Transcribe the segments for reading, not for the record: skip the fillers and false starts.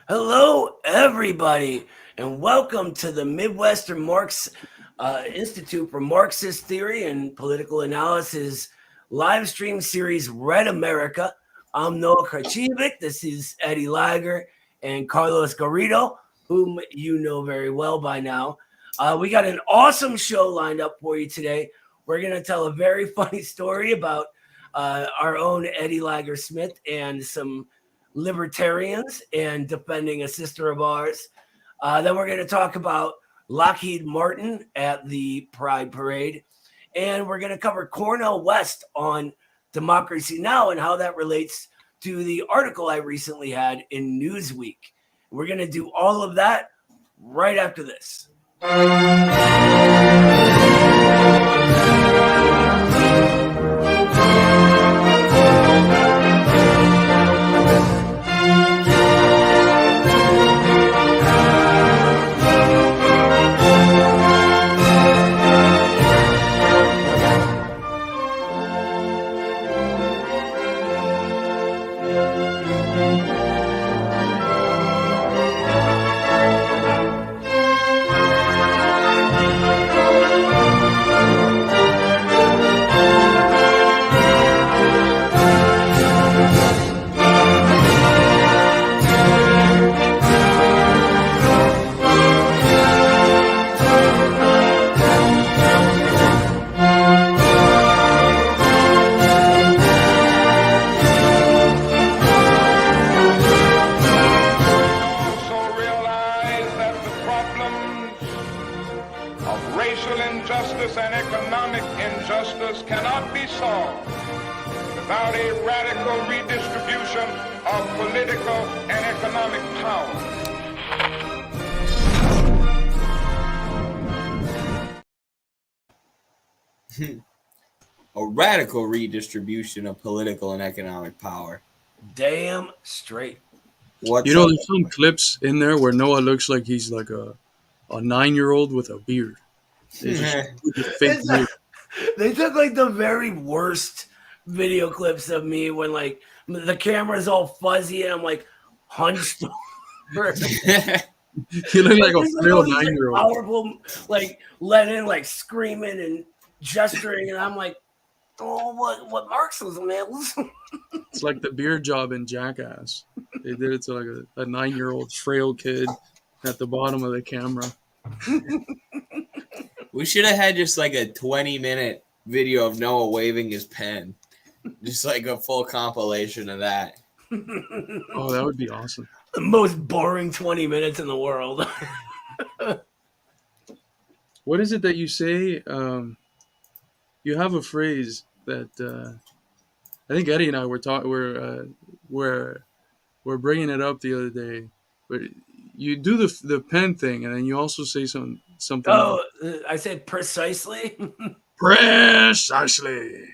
Hello, everybody, and welcome to the Midwestern Marx Institute for Marxist Theory and Political Analysis live stream series, Red America. I'm Noah Krachivik. This is Eddie Lager and Carlos Garrido, whom you know very well by now. We got an awesome show lined up for you today. We're going to tell a very funny story about our own Eddie Lager Smith and some libertarians and defending a sister of ours. Then we're going to talk about Lockheed Martin at the Pride Parade. And we're going to cover Cornell West on Democracy Now! And how that relates to the article I recently had in Newsweek. We're going to do all of that right after this. Cannot be solved without a radical redistribution of political and economic power. A radical redistribution of political and economic power. Damn straight. There's some clips in there where Noah looks like he's like a 9-year-old with a beard. They took like the very worst video clips of me when like the camera's all fuzzy and I'm like hunched over. You look like a real 9-year-old. Powerful, like let in, like screaming and gesturing, and I'm like, oh, what Marxism, man? It's like the beard job in Jackass. They did it to like a 9-year-old frail kid at the bottom of the camera. We should have had just like a 20-minute video of Noah waving his pen. Just like a full compilation of that. Oh, that would be awesome. The most boring 20 minutes in the world. What is it that you say? You have a phrase that I think Eddie and I were bringing it up the other day. But you do the pen thing, and then you also say something. Oh, I said precisely. Precisely.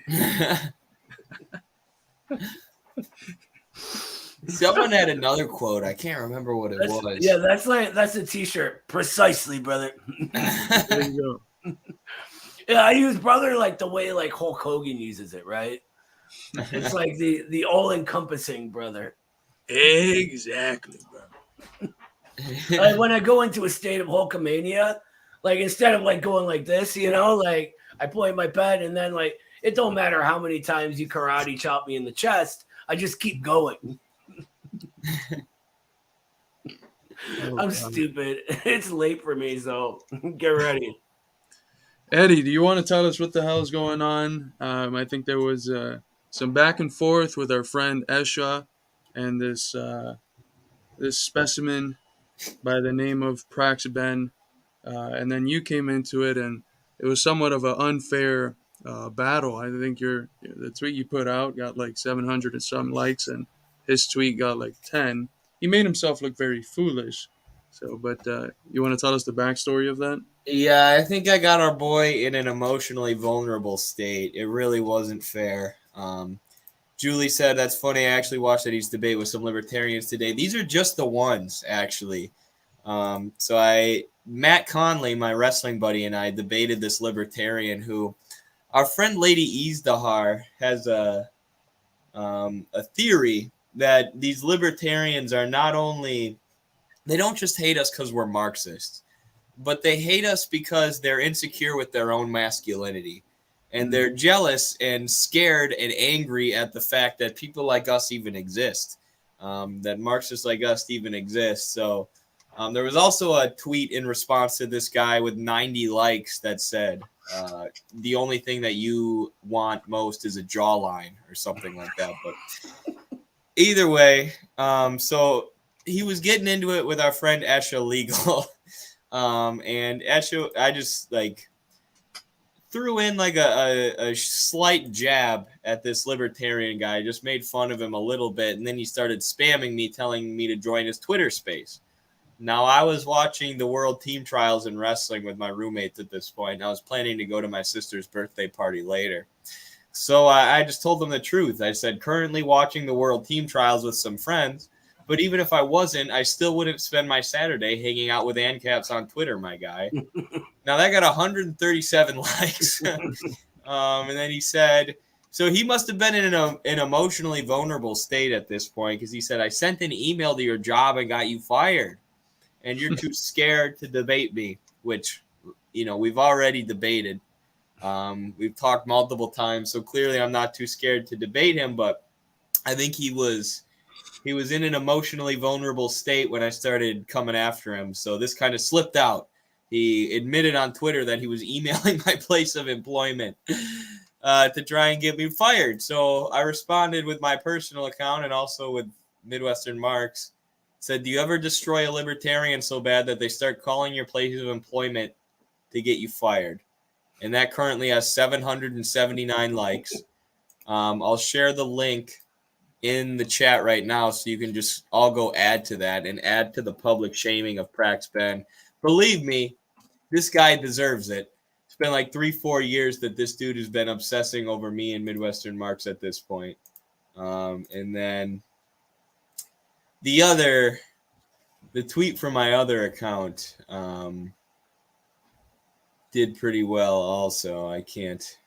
Someone had another quote. I can't remember what it was. Yeah, that's a T-shirt. Precisely, brother. There you go. Yeah, I use brother like the way like Hulk Hogan uses it, right? It's like the all-encompassing brother. Exactly, bro. Like when I go into a state of Hulkamania, like instead of like going like this, like I point my pen and then like it don't matter how many times you karate chop me in the chest, I just keep going. I'm stupid. It's late for me, so get ready. Eddie, do you want to tell us what the hell is going on? I think there was some back and forth with our friend Esha and this specimen by the name of Prax Ben. And then you came into it, and it was somewhat of an unfair battle. I think the tweet you put out got like 700 and some likes, and his tweet got like 10. He made himself look very foolish. So, but you want to tell us the backstory of that? Yeah, I think I got our boy in an emotionally vulnerable state. It really wasn't fair. Julie said, that's funny. I actually watched Eddie's debate with some libertarians today. These are just the ones, actually. Matt Conley, my wrestling buddy, and I debated this libertarian who, our friend Lady Izdahar has a theory that these libertarians are not only they don't just hate us because we're Marxists, but they hate us because they're insecure with their own masculinity. And they're jealous and scared and angry at the fact that people like us even exist, that Marxists like us even exist. So there was also a tweet in response to this guy with 90 likes that said, the only thing that you want most is a jawline or something like that. But either way, so he was getting into it with our friend Esha Legal. And Esha, I just like threw in like a slight jab at this libertarian guy, just made fun of him a little bit, and then he started spamming me, telling me to join his Twitter space. Now, I was watching the World Team Trials in wrestling with my roommates at this point. I was planning to go to my sister's birthday party later. So I just told them the truth. I said, currently watching the World Team Trials with some friends, but even if I wasn't, I still wouldn't spend my Saturday hanging out with ANCAPs on Twitter, my guy. Now, that got 137 likes. And then he said, so he must have been in an emotionally vulnerable state at this point, because he said, I sent an email to your job and got you fired, and you're too scared to debate me, which, you know, we've already debated. We've talked multiple times, so clearly I'm not too scared to debate him, but I think he was in an emotionally vulnerable state when I started coming after him, so this kind of slipped out. He admitted on Twitter that he was emailing my place of employment to try and get me fired. So I responded with my personal account and also with Midwestern Marx. Said, do you ever destroy a libertarian so bad that they start calling your place of employment to get you fired? And that currently has 779 likes. I'll share the link in the chat right now so you can just all go add to that and add to the public shaming of Prax Ben. Believe me, this guy deserves it. It's been like 3-4 years that this dude has been obsessing over me and Midwestern Marx at this point. And then the tweet from my other account did pretty well also. I can't.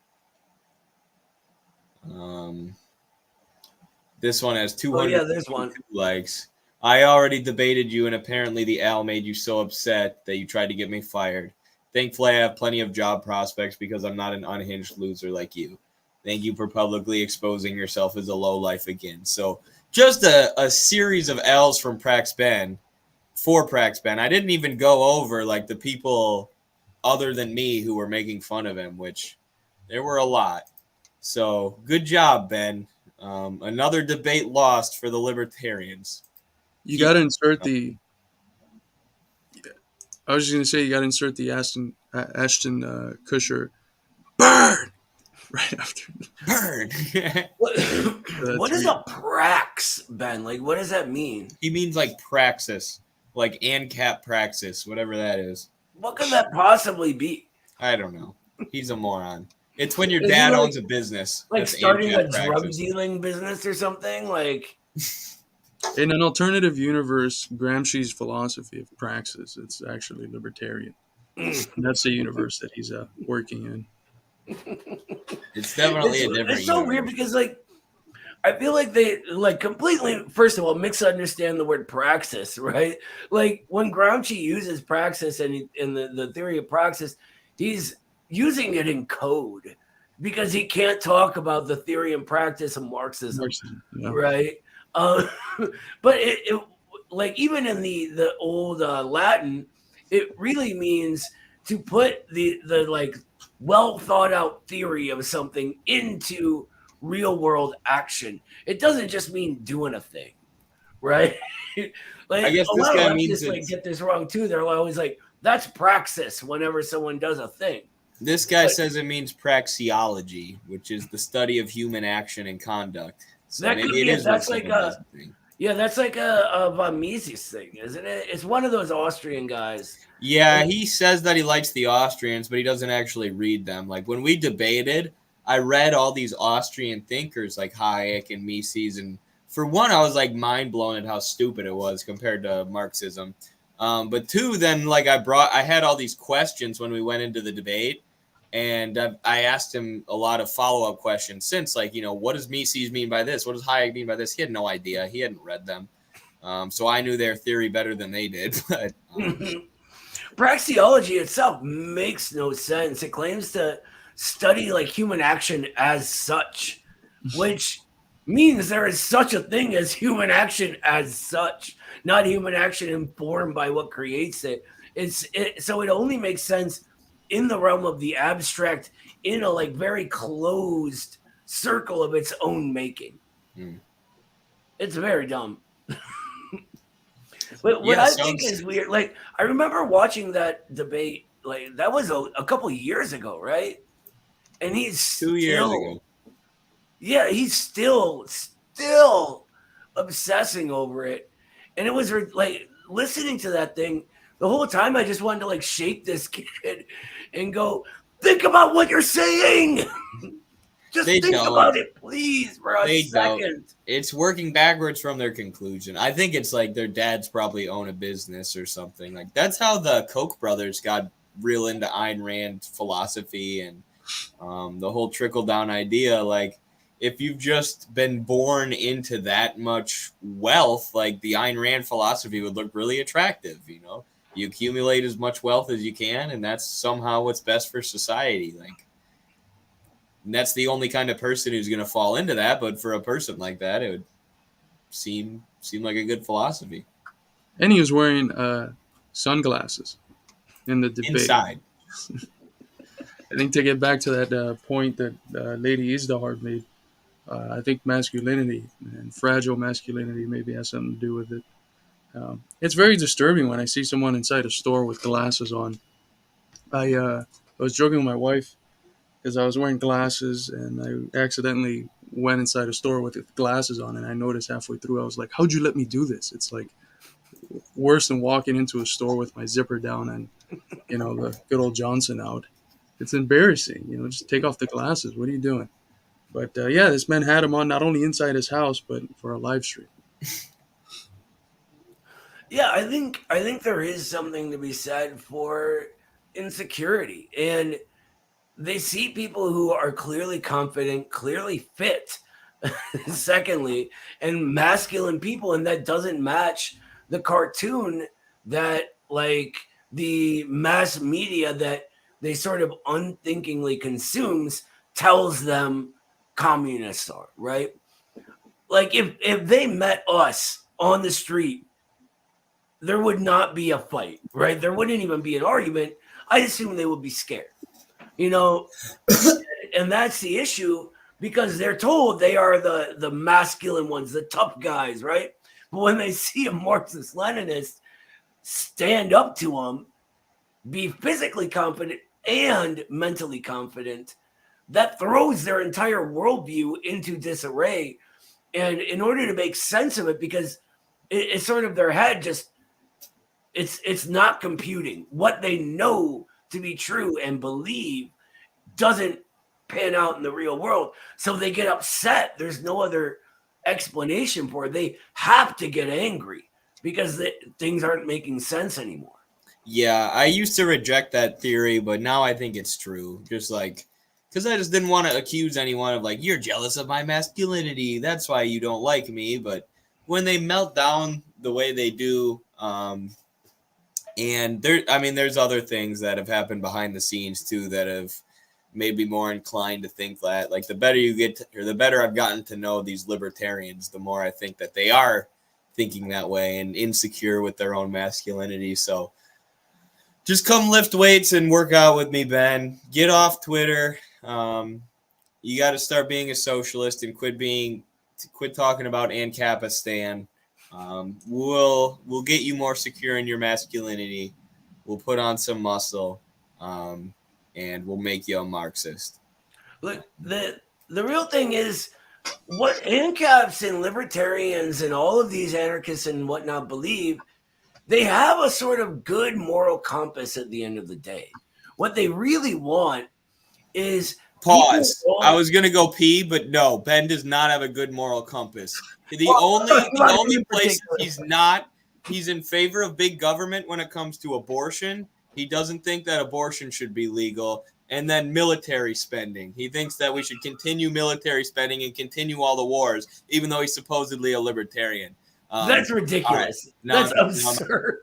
This one has 202 likes. I already debated you, and apparently the owl made you so upset that you tried to get me fired. Thankfully, I have plenty of job prospects because I'm not an unhinged loser like you. Thank you for publicly exposing yourself as a lowlife again. So just a series of L's from Prax Ben for Prax Ben. I didn't even go over like the people other than me who were making fun of him, which there were a lot. So good job, Ben. Another debate lost for the libertarians. You got to insert the. I was just going to say you got to insert the Ashton Kutcher burn right after. Burn. What is a prax, Ben? Like, what does that mean? He means like praxis, like ANCAP praxis, whatever that is. What could that possibly be? I don't know. He's a moron. It's when your dad owns a business. Like That's starting a ANCAP drug praxis. dealing business or something? Like, In an alternative universe, Gramsci's philosophy of praxis, it's actually libertarian. That's the universe that he's working in. It's definitely a different. It's so universe. weird because, like, I feel like they like completely, first of all, misunderstand the word praxis, right? Like when Gramsci uses praxis and in the theory of praxis, he's using it in code because he can't talk about the theory and practice of Marxism. Yeah. Right? But it like even in the old Latin, it really means to put the like well thought out theory of something into real world action. It doesn't just mean doing a thing, right? Like I guess a this lot guy of means leftists like get this wrong too. They're always like, that's praxis whenever someone does a thing. This guy says it means praxeology, which is the study of human action and conduct. So That could maybe be it is that's what like someone a doesn't think. yeah, that's like a von Mises thing, isn't it? It's one of those Austrian guys. Yeah, he says that he likes the Austrians, but he doesn't actually read them. Like when we debated, I read all these Austrian thinkers like Hayek and Mises, and for one, I was like mind blown at how stupid it was compared to Marxism. But two, then like I had all these questions when we went into the debate, and I asked him a lot of follow up questions since, like, you know, what does Mises mean by this? What does Hayek mean by this? He had no idea. He hadn't read them. So I knew their theory better than they did. But Praxeology itself makes no sense. It claims to study like human action as such, which means there is such a thing as human action as such, not human action informed by what creates it. So it only makes sense in the realm of the abstract, in a like very closed circle of its own making. It's very dumb. But what I think is weird, like I remember watching that debate, like that was a couple years ago, right? And he's 2 years ago. Yeah, he's still obsessing over it. And it was like listening to that thing the whole time. I just wanted to like shake this kid and go, think about what you're saying. Just think about it, please, for a second. It's working backwards from their conclusion. I think it's like their dads probably own a business or something. Like that's how the Koch brothers got real into Ayn Rand philosophy and the whole trickle-down idea. Like if you've just been born into that much wealth, like the Ayn Rand philosophy would look really attractive, you know? You accumulate as much wealth as you can, and that's somehow what's best for society. Like, and that's the only kind of person who's going to fall into that. But for a person like that, it would seem like a good philosophy. And he was wearing sunglasses in the debate. Inside. I think to get back to that point that Lady Izdahar made, I think masculinity and fragile masculinity maybe has something to do with it. It's very disturbing when I see someone inside a store with glasses on. I was joking with my wife because I was wearing glasses and I accidentally went inside a store with glasses on, and I noticed halfway through, I was like, how'd you let me do this? It's like worse than walking into a store with my zipper down and, you know, the good old Johnson out. It's embarrassing, you know, just take off the glasses. What are you doing? But yeah, this man had him on not only inside his house, but for a live stream. Yeah, I think there is something to be said for insecurity. And they see people who are clearly confident, clearly fit, secondly, and masculine people, and that doesn't match the cartoon that, like, the mass media that they sort of unthinkingly consumes tells them communists are, right? Like, if they met us on the street, there would not be a fight, right? There wouldn't even be an argument. I assume they would be scared. You know, and that's the issue because they're told they are the masculine ones, the tough guys, right? But when they see a Marxist-Leninist stand up to them, be physically confident and mentally confident, that throws their entire worldview into disarray. And in order to make sense of it, because it's sort of their head just, it's not computing. What they know to be true and believe doesn't pan out in the real world. So they get upset. There's no other explanation for it. They have to get angry because things aren't making sense anymore. Yeah, I used to reject that theory, but now I think it's true. Just like, because I just didn't want to accuse anyone of like, you're jealous of my masculinity, that's why you don't like me. But when they melt down the way they do, and there's other things that have happened behind the scenes too that have made me more inclined to think that, like, the better you get to, or the better I've gotten to know these libertarians, the more I think that they are thinking that way and insecure with their own masculinity. So just come lift weights and work out with me, Ben. Get off Twitter. You got to start being a socialist and quit talking about Ancapistan. We'll get you more secure in your masculinity. We'll put on some muscle, and we'll make you a Marxist. Look, the real thing is what ANCAPs and libertarians and all of these anarchists and whatnot believe. They have a sort of good moral compass at the end of the day. What they really want is pause. I was gonna go pee, but no, Ben does not have a good moral compass. The only place he's in favor of big government when it comes to abortion. He doesn't think that abortion should be legal. And then military spending. He thinks that we should continue military spending and continue all the wars, even though he's supposedly a libertarian. That's ridiculous. Now That's I'm- absurd.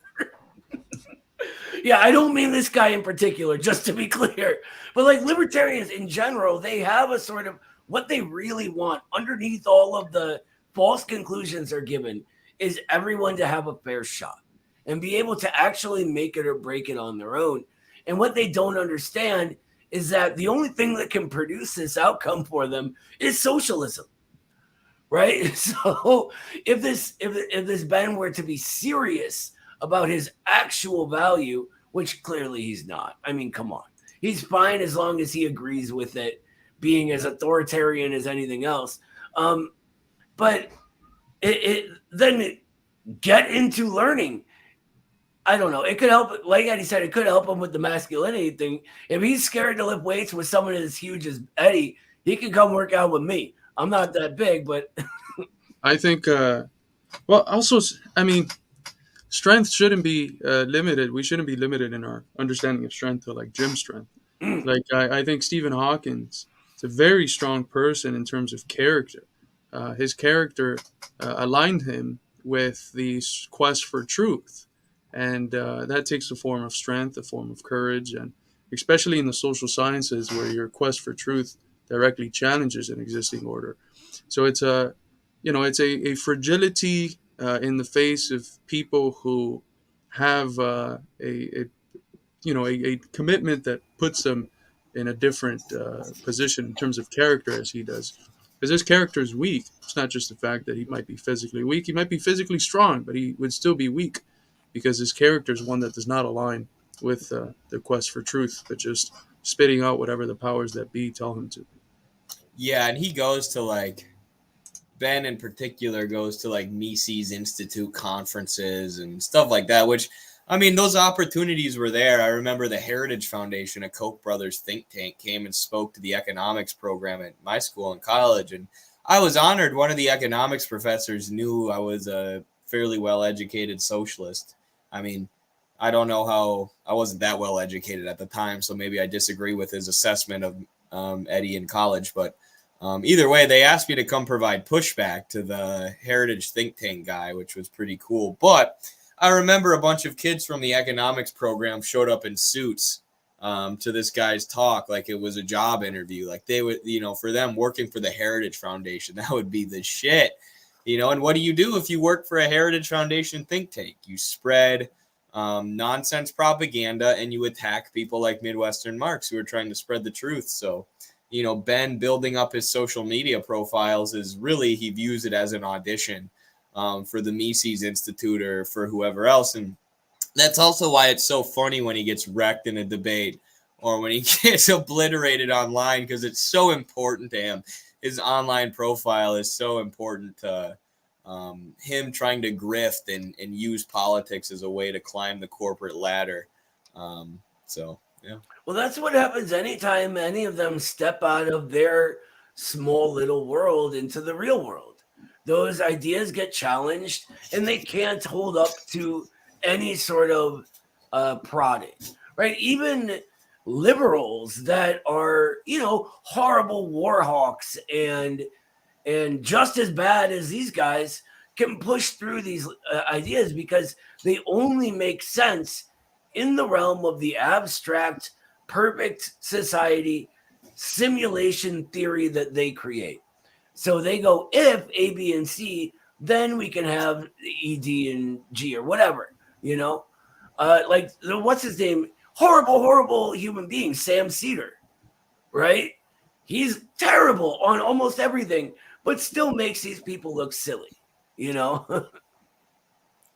Yeah, I don't mean this guy in particular, just to be clear. But like libertarians in general, they have a sort of what they really want underneath all of the false conclusions they're given is everyone to have a fair shot and be able to actually make it or break it on their own. And what they don't understand is that the only thing that can produce this outcome for them is socialism. Right? So if this Ben were to be serious about his actual value, which clearly he's not. I mean, come on. He's fine as long as he agrees with it being as authoritarian as anything else. But then get into learning. I don't know. It could help. Like Eddie said, it could help him with the masculinity thing. If he's scared to lift weights with someone as huge as Eddie, he can come work out with me. I'm not that big, but I think, also, I mean, strength shouldn't be limited. We shouldn't be limited in our understanding of strength to like gym strength. Like, I think Stephen Hawkins is a very strong person in terms of character. His character aligned him with the quest for truth. And that takes the form of strength, the form of courage, and especially in the social sciences where your quest for truth directly challenges an existing order. So it's a fragility in the face of people who have a commitment that puts them in a different position in terms of character as he does. Because his character is weak. It's not just the fact that he might be physically weak. He might be physically strong, but he would still be weak because his character is one that does not align with the quest for truth, but just spitting out whatever the powers that be tell him to. Yeah, and he goes to like Ben in particular goes to like Mises Institute conferences and stuff like that, which I mean, those opportunities were there. I remember the Heritage Foundation, a Koch brothers think tank, came and spoke to the economics program at my school in college. And I was honored. One of the economics professors knew I was a fairly well-educated socialist. I mean, I don't know how I wasn't that well-educated at the time, so maybe I disagree with his assessment of Eddie in college. But either way, they asked me to come provide pushback to the Heritage think tank guy, which was pretty cool. But I remember a bunch of kids from the economics program showed up in suits to this guy's talk like it was a job interview. Like they would, for them working for the Heritage Foundation, that would be the shit, And what do you do if you work for a Heritage Foundation think tank? You spread nonsense propaganda and you attack people like Midwestern Marx who are trying to spread the truth. So, Ben building up his social media profiles is really, he views it as an audition for the Mises Institute or for whoever else. And that's also why it's so funny when he gets wrecked in a debate or when he gets obliterated online, because it's so important to him. His online profile is so important to him trying to grift and use politics as a way to climb the corporate ladder. Yeah. Well, that's what happens anytime any of them step out of their small little world into the real world. Those ideas get challenged and they can't hold up to any sort of prodding, right? Even liberals that are, horrible war hawks and just as bad as these guys can push through these ideas because they only make sense in the realm of the abstract, perfect society simulation theory that they create. So they go, if A, B, and C, then we can have E, D, and G or whatever, like what's his name? Horrible human being, Sam Cedar, right? He's terrible on almost everything, but still makes these people look silly,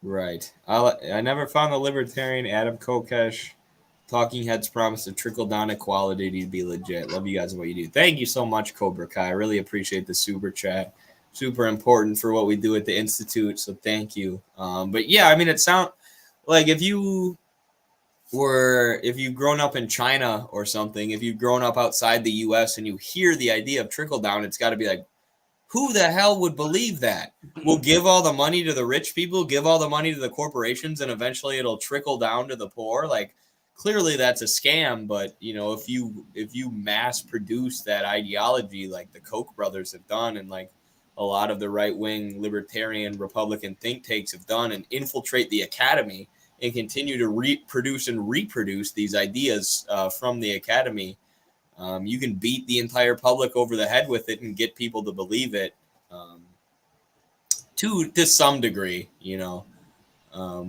Right. I never found the libertarian Adam Kokesh Talking Heads promise to trickle down equality to be legit. Love you guys and what you do. Thank you so much, Cobra Kai. I really appreciate the super chat. Super important for what we do at the Institute. So thank you. But yeah, I mean, it sounds like if you've grown up in China or something, if you've grown up outside the US and you hear the idea of trickle down, it's got to be like, who the hell would believe that? We'll give all the money to the rich people, give all the money to the corporations, and eventually it'll trickle down to the poor. Like, clearly that's a scam, but if you mass produce that ideology like the Koch brothers have done, and like a lot of the right-wing libertarian Republican think tanks have done, and infiltrate the academy and continue to reproduce and reproduce these ideas from the academy, you can beat the entire public over the head with it and get people to believe it to some degree,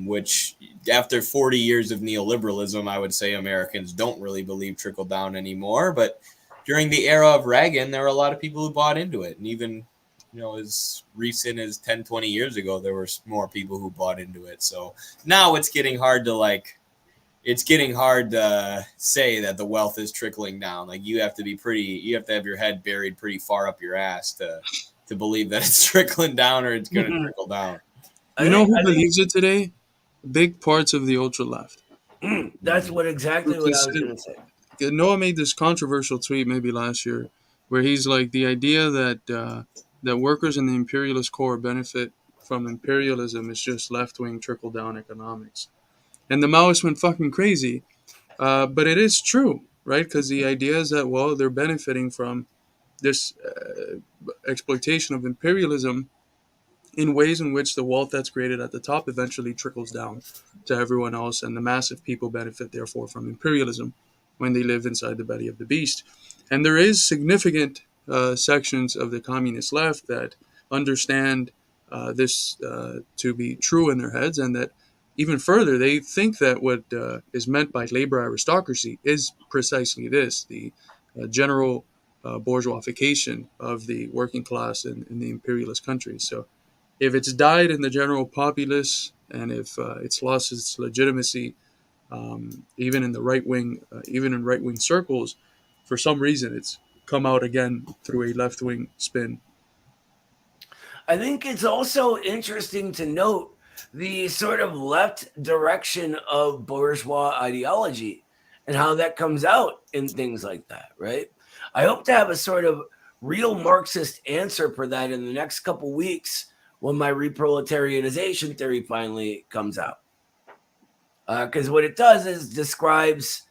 which after 40 years of neoliberalism, I would say Americans don't really believe trickle down anymore. But during the era of Reagan, there were a lot of people who bought into it. And even, as recent as 10, 20 years ago, there were more people who bought into it. So now it's getting hard to say that the wealth is trickling down. Like you have to have your head buried pretty far up your ass to believe that it's trickling down or it's going to trickle down. You know who believes it today? Big parts of the ultra left. That's exactly what I was going to say. Noah made this controversial tweet maybe last year where he's like, the idea that workers in the imperialist core benefit from imperialism is just left-wing trickle-down economics. And the Maoists went fucking crazy. But it is true, right? Because the idea is that, well, they're benefiting from this exploitation of imperialism in ways in which the wealth that's created at the top eventually trickles down to everyone else, and the massive people benefit, therefore, from imperialism when they live inside the belly of the beast. And there is significant sections of the communist left that understand this to be true in their heads, and that even further, they think that what is meant by labor aristocracy is precisely this, the general bourgeoisification of the working class in the imperialist countries. So if it's died in the general populace, and if it's lost its legitimacy, even in right-wing circles, for some reason it's come out again through a left-wing spin. I think it's also interesting to note the sort of left direction of bourgeois ideology and how that comes out in things like that, right? I hope to have a sort of real Marxist answer for that in the next couple weeks when my reproletarianization theory finally comes out. Because what it does is describes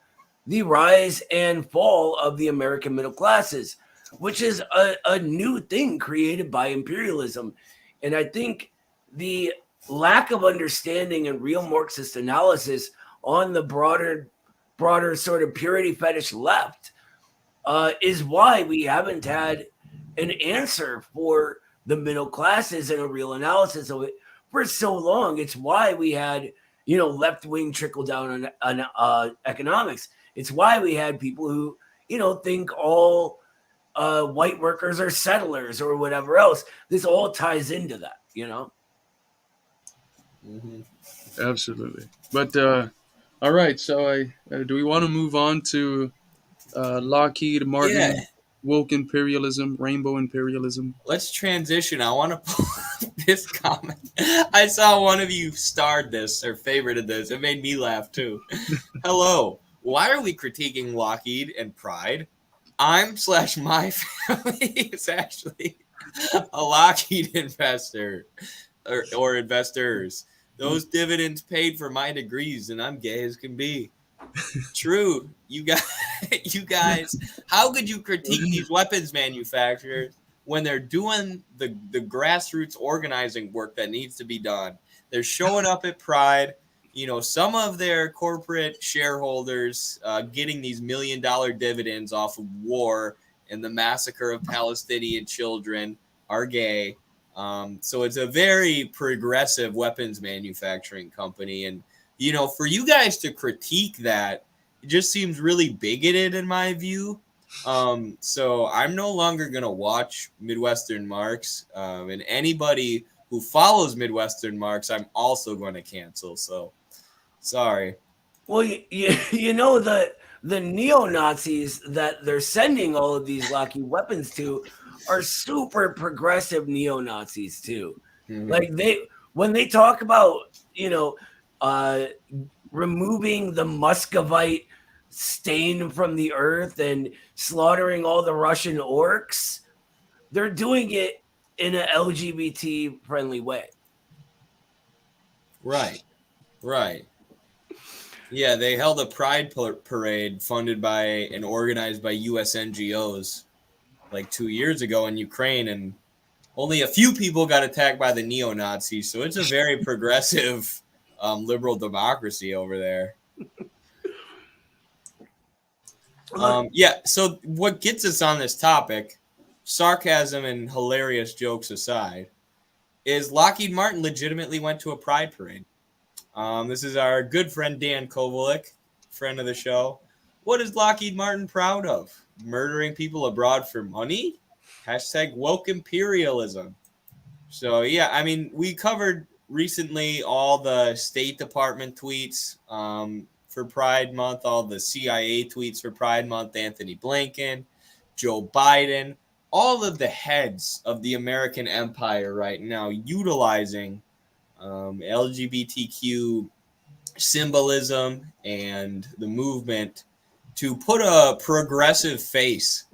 the rise and fall of the American middle classes, which is a new thing created by imperialism. And I think the lack of understanding and real Marxist analysis on the broader sort of purity fetish left is why we haven't had an answer for the middle classes and a real analysis of it for so long. It's why we had, left-wing trickle down on economics. It's why we had people who, think all white workers are settlers or whatever else. This all ties into that, Mm-hmm. Absolutely. But all right, so do we want to move on to Lockheed Martin, woke imperialism, rainbow imperialism? Let's transition. I want to pull this comment. I saw one of you starred this or favorited this. It made me laugh too. Hello. Why are we critiquing Lockheed and Pride? I'm/my family is actually a Lockheed investor or investors. Those dividends paid for my degrees, and I'm gay as can be. True. You guys, how could you critique these weapons manufacturers when they're doing the grassroots organizing work that needs to be done? They're showing up at Pride. Some of their corporate shareholders getting these $1 million dividends off of war and the massacre of Palestinian children are gay. So it's a very progressive weapons manufacturing company. And, for you guys to critique that, it just seems really bigoted in my view. So I'm no longer going to watch Midwestern Marx. And anybody who follows Midwestern Marx, I'm also going to cancel. So sorry. Well, the neo-Nazis that they're sending all of these Lockheed weapons to are super progressive neo-Nazis too. Mm-hmm. Like when they talk about, removing the Muscovite stain from the earth and slaughtering all the Russian orcs, they're doing it in an LGBT friendly way. Right. Yeah, they held a pride parade funded by and organized by U.S. NGOs like 2 years ago in Ukraine, and only a few people got attacked by the neo-Nazis. So it's a very progressive liberal democracy over there. Yeah, so what gets us on this topic, sarcasm and hilarious jokes aside, is Lockheed Martin legitimately went to a pride parade. This is our good friend Dan Kovalik, friend of the show. What is Lockheed Martin proud of? Murdering people abroad for money? Hashtag woke imperialism. So, yeah, I mean, we covered recently all the State Department tweets for Pride Month, all the CIA tweets for Pride Month, Anthony Blinken, Joe Biden, all of the heads of the American empire right now utilizing LGBTQ symbolism and the movement to put a progressive face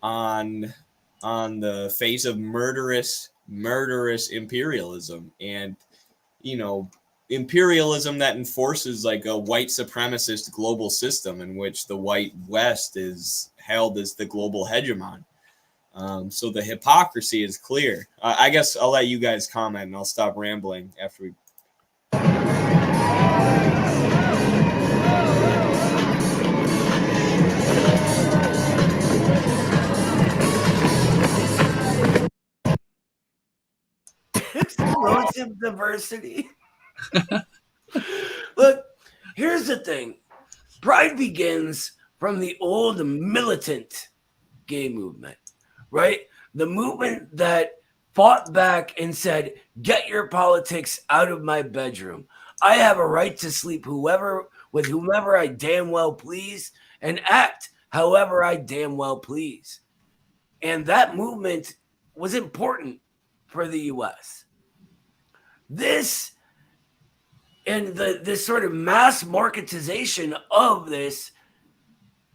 on the face of murderous imperialism, and imperialism that enforces like a white supremacist global system in which the white West is held as the global hegemon. So the hypocrisy is clear. I guess I'll let you guys comment and I'll stop rambling after we. Explosive diversity. Look, here's the thing. Pride begins from the old militant gay movement, right? The movement that fought back and said, get your politics out of my bedroom. I have a right to sleep with whomever I damn well please and act however I damn well please. And that movement was important for the U.S. This and this sort of mass marketization of this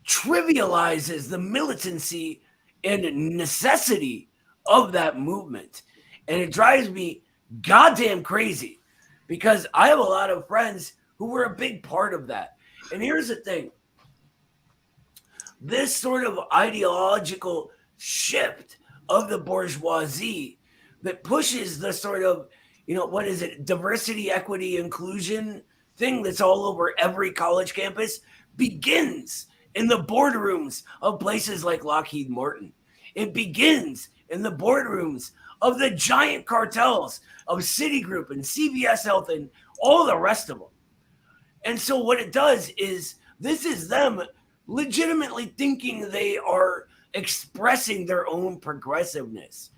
trivializes the militancy and necessity of that movement. And it drives me goddamn crazy because I have a lot of friends who were a big part of that. And here's the thing. This sort of ideological shift of the bourgeoisie that pushes the sort of, what is it, diversity, equity, inclusion thing that's all over every college campus begins in the boardrooms of places like Lockheed Martin. It begins in the boardrooms of the giant cartels of Citigroup and CVS Health and all the rest of them. And so what it does is this is them legitimately thinking they are expressing their own progressiveness.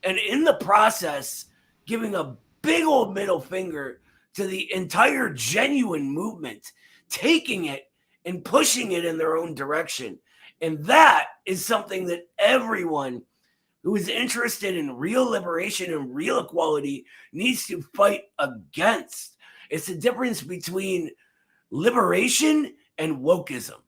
And in the process, giving a big old middle finger to the entire genuine movement, taking it and pushing it in their own direction. And that is something that everyone who is interested in real liberation and real equality needs to fight against. It's the difference between liberation and wokism.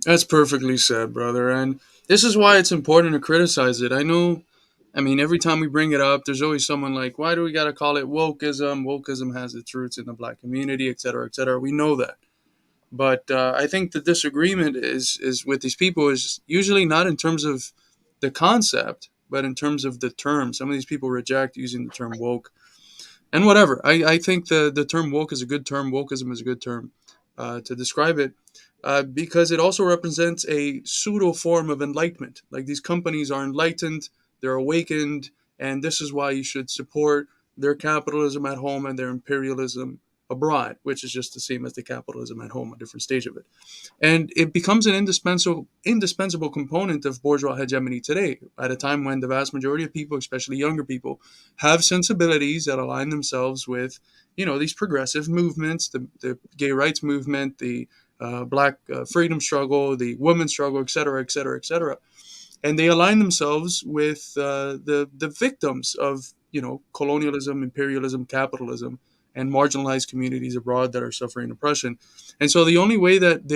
That's perfectly said, brother. And this is why it's important to criticize it. I mean, every time we bring it up, there's always someone like, why do we got to call it wokism? Wokism has its roots in the black community, et cetera, et cetera. We know that. But I think the disagreement is with these people is usually not in terms of the concept, but in terms of the term. Some of these people reject using the term woke. And whatever. I think the term woke is a good term. Wokism is a good term to describe it. Because it also represents a pseudo form of enlightenment. Like these companies are enlightened, they're awakened, and this is why you should support their capitalism at home and their imperialism abroad, which is just the same as the capitalism at home, a different stage of it. And it becomes an indispensable component of bourgeois hegemony today, at a time when the vast majority of people, especially younger people, have sensibilities that align themselves with, these progressive movements, the gay rights movement, the black freedom struggle, the women's struggle, et cetera, et cetera, et cetera. And they align themselves with the victims of, colonialism, imperialism, capitalism, and marginalized communities abroad that are suffering oppression. And so the only way that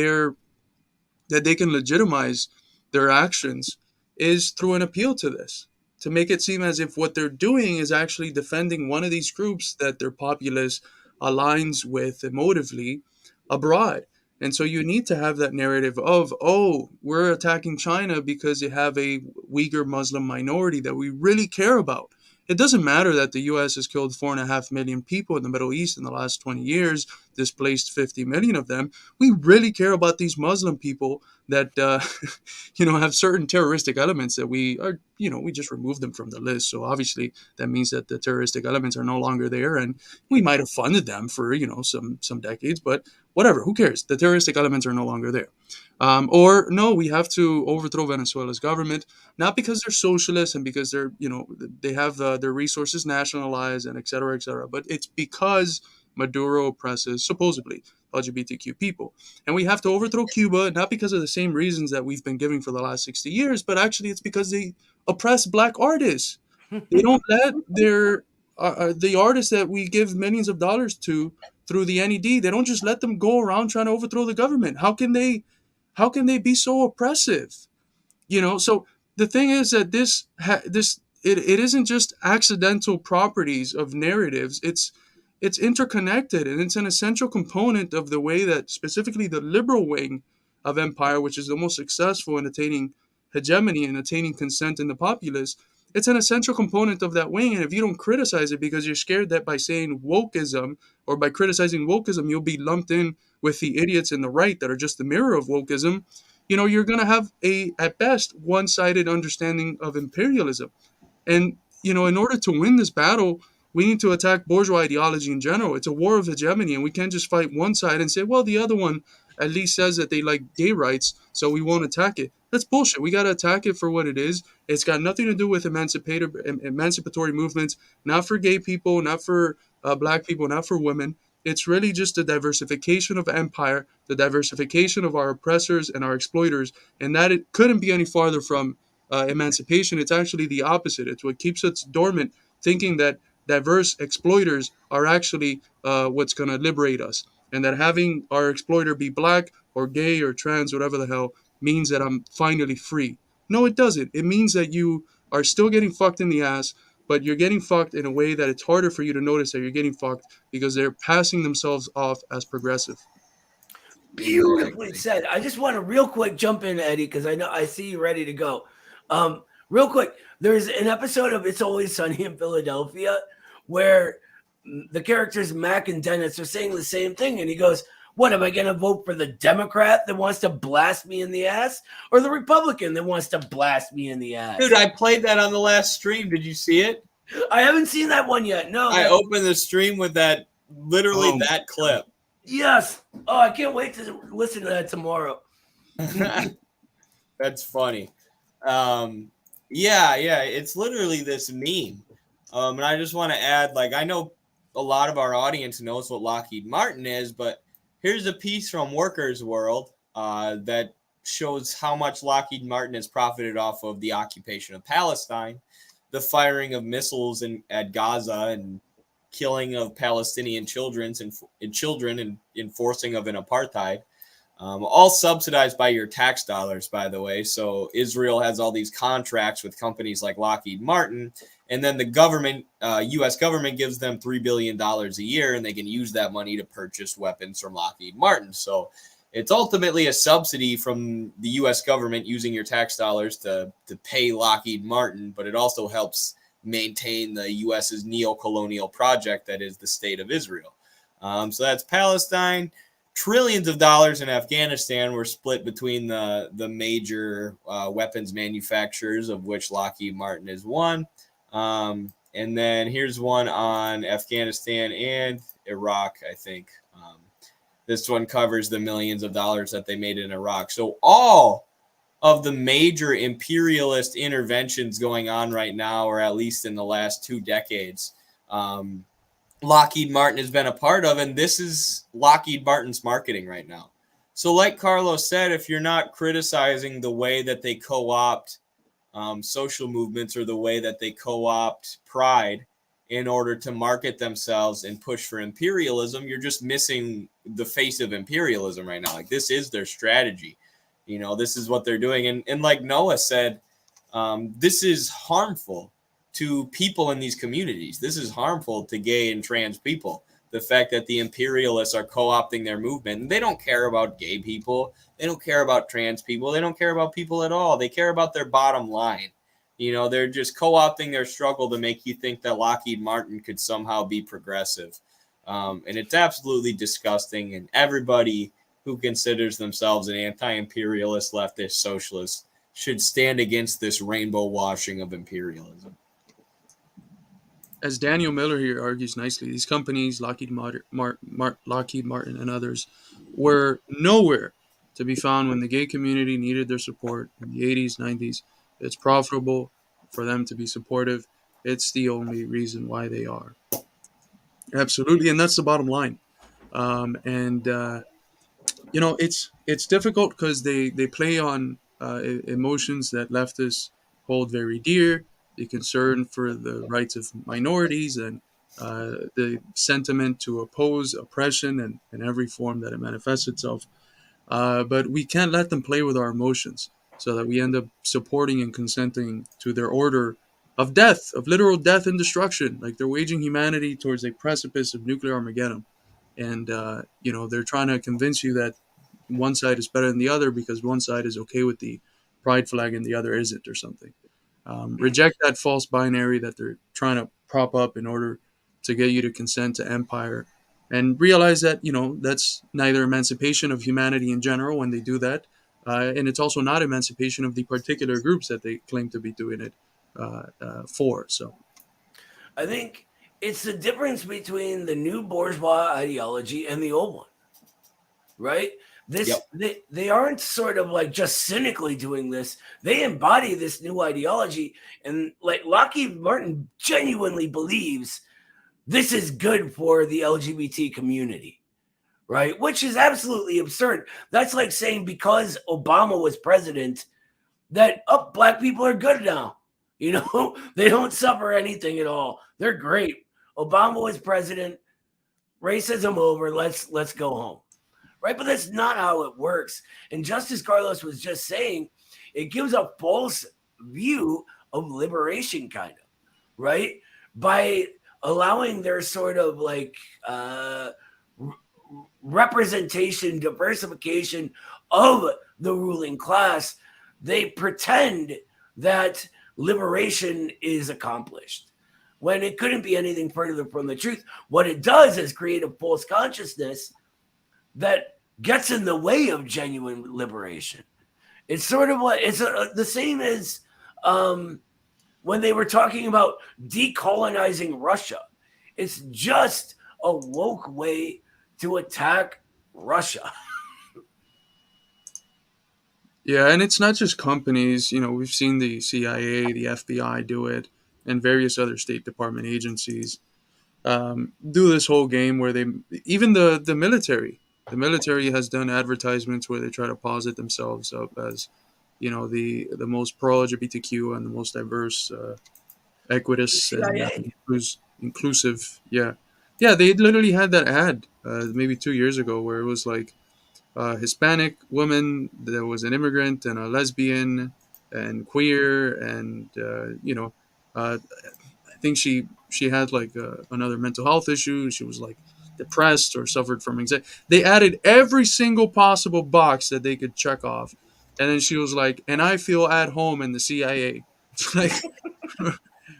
they can legitimize their actions is through an appeal to this, to make it seem as if what they're doing is actually defending one of these groups that their populace aligns with emotively abroad. And so you need to have that narrative of, oh, we're attacking China because they have a Uyghur Muslim minority that we really care about. It doesn't matter that the U.S. has killed 4.5 million people in the Middle East in the last 20 years, displaced 50 million of them. We really care about these Muslim people that, have certain terroristic elements that we are, we just remove them from the list. So obviously that means that the terroristic elements are no longer there, and we might have funded them for, some decades, but whatever, who cares? The terroristic elements are no longer there. Or no, we have to overthrow Venezuela's government, not because they're socialists and because they're, they have their resources nationalized and et cetera, but it's because Maduro oppresses, supposedly, LGBTQ people. And we have to overthrow Cuba, not because of the same reasons that we've been giving for the last 60 years, but actually it's because they oppress black artists. They don't let the artists that we give millions of dollars to through the NED, they don't just let them go around trying to overthrow the government. How can they be so oppressive? So the thing is that it isn't just accidental properties of narratives. It's interconnected, and it's an essential component of the way that specifically the liberal wing of empire, which is the most successful in attaining hegemony and attaining consent in the populace, it's an essential component of that wing. And if you don't criticize it because you're scared that by saying wokism or by criticizing wokism, you'll be lumped in with the idiots in the right that are just the mirror of wokism, you're going to have at best, one-sided understanding of imperialism. And, in order to win this battle, we need to attack bourgeois ideology in general. It's a war of hegemony, and we can't just fight one side and say, well, the other one at least says that they like gay rights, so we won't attack it. That's bullshit. We got to attack it for what it is. It's got nothing to do with emancipatory movements, not for gay people, not for black people, not for women. It's really just the diversification of empire, the diversification of our oppressors and our exploiters, and that it couldn't be any farther from emancipation. It's actually the opposite. It's what keeps us dormant, thinking that diverse exploiters are actually what's going to liberate us, and that having our exploiter be black or gay or trans, whatever the hell, means that I'm finally free. No, it doesn't. It means that you are still getting fucked in the ass, but you're getting fucked in a way that it's harder for you to notice that you're getting fucked because they're passing themselves off as progressive. Beautifully said. I just want to real quick jump in, Eddie, because I see you ready to go. Real quick, there's an episode of It's Always Sunny in Philadelphia where the characters Mac and Dennis are saying the same thing, and he goes, what, am I going to vote for the Democrat that wants to blast me in the ass or the Republican that wants to blast me in the ass? Dude, I played that on the last stream. Did you see it? I haven't seen that one yet. No. I opened the stream with that, literally that clip. Yes. Oh, I can't wait to listen to that tomorrow. That's funny. Yeah, it's literally this meme. And I just want to add, I know a lot of our audience knows what Lockheed Martin is, but here's a piece from Workers' World that shows how much Lockheed Martin has profited off of the occupation of Palestine, the firing of missiles at Gaza, and killing of Palestinian children and enforcing of an apartheid, all subsidized by your tax dollars, by the way. So Israel has all these contracts with companies like Lockheed Martin, and then the government, U.S. government, gives them $3 billion a year, and they can use that money to purchase weapons from Lockheed Martin. So it's ultimately a subsidy from the U.S. government using your tax dollars to pay Lockheed Martin, but it also helps maintain the U.S.'s neo-colonial project that is the state of Israel. So that's Palestine. Trillions of dollars in Afghanistan were split between the major weapons manufacturers, of which Lockheed Martin is one. And then here's one on Afghanistan and Iraq, I think. This one covers the millions of dollars that they made in Iraq. So all of the major imperialist interventions going on right now, or at least in the last 2 decades, Lockheed Martin has been a part of, and this is Lockheed Martin's marketing right now. So like Carlos said, if you're not criticizing the way that they co-opt social movements or the way that they co-opt pride in order to market themselves and push for imperialism, you're just missing the face of imperialism right now. This is their strategy. This is what they're doing. And like Noah said, this is harmful to people in these communities. This is harmful to gay and trans people. the fact that the imperialists are co-opting their movement. And they don't care about gay people. They don't care about trans people. They don't care about people at all. They care about their bottom line. You know, they're just co-opting their struggle to make you think that Lockheed Martin could somehow be progressive. And it's absolutely disgusting. And everybody who considers themselves an anti-imperialist, leftist, socialist should stand against this rainbow washing of imperialism. As Daniel Miller here argues nicely, these companies, Lockheed Martin and others, were nowhere to be found when the gay community needed their support in the 80s, 90s. It's profitable for them to be supportive. It's the only reason why they are. Absolutely, and that's the bottom line. It's difficult because they play on emotions that leftists hold very dear, the concern for the rights of minorities, and the sentiment to oppose oppression in every form that it manifests itself. But we can't let them play with our emotions so that we end up supporting and consenting to their order of death, of literal death and destruction. Like they're waging humanity towards a precipice of nuclear Armageddon. And, they're trying to convince you that one side is better than the other because one side is okay with the pride flag and the other isn't or something. Reject that false binary that they're trying to prop up in order to get you to consent to empire, and realize that, that's neither emancipation of humanity in general when they do that, and it's also not emancipation of the particular groups that they claim to be doing it for. So I think it's the difference between the new bourgeois ideology and the old one, right? They aren't sort of like just cynically doing this. They embody this new ideology, and like Lockheed Martin genuinely believes this is good for the LGBT community, right? Which is absolutely absurd. That's like saying because Obama was president that black people are good now. They don't suffer anything at all. They're great. Obama was president, racism over, let's go home. Right? But that's not how it works. And just as Carlos was just saying, it gives a false view of liberation, kind of, right? By allowing their sort of like representation, diversification of the ruling class, they pretend that liberation is accomplished when it couldn't be anything further from the truth. What it does is create a false consciousness that gets in the way of genuine liberation. It's sort of what it's the same as when they were talking about decolonizing Russia. It's just a woke way to attack Russia. yeah, and it's not just companies. We've seen the CIA, the FBI do it, and various other State Department agencies do this whole game where even the military. The military has done advertisements where they try to posit themselves up as, the most pro-LGBTQ and the most diverse, equitous, and inclusive. Yeah. Yeah, they literally had that ad maybe 2 years ago where it was like a Hispanic woman that was an immigrant and a lesbian and queer and, I think she had like another mental health issue. She was like depressed or suffered from anxiety. They added every single possible box that they could check off. And then she was like, and I feel at home in the CIA. It's like,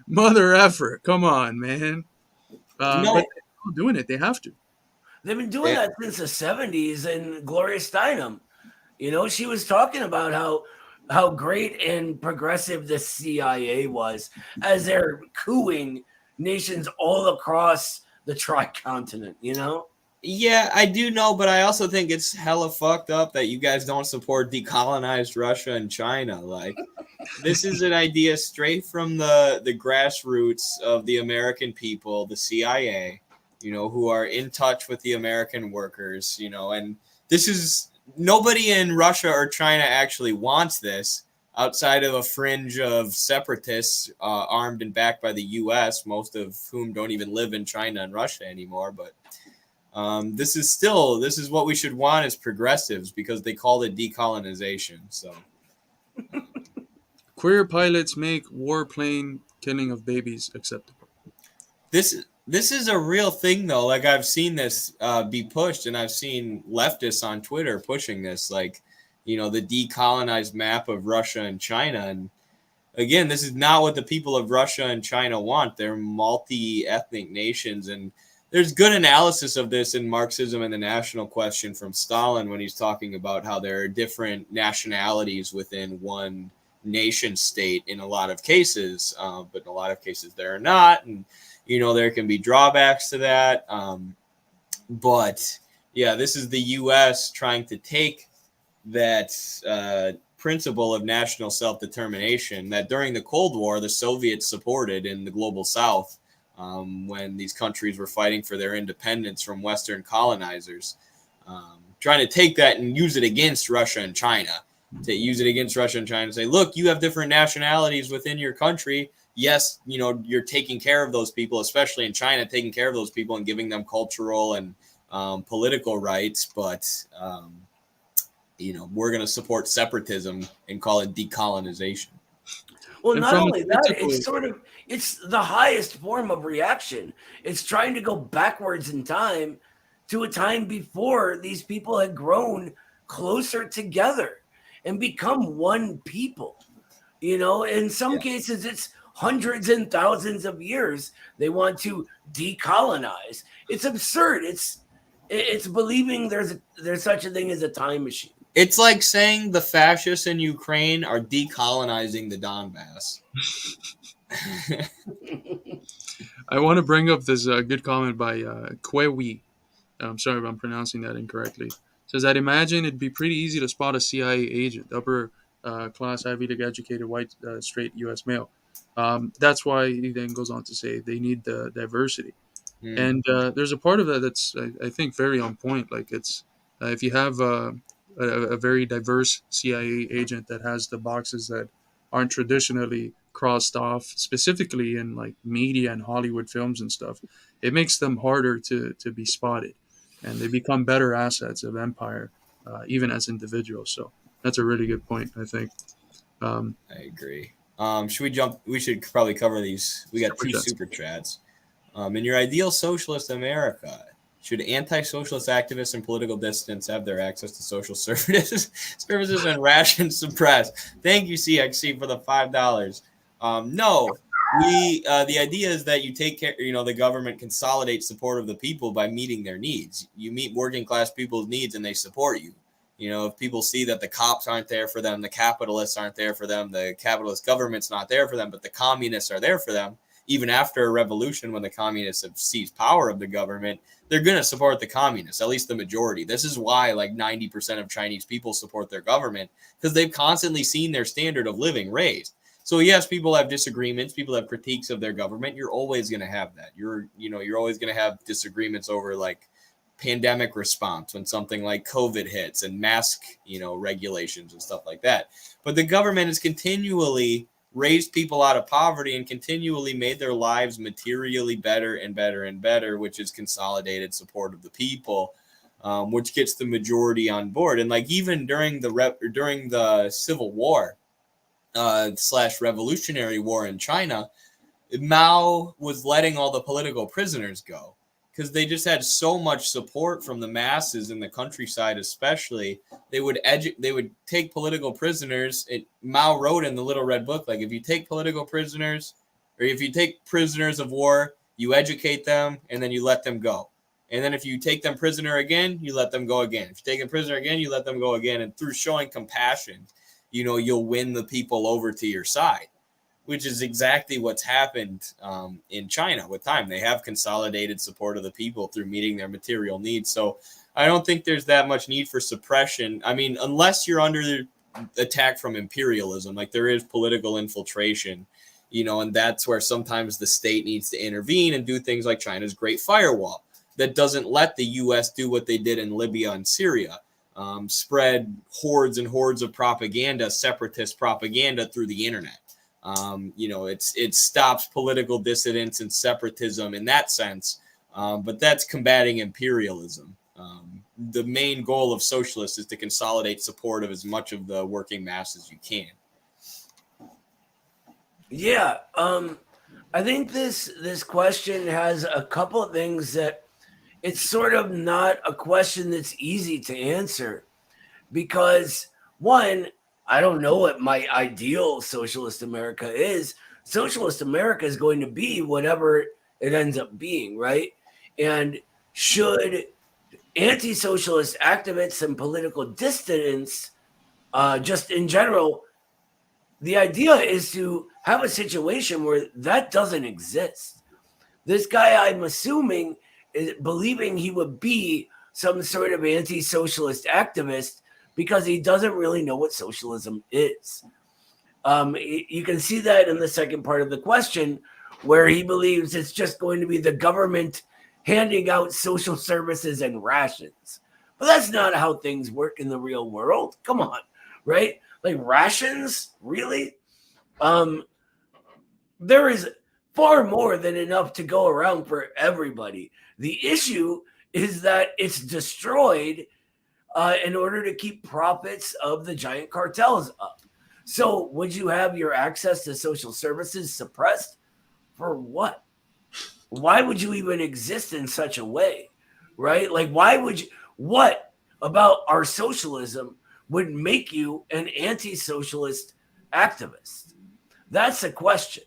mother effer. Come on, man. No. But they're doing it. They have to. They've been doing that since the 70s, and Gloria Steinem, she was talking about how great and progressive the CIA was as they're cooing nations all across the tri-continent, Yeah, I do know, but I also think it's hella fucked up that you guys don't support decolonized Russia and China. Like, this is an idea straight from the grassroots of the American people, the CIA, who are in touch with the American workers, and this is nobody in Russia or China actually wants this outside of a fringe of separatists armed and backed by the U.S., most of whom don't even live in China and Russia anymore. But this is what we should want as progressives because they called it decolonization. So queer pilots make warplane killing of babies acceptable. This This is a real thing, though. Like, I've seen this be pushed, and I've seen leftists on Twitter pushing this, like, the decolonized map of Russia and China. And again, this is not what the people of Russia and China want. They're multi-ethnic nations, and there's good analysis of this in Marxism and the National Question from Stalin when he's talking about how there are different nationalities within one nation state in a lot of cases, but in a lot of cases there are not, and there can be drawbacks to that. But yeah, this is the U.S. trying to take that principle of national self-determination that during the Cold War the Soviets supported in the global South, when these countries were fighting for their independence from Western colonizers, trying to take that and use it against Russia and China. To use it against Russia and China and say, look, you have different nationalities within your country. Yes, you're taking care of those people, especially in China, taking care of those people and giving them cultural and political rights. But, we're going to support separatism and call it decolonization. Well, And not from a only that, political- it's the highest form of reaction. It's trying to go backwards in time to a time before these people had grown closer together and become one people. In some cases, it's hundreds and thousands of years they want to decolonize. It's absurd. It's believing there's such a thing as a time machine. It's like saying the fascists in Ukraine are decolonizing the Donbass. I want to bring up this good comment by Kwewi. I'm sorry if I'm pronouncing that incorrectly. It says, I'd imagine it'd be pretty easy to spot a CIA agent, upper class, Ivy League educated, white, straight U.S. male. That's why he then goes on to say they need the diversity. And there's a part of that that's, I think, very on point. Like, it's if you have a very diverse CIA agent that has the boxes that aren't traditionally crossed off, specifically in like media and Hollywood films and stuff, it makes them harder to be spotted, and they become better assets of empire, even as individuals. So that's a really good point, I think. I agree. Should we jump? We should probably cover these. We got two Super chats. super chats. In your ideal socialist America, should anti-socialist activists and political dissidents have their access to social services and rations suppressed? Thank you, CXC, for the $5. No, the idea is that you take care. The government consolidates support of the people by meeting their needs. You meet working class people's needs, and they support you. If people see that the cops aren't there for them, the capitalists aren't there for them, the capitalist government's not there for them, but the communists are there for them. Even after a revolution, when the communists have seized power of the government, they're going to support the communists, at least the majority. This is why like 90% of Chinese people support their government, because they've constantly seen their standard of living raised. So yes, people have disagreements, people have critiques of their government. You're always going to have that. You're always going to have disagreements over like pandemic response when something like COVID hits and mask, regulations and stuff like that. But the government has continually raised people out of poverty and continually made their lives materially better and better and better, which is consolidated support of the people, which gets the majority on board. And like even during the Civil War / Revolutionary War in China, Mao was letting all the political prisoners go because they just had so much support from the masses in the countryside, especially. They would take political prisoners. Mao wrote in the Little Red Book, like, if you take political prisoners, or if you take prisoners of war, you educate them, and then you let them go. And then if you take them prisoner again, you let them go again. If you take them prisoner again, you let them go again. And through showing compassion, you'll win the people over to your side, which is exactly what's happened in China with time. They have consolidated support of the people through meeting their material needs. So I don't think there's that much need for suppression. I mean, unless you're under attack from imperialism, like there is political infiltration, and that's where sometimes the state needs to intervene and do things like China's Great Firewall that doesn't let the U.S. do what they did in Libya and Syria, spread hordes and hordes of propaganda, separatist propaganda through the internet. It stops political dissidents and separatism in that sense, but that's combating imperialism. The main goal of socialists is to consolidate support of as much of the working mass as you can. Yeah, I think this question has a couple of things that it's sort of not a question that's easy to answer because one, I don't know what my ideal socialist America is. Socialist America is going to be whatever it ends up being, right? And should anti-socialist activists and political dissidents, just in general, the idea is to have a situation where that doesn't exist. This guy, I'm assuming, is believing he would be some sort of anti-socialist activist because he doesn't really know what socialism is. You can see that in the second part of the question, where he believes it's just going to be the government handing out social services and rations. But that's not how things work in the real world. Come on, right? Like rations, really? There is far more than enough to go around for everybody. The issue is that it's destroyed in order to keep profits of the giant cartels up. So would you have your access to social services suppressed? For what? Why would you even exist in such a way? Right? Like, why would you? What about our socialism would make you an anti-socialist activist? That's the question.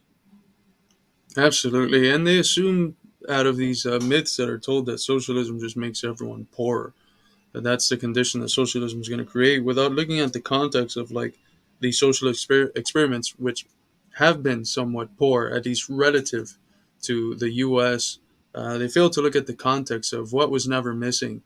Absolutely. And they assume out of these myths that are told that socialism just makes everyone poorer, that that's the condition that socialism is going to create without looking at the context of like these social experiments, which have been somewhat poor, at least relative to the US. They fail to look at the context of what was never missing.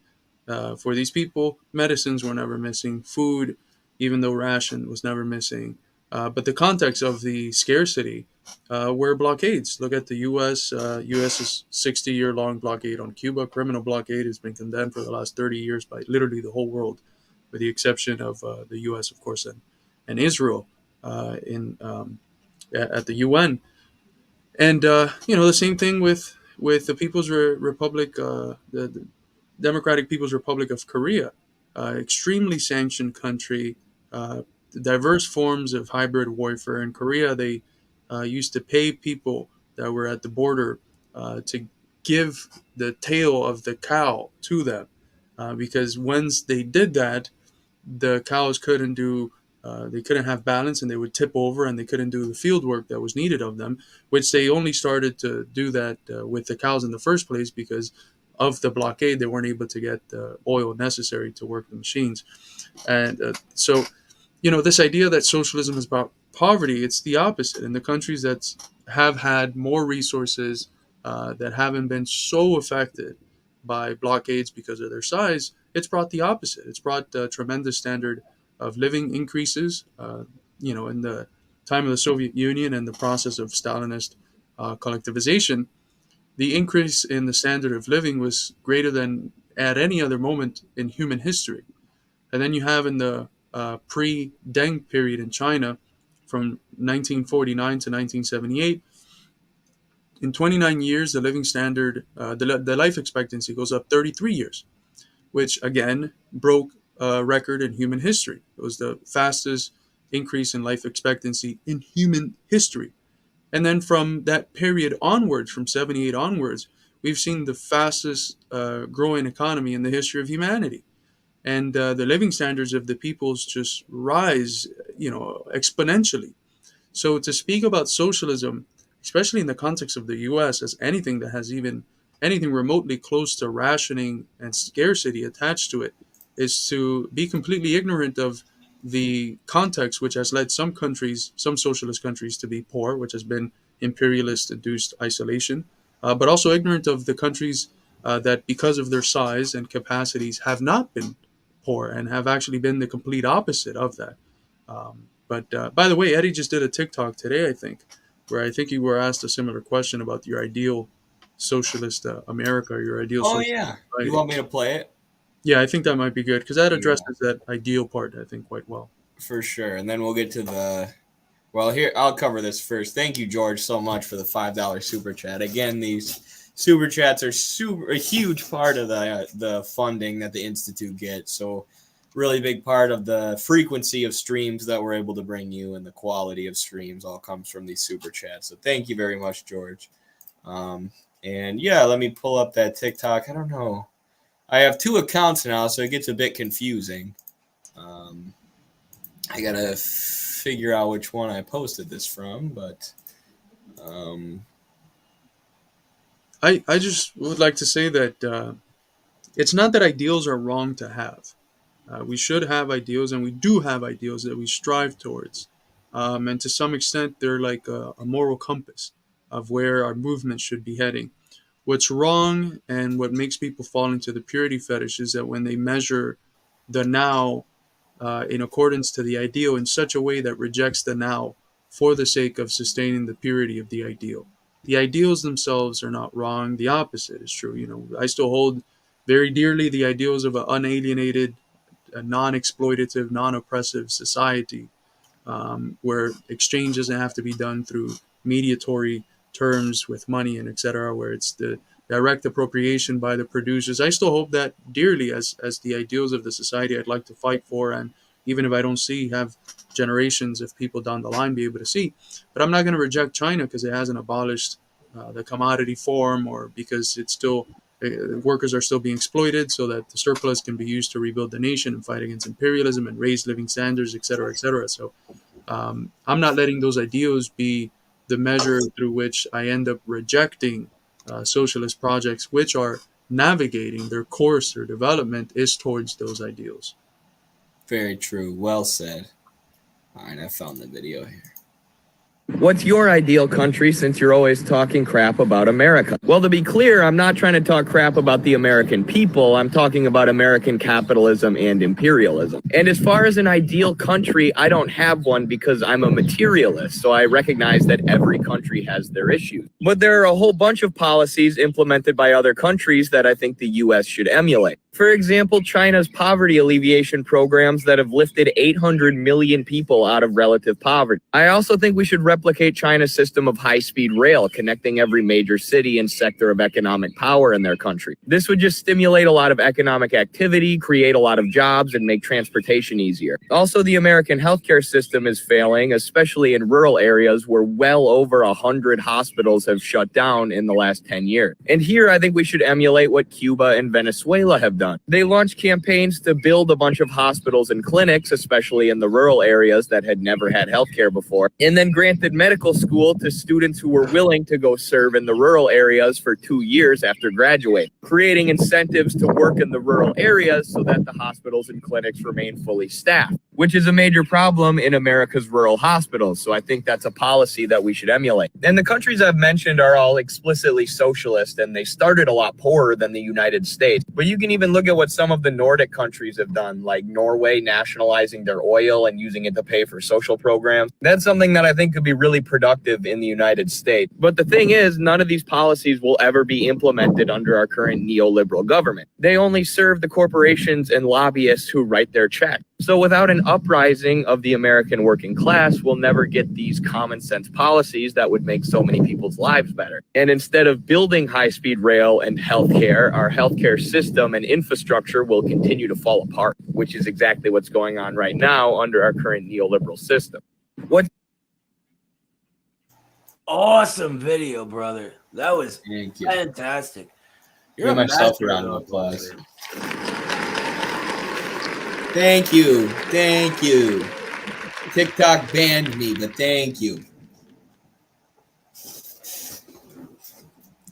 For these people, medicines were never missing, food, even though ration was never missing. But the context of the scarcity were blockades. Look at the U.S. U.S.'s 60-year-long blockade on Cuba. Criminal blockade has been condemned for the last 30 years by literally the whole world, with the exception of the U.S., of course, and Israel at the UN. And the same thing with the People's Republic, the Democratic People's Republic of Korea, extremely sanctioned country, diverse forms of hybrid warfare. In Korea, they used to pay people that were at the border to give the tail of the cow to them, because once they did that, the cows couldn't do. They couldn't have balance, and they would tip over, and they couldn't do the field work that was needed of them. Which they only started to do that with the cows in the first place because of the blockade. They weren't able to get the oil necessary to work the machines, and so this idea that socialism is about poverty, it's the opposite. In the countries that have had more resources, that haven't been so affected by blockades because of their size, it's brought the opposite. It's brought a tremendous standard of living increases. In the time of the Soviet Union and the process of Stalinist collectivization, the increase in the standard of living was greater than at any other moment in human history. And then you have in the pre-Deng period in China, from 1949 to 1978, in 29 years, the living standard, the life expectancy goes up 33 years, which again broke a record in human history. It was the fastest increase in life expectancy in human history. And then from that period onwards, from 78 onwards, we've seen the fastest growing economy in the history of humanity. And the living standards of the peoples just rise, exponentially. So to speak about socialism, especially in the context of the U.S., as anything that has even anything remotely close to rationing and scarcity attached to it, is to be completely ignorant of the context which has led some countries, some socialist countries, to be poor, which has been imperialist-induced isolation, but also ignorant of the countries that, because of their size and capacities, have not been poor and have actually been the complete opposite of that. But by the way, Eddie just did a TikTok today, I think, where I think you were asked a similar question about your ideal socialist America, your ideal socialist society. You want me to play it? Yeah, I think that might be good because that addresses that ideal part, I think, quite well. For sure. And then we'll get to here, I'll cover this first. Thank you, George, so much for the $5 super chat. Again, these super chats are a huge part of the funding that the Institute gets. So really big part of the frequency of streams that we're able to bring you, and the quality of streams all comes from these super chats. So thank you very much, George. And yeah, let me pull up that TikTok. I don't know. I have 2 accounts now, so it gets a bit confusing. I gotta figure out which one I posted this from, but I just would like to say that it's not that ideals are wrong to have. We should have ideals, and we do have ideals that we strive towards. And to some extent, they're like a moral compass of where our movement should be heading. What's wrong and what makes people fall into the purity fetish is that when they measure the now in accordance to the ideal in such a way that rejects the now for the sake of sustaining the purity of the ideal. The ideals themselves are not wrong. The opposite is true. You know, I still hold very dearly the ideals of an unalienated, a non-exploitative, non-oppressive society, where exchange doesn't have to be done through mediatory terms with money and etc., where it's the direct appropriation by the producers. I still hold that dearly as the ideals of the society I'd like to fight for, and even if I don't see, have generations of people down the line be able to see. But I'm not going to reject China because it hasn't abolished the commodity form, or because it's still workers are still being exploited, so that the surplus can be used to rebuild the nation and fight against imperialism and raise living standards, etc., etc. So I'm not letting those ideals be the measure through which I end up rejecting socialist projects, which are navigating their course or development is towards those ideals. very true. Well said. All right, I found the video here. What's your ideal country, since you're always talking crap about America? Well, to be clear, I'm not trying to talk crap about the American people. I'm talking about American capitalism and imperialism. And as far as an ideal country, I don't have one because I'm a materialist. So I recognize that every country has their issues. But there are a whole bunch of policies implemented by other countries that I think the U.S. should emulate. For example, China's poverty alleviation programs that have lifted 800 million people out of relative poverty. I also think we should replicate China's system of high-speed rail, connecting every major city and sector of economic power in their country. This would just stimulate a lot of economic activity, create a lot of jobs, and make transportation easier. Also, the American healthcare system is failing, especially in rural areas where well over 100 hospitals have shut down in the last 10 years. And here, I think we should emulate what Cuba and Venezuela have done. They launched campaigns to build a bunch of hospitals and clinics, especially in the rural areas that had never had healthcare before, and then granted medical school to students who were willing to go serve in the rural areas for 2 years after graduating, creating incentives to work in the rural areas so that the hospitals and clinics remain fully staffed, which is a major problem in America's rural hospitals. So I think that's a policy that we should emulate. And the countries I've mentioned are all explicitly socialist, and they started a lot poorer than the United States. But you can even look at what some of the Nordic countries have done, like Norway nationalizing their oil and using it to pay for social programs. That's something that I think could be really productive in the United States. But the thing is, none of these policies will ever be implemented under our current neoliberal government. They only serve the corporations and lobbyists who write their checks. So without an uprising of the American working class, we'll never get these common sense policies that would make so many people's lives better. And instead of building high-speed rail and healthcare, our healthcare system and infrastructure will continue to fall apart, which is exactly what's going on right now under our current neoliberal system. What? Awesome video, brother. That was Thank you. fantastic. Give myself a round of applause. Thank you. Thank you. TikTok banned me, but thank you.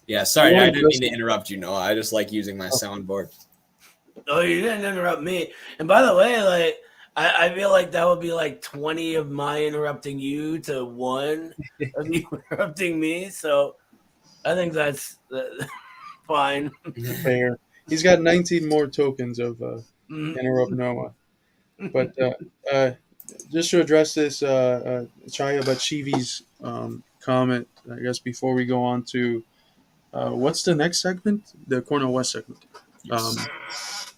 Yeah, sorry, I didn't mean to interrupt you, Noah. I just like using my soundboard. Oh, you didn't interrupt me. And by the way, like, I feel like that would be like 20 of my interrupting you to 1 of you interrupting me. So I think that's fine. Fair. He's got 19 more tokens of interrupt Noah. But just to address this, Chaya Bachivi's comment, I guess before we go on to what's the next segment? The Cornell West segment.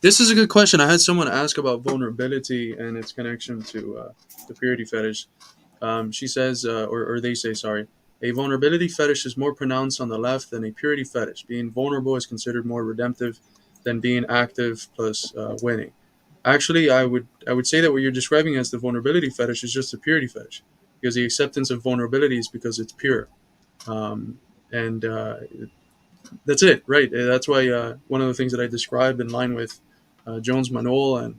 This is a good question. I had someone ask about vulnerability and its connection to the purity fetish. She says, or they say, sorry, a vulnerability fetish is more pronounced on the left than a purity fetish. Being vulnerable is considered more redemptive than being active plus winning. Actually, I would say that what you're describing as the vulnerability fetish is just a purity fetish, because the acceptance of vulnerability is because it's pure, and that's it, right? That's why one of the things that I described in line with Jones Manol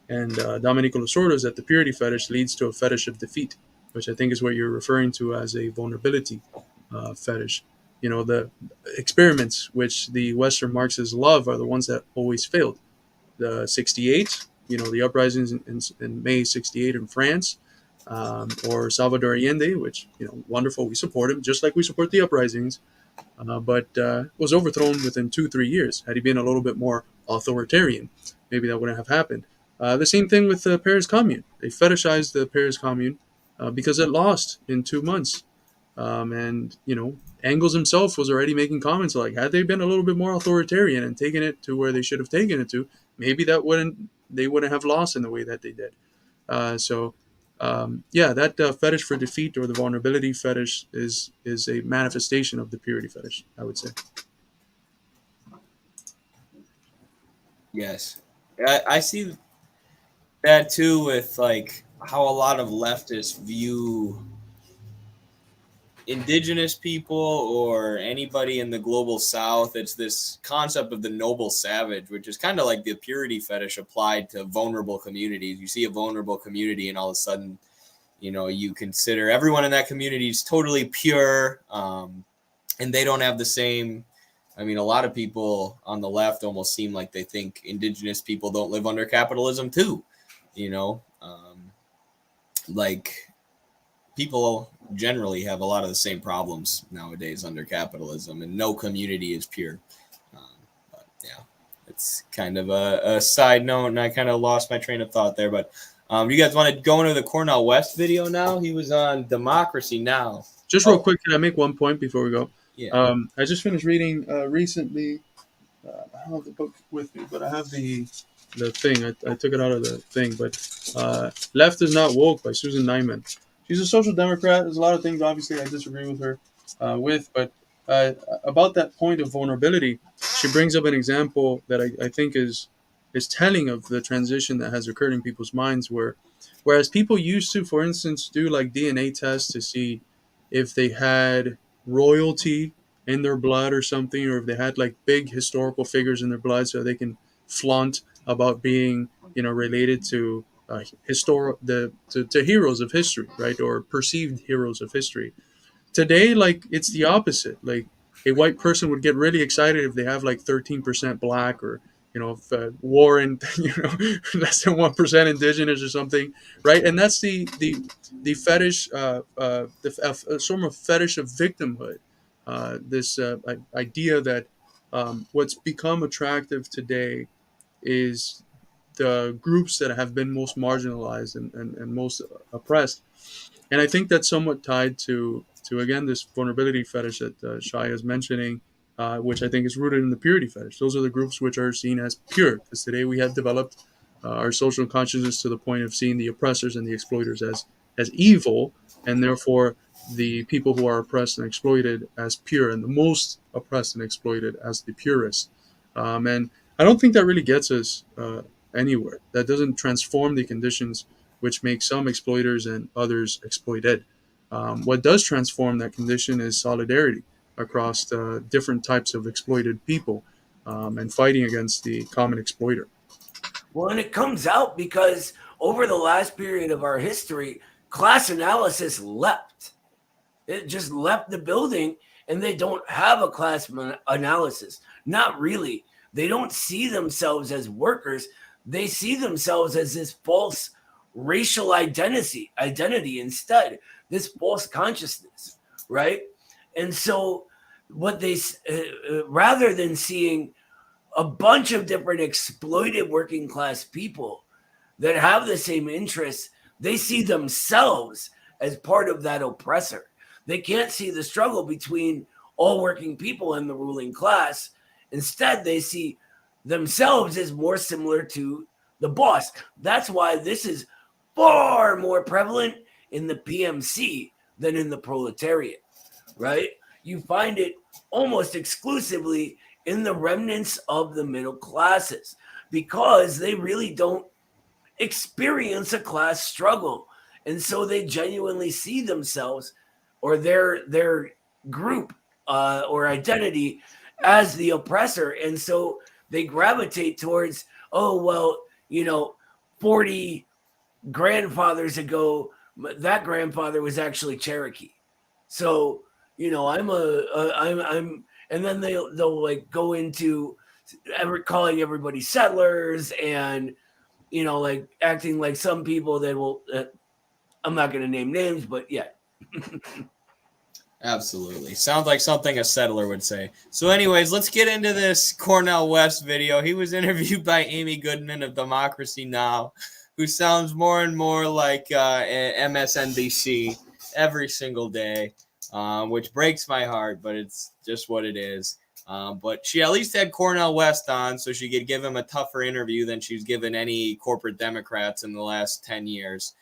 and Domenico Losordo is that the purity fetish leads to a fetish of defeat, which I think is what you're referring to as a vulnerability fetish. You know, the experiments which the Western Marxists love are the ones that always failed. The 68, you know, the uprisings in May 68 in France, or Salvador Allende, which, you know, wonderful, we support him, just like we support the uprisings, but was overthrown within 2-3 years. Had he been a little bit more authoritarian, maybe that wouldn't have happened. The same thing with the Paris Commune. They fetishized the Paris Commune because it lost in 2 months. And, you know, Engels himself was already making comments like, had they been a little bit more authoritarian and taken it to where they should have taken it to, maybe they wouldn't have lost in the way that they did. Yeah, that fetish for defeat, or the vulnerability fetish, is a manifestation of the purity fetish, I would say. Yes, I see that too, with like how a lot of leftists view indigenous people or anybody in the global south. It's this concept of the noble savage, which is kind of like the purity fetish applied to vulnerable communities. You see a vulnerable community and all of a sudden, you know, you consider everyone in that community is totally pure, and they don't have the same. I mean, a lot of people on the left almost seem like they think indigenous people don't live under capitalism too, you know, like people generally have a lot of the same problems nowadays under capitalism, and no community is pure. But yeah, it's kind of a side note, and I kind of lost my train of thought there. But you guys want to go into the Cornell West video now? He was on Democracy Now! Just real quick, can I make one point before we go? Yeah. I just finished reading recently. I don't have the book with me, but I have the thing. I took it out of the thing. But Left is Not Woke by Susan Nyman. She's a social democrat. There's a lot of things, obviously, I disagree with her but about that point of vulnerability, she brings up an example that I think is telling of the transition that has occurred in people's minds, whereas people used to, for instance, do like DNA tests to see if they had royalty in their blood or something, or if they had like big historical figures in their blood so they can flaunt about being, you know, related to to heroes of history, right, or perceived heroes of history. Today, like, it's the opposite. Like, a white person would get really excited if they have like 13% black, or, you know, if Warren, you know, less than 1% indigenous or something, right? And that's the fetish, a sort of fetish of victimhood. This idea that what's become attractive today is the groups that have been most marginalized and most oppressed. And I think that's somewhat tied to again, this vulnerability fetish that Shai is mentioning, which I think is rooted in the purity fetish. Those are the groups which are seen as pure, because today we have developed our social consciousness to the point of seeing the oppressors and the exploiters as evil, and therefore the people who are oppressed and exploited as pure, and the most oppressed and exploited as the purest. And I don't think that really gets us anywhere. That doesn't transform the conditions which make some exploiters and others exploited. What does transform that condition is solidarity across the different types of exploited people, and fighting against the common exploiter. Well, and it comes out because over the last period of our history, class analysis leapt. It just left the building, and they don't have a class analysis. Not really. They don't see themselves as workers. They see themselves as this false racial identity instead, this false consciousness, right? And so what they, rather than seeing a bunch of different exploited working class people that have the same interests, they see themselves as part of that oppressor. They can't see the struggle between all working people and the ruling class. Instead, they see themselves as more similar to the boss. That's why this is far more prevalent in the PMC than in the proletariat, right? You find it almost exclusively in the remnants of the middle classes, because they really don't experience a class struggle. And so they genuinely see themselves or their group or identity as the oppressor. And so they gravitate towards, oh, well, 40 grandfathers ago, that grandfather was actually Cherokee. So, I'm and then they'll like go into calling everybody settlers and, like acting like some people that will, I'm not going to name names, but yeah. Absolutely. Sounds like something a settler would say. So anyways, let's get into this Cornell West video. He was interviewed by Amy Goodman of Democracy Now!, who sounds more and more like MSNBC every single day, which breaks my heart, but it's just what it is. But she at least had Cornell West on, so she could give him a tougher interview than she's given any corporate Democrats in the last 10 years.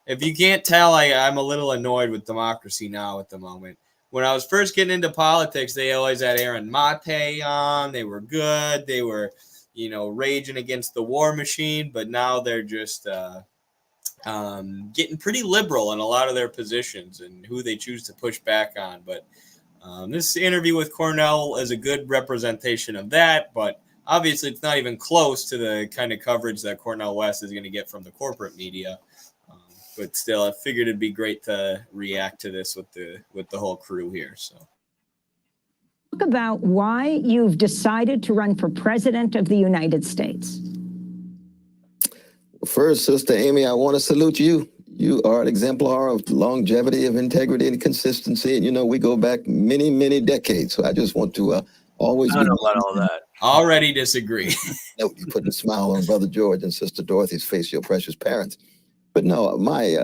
If you can't tell, I'm a little annoyed with Democracy Now! At the moment. When I was first getting into politics, they always had Aaron Mate on. They were good. They were, raging against the war machine. But now they're just getting pretty liberal in a lot of their positions and who they choose to push back on. But this interview with Cornell is a good representation of that. But obviously, it's not even close to the kind of coverage that Cornel West is going to get from the corporate media. But still, I figured it'd be great to react to this with the whole crew here. So, talk about why you've decided to run for president of the United States. First, Sister Amy, I want to salute you. You are an exemplar of longevity, of integrity, and consistency. And we go back many, many decades. So I just want to always. I don't know about all that. Already disagree. No, you put a smile on Brother George and Sister Dorothy's face, your precious parents. But no, my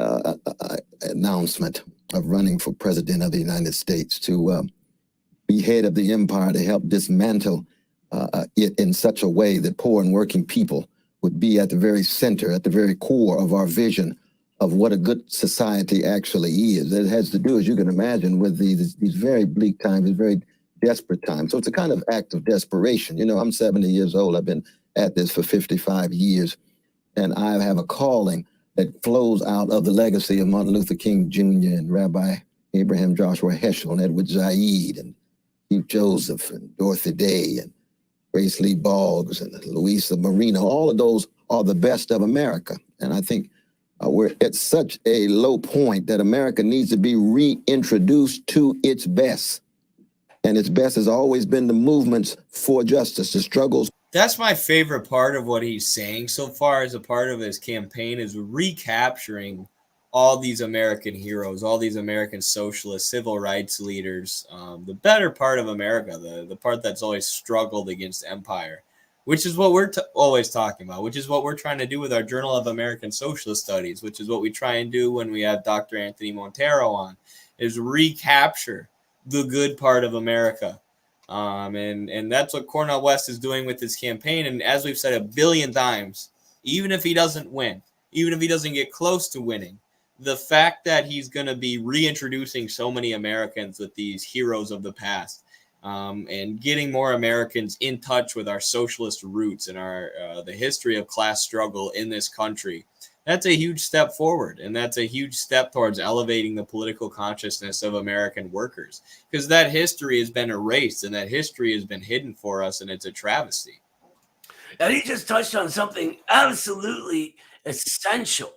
announcement of running for president of the United States to be head of the empire, to help dismantle it in such a way that poor and working people would be at the very center, at the very core of our vision of what a good society actually is. It has to do, as you can imagine, with these very bleak times, these very desperate times. So it's a kind of act of desperation. I'm 70 years old. I've been at this for 55 years, and I have a calling that flows out of the legacy of Martin Luther King Jr. and Rabbi Abraham Joshua Heschel and Edward Said and Chief Joseph and Dorothy Day and Grace Lee Boggs and Louisa Marino. All of those are the best of America. And I think we're at such a low point that America needs to be reintroduced to its best. And its best has always been the movements for justice, the struggles. That's my favorite part of what he's saying so far as a part of his campaign is recapturing all these American heroes, all these American socialist civil rights leaders, the better part of America, the part that's always struggled against empire, which is what we're always talking about, which is what we're trying to do with our Journal of American Socialist Studies, which is what we try and do when we have Dr. Anthony Montero on, is recapture the good part of America. And that's what Cornel West is doing with his campaign. And as we've said a billion times, even if he doesn't win, even if he doesn't get close to winning, the fact that he's going to be reintroducing so many Americans with these heroes of the past, and getting more Americans in touch with our socialist roots and our the history of class struggle in this country, that's a huge step forward. And that's a huge step towards elevating the political consciousness of American workers, because that history has been erased and that history has been hidden for us. And it's a travesty. And he just touched on something absolutely essential.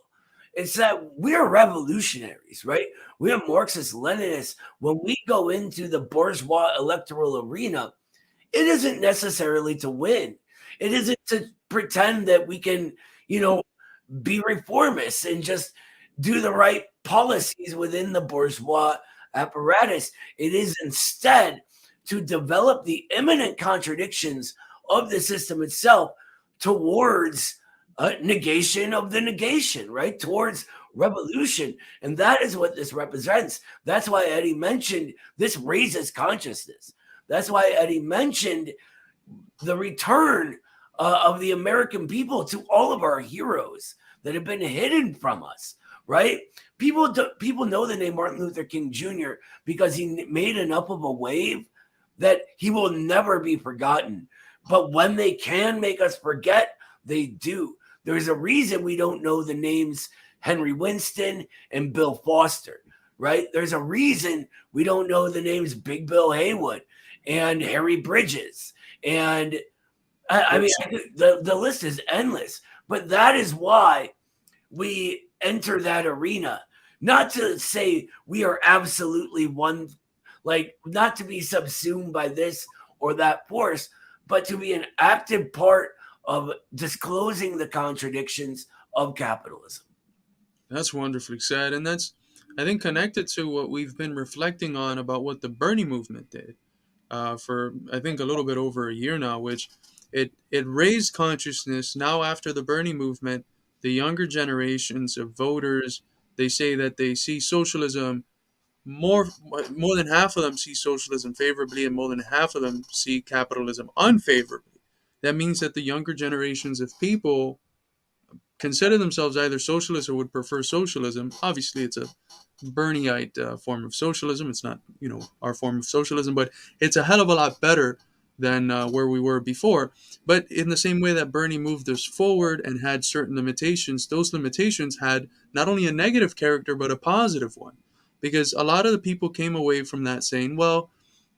It's that we're revolutionaries, right? We are Marxist Leninists. When we go into the bourgeois electoral arena, it isn't necessarily to win. It isn't to pretend that we can, be reformists and just do the right policies within the bourgeois apparatus. It is instead to develop the imminent contradictions of the system itself towards negation of the negation, right? Towards revolution. And that is what this represents. That's why Eddie mentioned this raises consciousness. That's why Eddie mentioned the return of the American people to all of our heroes that have been hidden from us, right? People know the name Martin Luther King Jr. because he made enough of a wave that he will never be forgotten. But when they can make us forget, they do. There's a reason we don't know the names Henry Winston and Bill Foster, right? There's a reason we don't know the names Big Bill Haywood and Harry Bridges. And I mean, the list is endless, but that is why we enter that arena. Not to say we are absolutely one, like not to be subsumed by this or that force, but to be an active part of disclosing the contradictions of capitalism. That's wonderfully said. And that's, I think, connected to what we've been reflecting on about what the Bernie movement did for, I think, a little bit over a year now, which it raised consciousness. Now, after the Bernie movement, the younger generations of voters, they say that they see socialism, more than half of them see socialism favorably, and more than half of them see capitalism unfavorably. That means that the younger generations of people consider themselves either socialists or would prefer socialism. Obviously, it's a Bernieite form of socialism. It's not, our form of socialism, but it's a hell of a lot better than where we were before. But in the same way that Bernie moved us forward and had certain limitations, those limitations had not only a negative character, but a positive one. Because a lot of the people came away from that saying, well,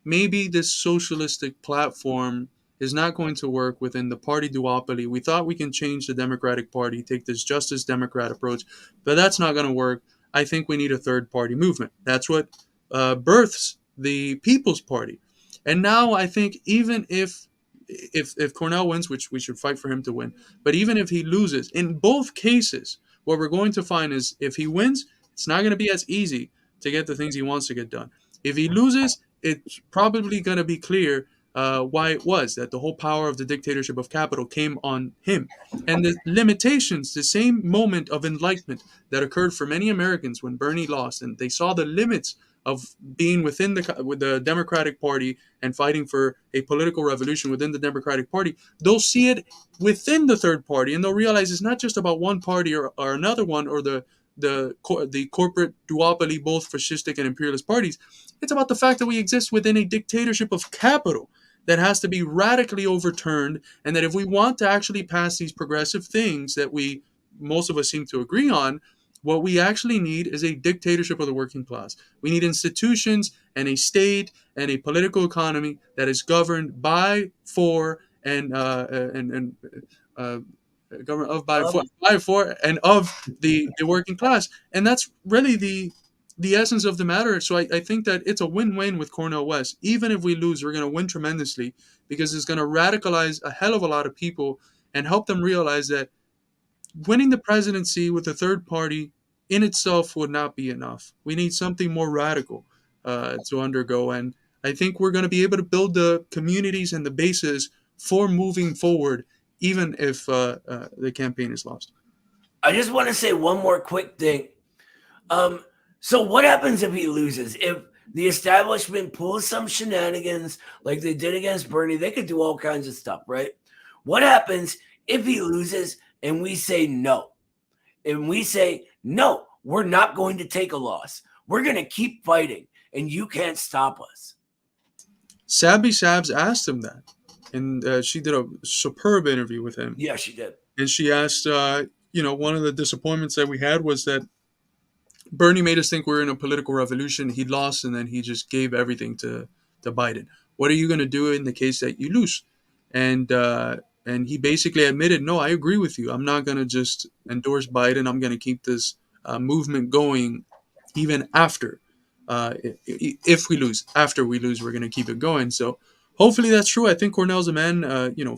maybe this socialistic platform is not going to work within the party duopoly. We thought we can change the Democratic Party, take this Justice Democrat approach, but that's not going to work. I think we need a third party movement. That's what births the People's Party. And now I think even if Cornell wins, which we should fight for him to win, but even if he loses, in both cases, what we're going to find is if he wins, it's not going to be as easy to get the things he wants to get done. If he loses, it's probably going to be clear why it was that the whole power of the dictatorship of capital came on him. And the limitations, the same moment of enlightenment that occurred for many Americans when Bernie lost, and they saw the limits of being within the Democratic Party and fighting for a political revolution within the Democratic Party, they'll see it within the third party, and they'll realize it's not just about one party or another one, or the corporate duopoly, both fascistic and imperialist parties. It's about the fact that we exist within a dictatorship of capital that has to be radically overturned, and that if we want to actually pass these progressive things that most of us seem to agree on, what we actually need is a dictatorship of the working class. We need institutions and a state and a political economy that is governed by, for, and government of, by, for, and of the working class. And that's really the essence of the matter. So I think that it's a win-win with Cornell West. Even if we lose, we're going to win tremendously, because it's going to radicalize a hell of a lot of people and help them realize that winning the presidency with a third party in itself would not be enough. We need something more radical to undergo. And I think we're going to be able to build the communities and the bases for moving forward, even if the campaign is lost. I just want to say one more quick thing. So what happens if he loses? If the establishment pulls some shenanigans like they did against Bernie, they could do all kinds of stuff, right? What happens if he loses and we say no? And we say, no, we're not going to take a loss. We're going to keep fighting, and you can't stop us. Sabby Sabs asked him that, and she did a superb interview with him. Yeah, she did. And she asked, one of the disappointments that we had was that Bernie made us think we were in a political revolution. He lost, and then he just gave everything to Biden. What are you going to do in the case that you lose? And he basically admitted, no, I agree with you. I'm not going to just endorse Biden. I'm going to keep this movement going even after. If we lose, after we lose, we're going to keep it going. So hopefully that's true. I think Cornell's a man,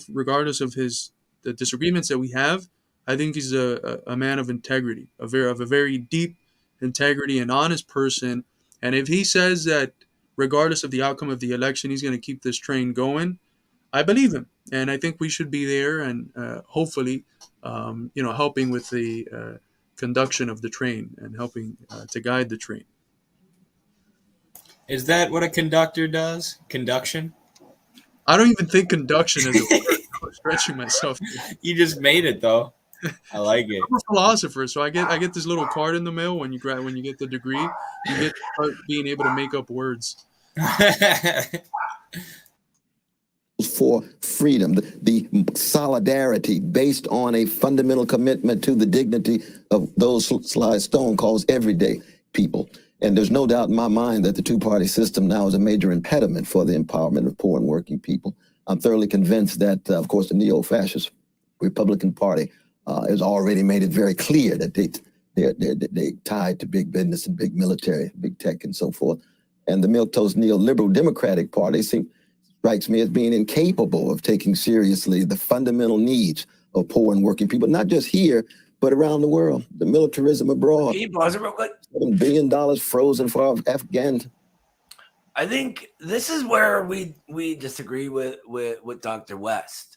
regardless of the disagreements that we have, I think he's a man of integrity, of a very deep integrity and honest person. And if he says that regardless of the outcome of the election, he's going to keep this train going, I believe him. And I think we should be there and hopefully, helping with the conduction of the train and helping to guide the train. Is that what a conductor does? Conduction? I don't even think conduction is a word. I'm stretching myself. You just made it, though. I like it. I'm a philosopher, so I get this little card in the mail when you get the degree. You get to start being able to make up words. for freedom, the solidarity based on a fundamental commitment to the dignity of those Sly Stone calls everyday people. And there's no doubt in my mind that the two-party system now is a major impediment for the empowerment of poor and working people. I'm thoroughly convinced that, of course, the neo-fascist Republican Party has already made it very clear that they're tied to big business and big military, big tech, and so forth. And the milquetoast neoliberal Democratic Party strikes me as being incapable of taking seriously the fundamental needs of poor and working people, not just here, but around the world. The militarism abroad. Can you pause it real quick? $7 billion frozen for Afghans. I think this is where we disagree with Dr. West.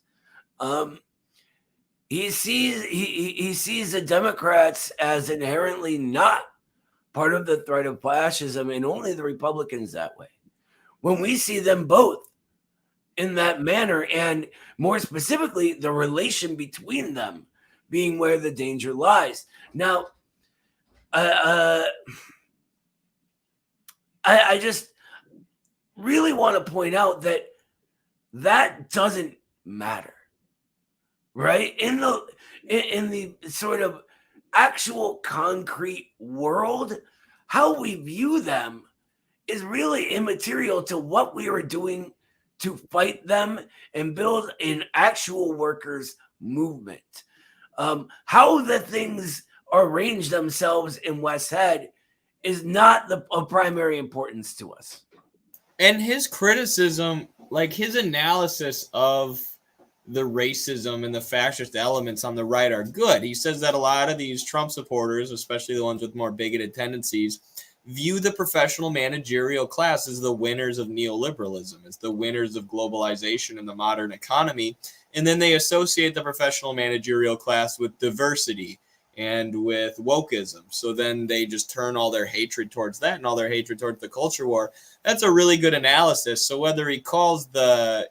He sees the Democrats as inherently not part of the threat of fascism, and only the Republicans that way. When we see them both in that manner, and more specifically, the relation between them being where the danger lies. Now, I just really want to point out that doesn't matter, right? In the sort of actual concrete world, how we view them is really immaterial to what we are doing to fight them and build an actual workers' movement. How the things arrange themselves in West Head is not of primary importance to us. And his criticism, like his analysis of the racism and the fascist elements on the right are good. He says that a lot of these Trump supporters, especially the ones with more bigoted tendencies, view the professional managerial class as the winners of neoliberalism, as the winners of globalization and the modern economy. And then they associate the professional managerial class with diversity and with wokism. So then they just turn all their hatred towards that and all their hatred towards the culture war. That's a really good analysis. So whether he calls the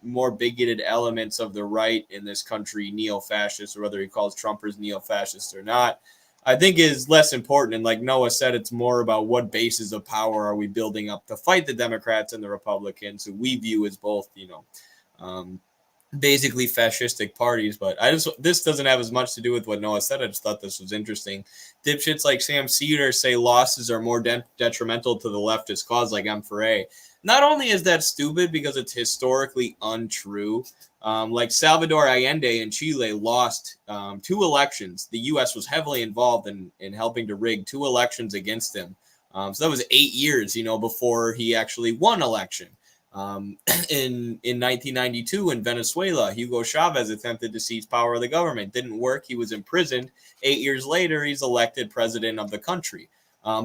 more bigoted elements of the right in this country neo-fascists, or whether he calls Trumpers neo-fascists or not, I think is less important. And like Noah said, it's more about what bases of power are we building up to fight the Democrats and the Republicans, who we view as both, basically fascistic parties. But this doesn't have as much to do with what Noah said. I just thought this was interesting. Dipshits like Sam Cedar say losses are more detrimental to the leftist cause, like M4A. Not only is that stupid because it's historically untrue, like Salvador Allende in Chile lost 2 elections. The U.S. was heavily involved in helping to rig 2 elections against him. So that was 8 years, before he actually won election. In 1992 in Venezuela, Hugo Chavez attempted to seize power of the government. Didn't work. He was imprisoned. 8 years later, he's elected president of the country.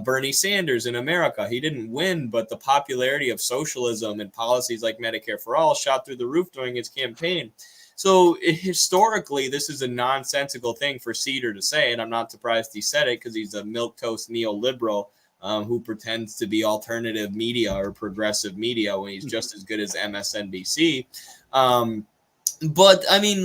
Bernie Sanders in America, he didn't win, but the popularity of socialism and policies like Medicare for All shot through the roof during his campaign. So historically, this is a nonsensical thing for Cedar to say, and I'm not surprised he said it because he's a milquetoast neoliberal who pretends to be alternative media or progressive media when he's just as good as MSNBC. But I mean,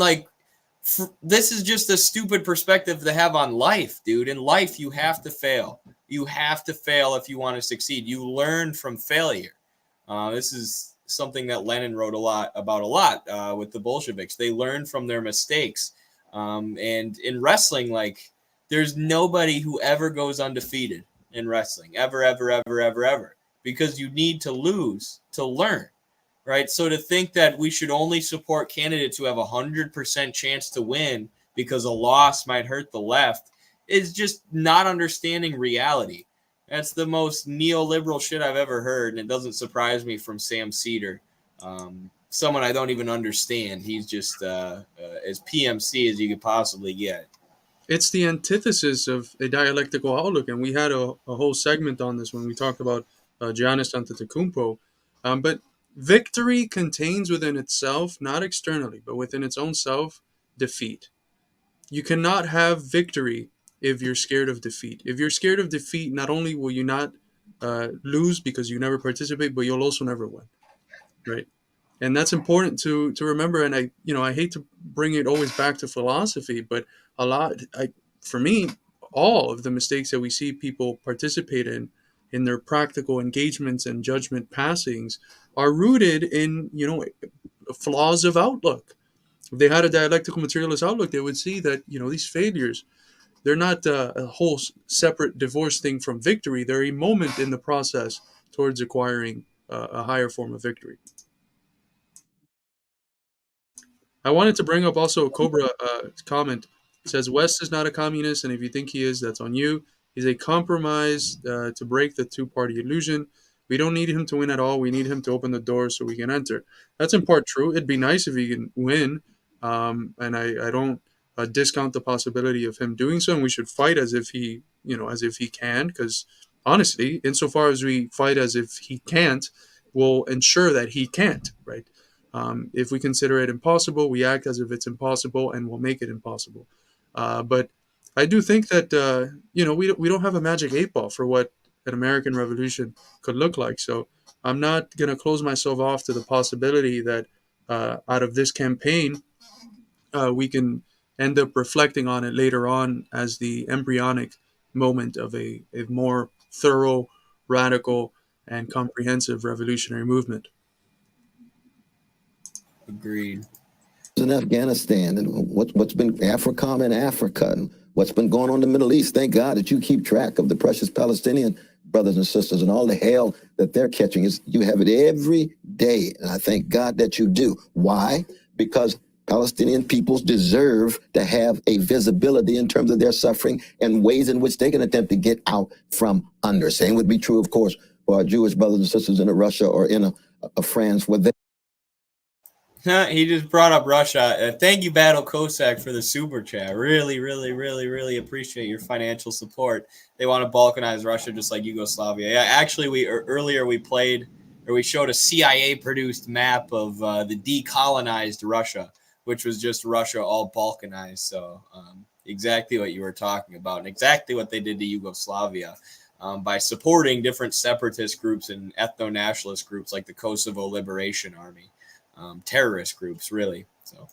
this is just a stupid perspective to have on life, dude. In life, you have to fail. You have to fail if you want to succeed. You learn from failure. This is something that Lenin wrote a lot with the Bolsheviks. They learn from their mistakes. And in wrestling, there's nobody who ever goes undefeated in wrestling, ever, because you need to lose to learn, right? So to think that we should only support candidates who have 100% chance to win because a loss might hurt the left is just not understanding reality. That's the most neoliberal shit I've ever heard, and it doesn't surprise me from Sam Cedar, someone I don't even understand. He's just as PMC as you could possibly get. It's the antithesis of a dialectical outlook, and we had a whole segment on this when we talked about Giannis Antetokounmpo. But victory contains within itself, not externally, but within its own self, defeat. You cannot have victory if you're scared of defeat. If you're scared of defeat, not only will you not lose because you never participate, but you'll also never win, right? And that's important to remember. And I hate to bring it always back to philosophy, but for me, all of the mistakes that we see people participate in in their practical engagements and judgment passings are rooted in, flaws of outlook. If they had a dialectical materialist outlook, they would see that, these failures, they're not a whole separate divorced thing from victory. They're a moment in the process towards acquiring a higher form of victory. I wanted to bring up also a Cobra comment. It says, West is not a communist, and if you think he is, that's on you. He's a compromise to break the two-party illusion. We don't need him to win at all. We need him to open the door so we can enter. That's in part true. It'd be nice if he can win, and I don't discount the possibility of him doing so, and we should fight as if he, as if he can, because honestly, insofar as we fight as if he can't, we'll ensure that he can't, right? If we consider it impossible, we act as if it's impossible, and we'll make it impossible. But I do think that we don't have a magic 8-ball for what an American Revolution could look like. So I'm not going to close myself off to the possibility that out of this campaign, we can end up reflecting on it later on as the embryonic moment of a more thorough, radical, and comprehensive revolutionary movement. Agreed. In Afghanistan and what's been AFRICOM in Africa and what's been going on in the Middle East. Thank God that you keep track of the precious Palestinian brothers and sisters and all the hell that they're catching. You have it every day, and I thank God that you do. Why? Because Palestinian peoples deserve to have a visibility in terms of their suffering and ways in which they can attempt to get out from under. Same would be true, of course, for our Jewish brothers and sisters in Russia or in a France where they. He just brought up Russia. Thank you, Battle Cossack, for the super chat. Really, really, really, really appreciate your financial support. They want to balkanize Russia just like Yugoslavia. Yeah, actually, earlier we showed a CIA-produced map of the decolonized Russia, which was just Russia all balkanized. So exactly what you were talking about, and exactly what they did to Yugoslavia by supporting different separatist groups and ethno-nationalist groups like the Kosovo Liberation Army. Terrorist groups, really. So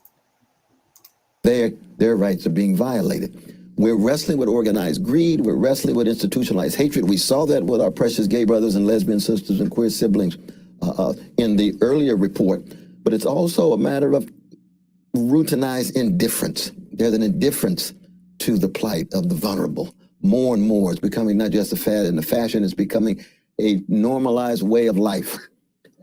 their rights are being violated. We're wrestling with organized greed. We're wrestling with institutionalized hatred. We saw that with our precious gay brothers and lesbian sisters and queer siblings in the earlier report. But it's also a matter of routinized indifference. There's an indifference to the plight of the vulnerable. More and more, it's becoming not just a fad and a fashion, it's becoming a normalized way of life.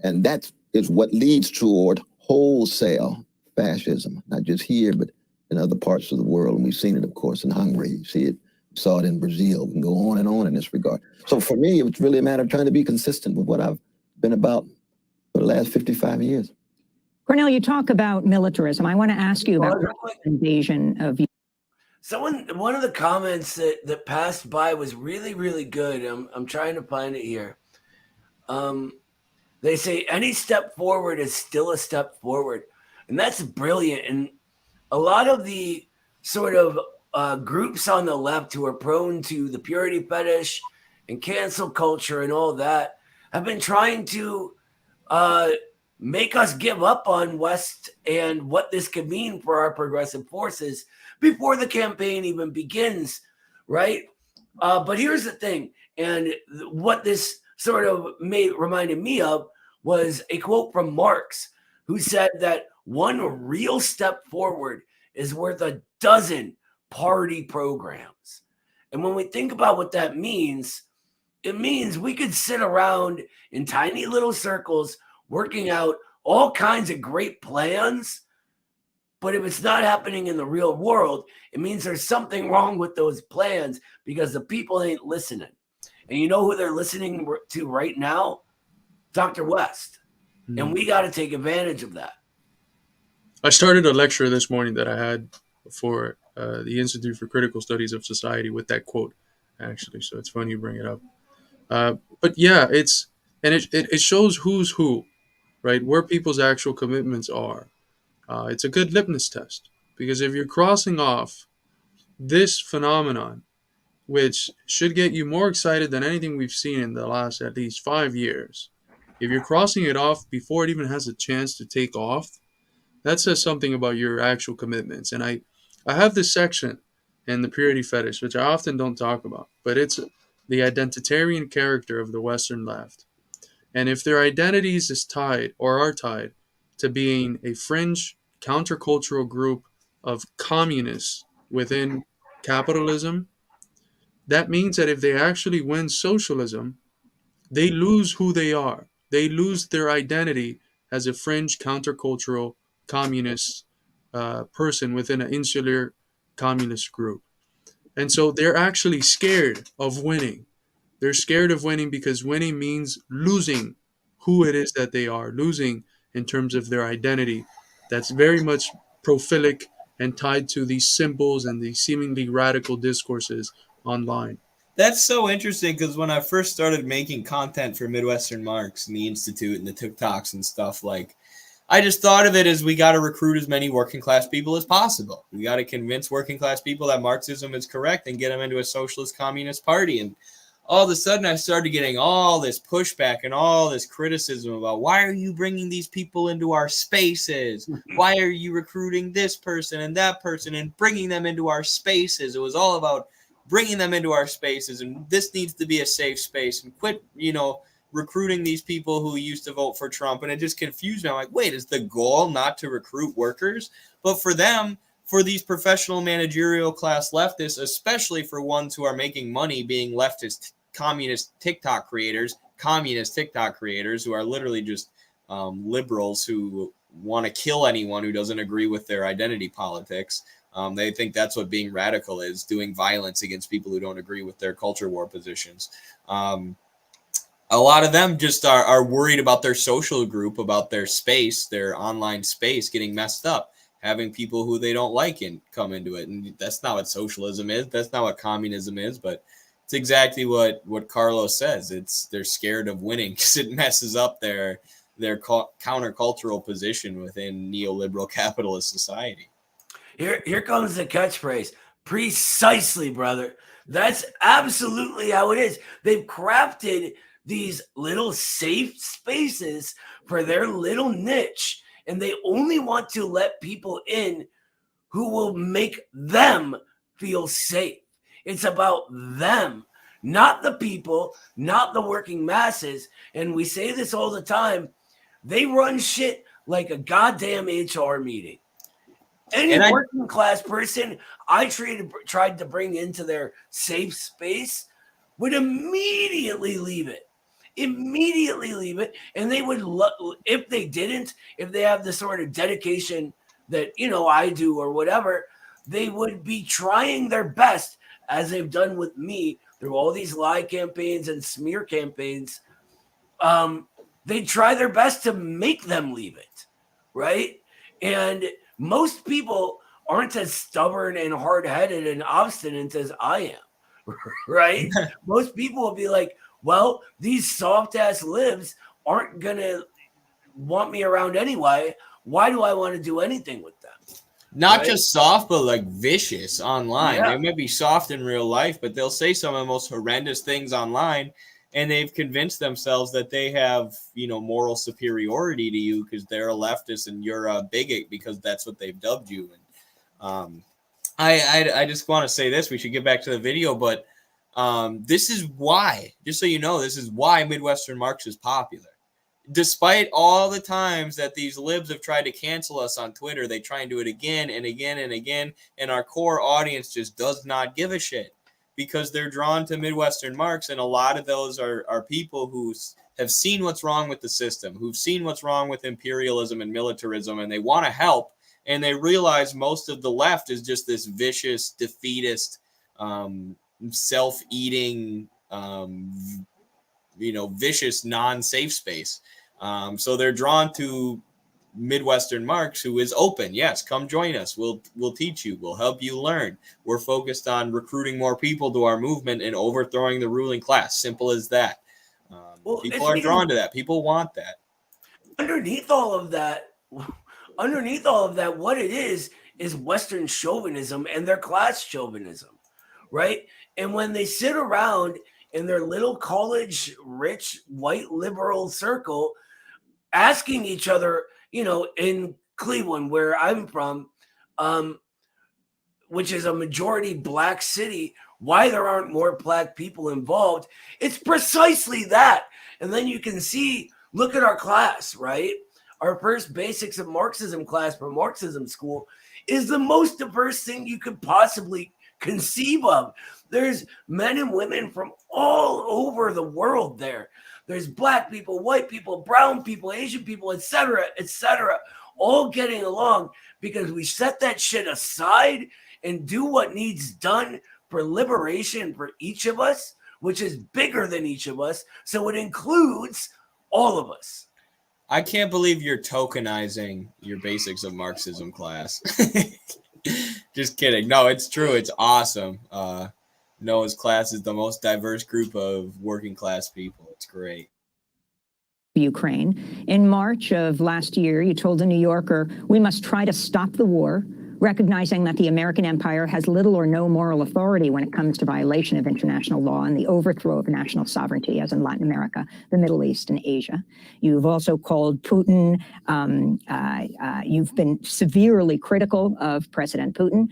And that's is what leads toward wholesale fascism, not just here, but in other parts of the world. And we've seen it, of course, in Hungary. You see it, saw it in Brazil. We can go on and on in this regard. So for me, it's really a matter of trying to be consistent with what I've been about for the last 55 years. Cornel, you talk about militarism. I want to ask you about the invasion of. One of the comments that passed by was really, really good. I'm trying to find it here. They say any step forward is still a step forward. And that's brilliant. And a lot of the sort of groups on the left who are prone to the purity fetish and cancel culture and all that have been trying to make us give up on West and what this could mean for our progressive forces before the campaign even begins, right? But here's the thing. And what this sort of reminded me of was a quote from Marx, who said that one real step forward is worth a dozen party programs. And when we think about what that means, it means we could sit around in tiny little circles working out all kinds of great plans. But if it's not happening in the real world, it means there's something wrong with those plans because the people ain't listening. And you know who they're listening to right now? Dr. West. And we got to take advantage of that. I started a lecture this morning that I had for the Institute for Critical Studies of Society with that quote, actually. So it's funny you bring it up. But yeah, it shows who's who, right? Where people's actual commitments are. It's a good litmus test, because if you're crossing off this phenomenon, which should get you more excited than anything we've seen in the last at least 5 years, if you're crossing it off before it even has a chance to take off, that says something about your actual commitments. And I have this section in the purity fetish, which I often don't talk about, but it's the identitarian character of the Western left. And if their identities is tied or are tied to being a fringe countercultural group of communists within capitalism, that means that if they actually win socialism, they lose who they are. They lose their identity as a fringe countercultural communist person within an insular communist group. And so they're actually scared of winning. They're scared of winning because winning means losing who it is that they are, losing in terms of their identity. That's very much prophilic and tied to these symbols and these seemingly radical discourses online. That's so interesting because when I first started making content for Midwestern Marx and the Institute and the TikToks and stuff, like, I just thought of it as we got to recruit as many working class people as possible. We got to convince working class people that Marxism is correct and get them into a socialist communist party. And all of a sudden I started getting all this pushback and all this criticism about, why are you bringing these people into our spaces? Why are you recruiting this person and that person and bringing them into our spaces? It was all about bringing them into our spaces, and this needs to be a safe space, and quit, recruiting these people who used to vote for Trump. And it just confused me. I'm like, wait, is the goal not to recruit workers? But for them, for these professional managerial class leftists, especially for ones who are making money being leftist communist TikTok creators who are literally just liberals who want to kill anyone who doesn't agree with their identity politics. They think that's what being radical is, doing violence against people who don't agree with their culture war positions. A lot of them just are worried about their social group, about their space, their online space getting messed up, having people who they don't like come into it. And that's not what socialism is. That's not what communism is. But it's exactly what Carlos says. They're scared of winning because it messes up their countercultural position within neoliberal capitalist society. Here comes the catchphrase. Precisely, brother. That's absolutely how it is. They've crafted these little safe spaces for their little niche, and they only want to let people in who will make them feel safe. It's about them, not the people, not the working masses. And we say this all the time. They run shit like a goddamn HR meeting. Any working class person I tried to bring into their safe space would immediately leave it. And they would, if they have the sort of dedication that, I do or whatever, they would be trying their best, as they've done with me through all these lie campaigns and smear campaigns. They try their best to make them leave it, right? And most people aren't as stubborn and hard-headed and obstinate as I am, right? Most people will be like, well, these soft-ass libs aren't going to want me around anyway. Why do I want to do anything with them? Not just soft, but like vicious online. Yeah. They may be soft in real life, but they'll say some of the most horrendous things online, and they've convinced themselves that they have, moral superiority to you because they're a leftist and you're a bigot because that's what they've dubbed you. And I just want to say this. We should get back to the video, but this is why, just so you know, this is why Midwestern Marx is popular. Despite all the times that these libs have tried to cancel us on Twitter, they try and do it again and again and again, and our core audience just does not give a shit because they're drawn to Midwestern Marx, and a lot of those are people who have seen what's wrong with the system, who've seen what's wrong with imperialism and militarism, and they want to help, and they realize most of the left is just this vicious, defeatist, self-eating, vicious, non-safe space. So they're drawn to Midwestern Marx, who is open. Yes, come join us. We'll teach you. We'll help you learn. We're focused on recruiting more people to our movement and overthrowing the ruling class. Simple as that. People are drawn to that. People want that. Underneath all of that, what it is Western chauvinism and their class chauvinism, right? And when they sit around in their little college rich white liberal circle asking each other, in Cleveland, where I'm from, which is a majority black city, why there aren't more black people involved. It's precisely that. And then you can see, look at our class, right? Our first basics of Marxism class for Marxism school is the most diverse thing you could possibly conceive of. There's men and women from all over the world there. There's black people, white people, brown people, Asian people, etc., all getting along because we set that shit aside and do what needs done for liberation for each of us, which is bigger than each of us. So it includes all of us. I can't believe you're tokenizing your basics of Marxism class. Just kidding. No, it's true. It's awesome. Noah's class is the most diverse group of working class people. It's great. Ukraine. In March of last year, you told the New Yorker, we must try to stop the war, recognizing that the American empire has little or no moral authority when it comes to violation of international law and the overthrow of national sovereignty, as in Latin America, the Middle East, and Asia. You've also called Putin, you've been severely critical of President Putin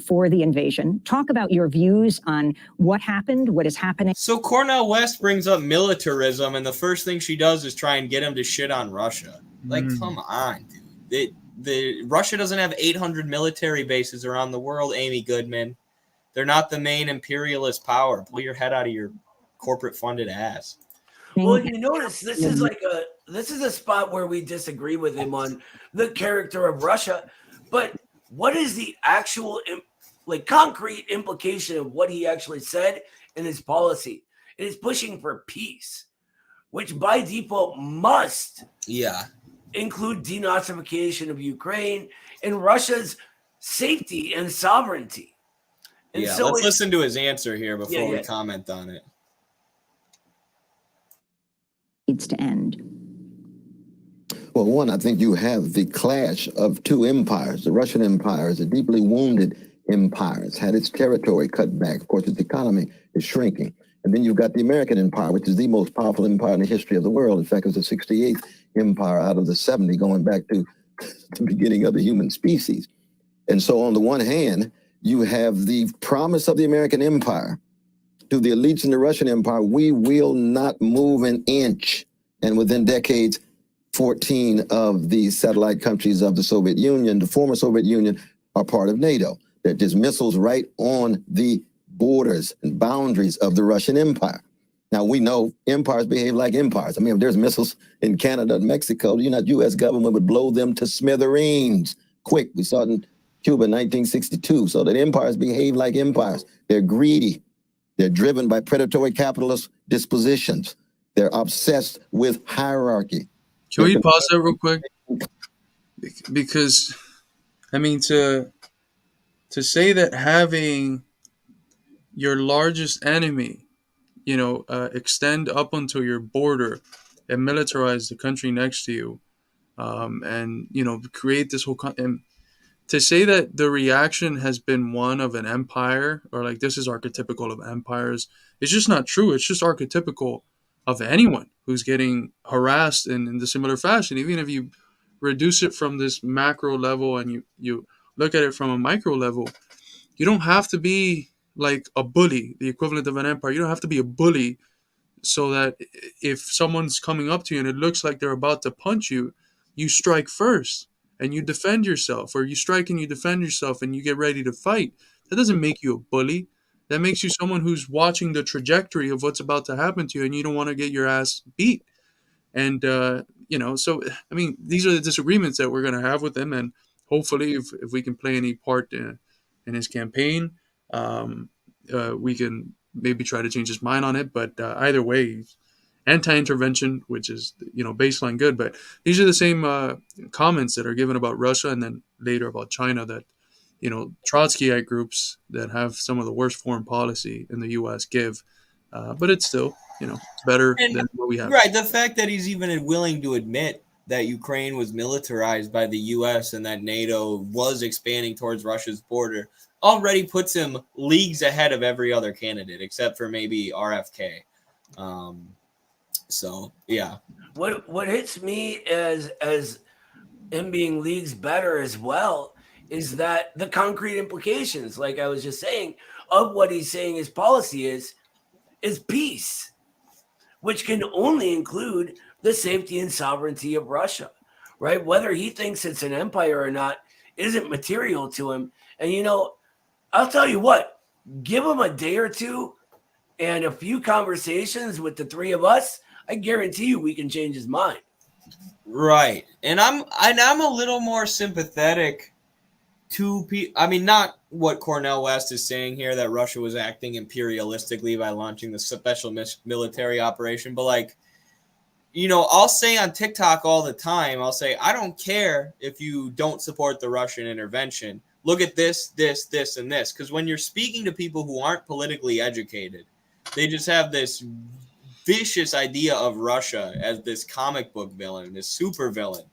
for the invasion. Talk about your views on what happened, what is happening. So Cornell West brings up militarism, and the first thing she does is try and get him to shit on Russia. Like, come on, dude. Russia doesn't have 800 military bases around the world, Amy Goodman. They're not the main imperialist power. Pull your head out of your corporate funded ass. Well, you notice this is a spot where we disagree with him on the character of Russia, but what is the actual concrete implication of what he actually said in his policy? It is pushing for peace, which by default must include denazification of Ukraine and Russia's safety and sovereignty. And so let's listen to his answer here before we comment on it. Needs to end. Well, one, I think you have the clash of two empires. The Russian Empire is a deeply wounded empire. It's had its territory cut back. Of course, its economy is shrinking. And then you've got the American Empire, which is the most powerful empire in the history of the world. In fact, it's the 68th empire out of the 70, going back to the beginning of the human species. And so on the one hand, you have the promise of the American Empire to the elites in the Russian Empire: we will not move an inch. And within decades, 14 of the satellite countries of the Soviet Union, the former Soviet Union, are part of NATO. They're just missiles right on the borders and boundaries of the Russian Empire. Now, we know empires behave like empires. I mean, if there's missiles in Canada and Mexico, the U.S. government would blow them to smithereens quick. We saw it in Cuba in 1962. So that empires behave like empires. They're greedy. They're driven by predatory capitalist dispositions. They're obsessed with hierarchy. Can we pause that real quick? Because, I mean, to say that having your largest enemy, extend up until your border and militarize the country next to you, and create this whole and to say that the reaction has been one of an empire, or like this is archetypical of empires, it's just not true. It's just archetypical of anyone who's getting harassed in the similar fashion. Even if you reduce it from this macro level and you look at it from a micro level, you don't have to be like a bully, the equivalent of an empire. You don't have to be a bully so that if someone's coming up to you and it looks like they're about to punch you, you strike first and you defend yourself, or you strike and you defend yourself and you get ready to fight. That doesn't make you a bully. That makes you someone who's watching the trajectory of what's about to happen to you, and you don't want to get your ass beat. And, so, I mean, these are the disagreements that we're going to have with him. And hopefully if we can play any part in his campaign, we can maybe try to change his mind on it. But either way, anti-intervention, which is, baseline good. But these are the same comments that are given about Russia and then later about China that, Trotskyite groups that have some of the worst foreign policy in the U.S. give. But it's still, it's better than what we have. Right. The fact that he's even willing to admit that Ukraine was militarized by the U.S. and that NATO was expanding towards Russia's border already puts him leagues ahead of every other candidate, except for maybe RFK. So, yeah. What hits me as him being leagues better as well is that the concrete implications, like I was just saying, of what he's saying his policy is peace, which can only include the safety and sovereignty of Russia, right? Whether he thinks it's an empire or not isn't material to him. And, you know, I'll tell you what, give him a day or two and a few conversations with the three of us, I guarantee you we can change his mind. Right. And I'm a little more sympathetic to people. I mean, not what Cornell West is saying here, that Russia was acting imperialistically by launching the special military operation, but like, you know, I'll say on TikTok all the time, I'll say, I don't care if you don't support the Russian intervention. Look at this, this, this, and this. Because when you're speaking to people who aren't politically educated, they just have this vicious idea of Russia as this comic book villain, this super villain.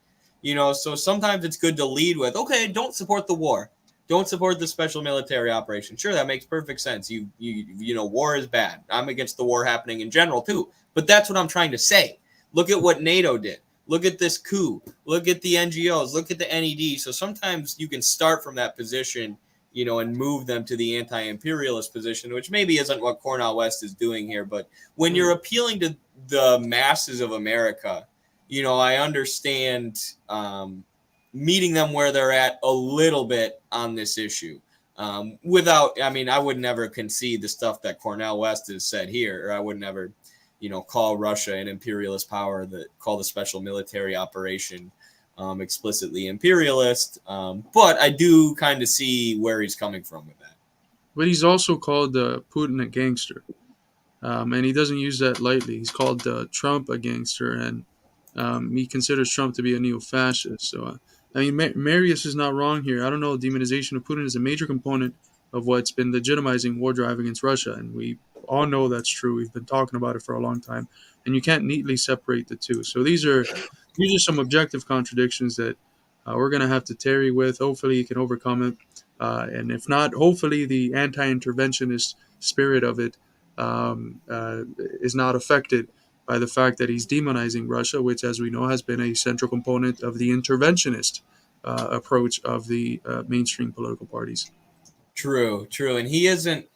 You know, so sometimes it's good to lead with, okay, don't support the war. Don't support the special military operation. Sure, that makes perfect sense. You know, war is bad. I'm against the war happening in general too. But that's what I'm trying to say. Look at what NATO did. Look at this coup. Look at the NGOs. Look at the NED. So sometimes you can start from that position, you know, and move them to the anti-imperialist position, which maybe isn't what Cornel West is doing here. But when you're appealing to the masses of America, you know, I understand meeting them where they're at a little bit on this issue. Without, I mean, I would never concede the stuff that Cornel West has said here, or I would never, you know, call Russia an imperialist power, that call the special military operation explicitly imperialist. But I do kind of see where he's coming from with that. But he's also called Putin a gangster. And he doesn't use that lightly. He's called Trump a gangster, and he considers Trump to be a neo-fascist. So, I mean, Marius is not wrong here. I don't know. Demonization of Putin is a major component of what's been legitimizing war drive against Russia, and we all know that's true. We've been talking about it for a long time, and you can't neatly separate the two. So these are some objective contradictions that we're going to have to tarry with. Hopefully, you can overcome it, and if not, hopefully the anti-interventionist spirit of it is not affected by the fact that he's demonizing Russia, which, as we know, has been a central component of the interventionist approach of the mainstream political parties. True. And he isn't,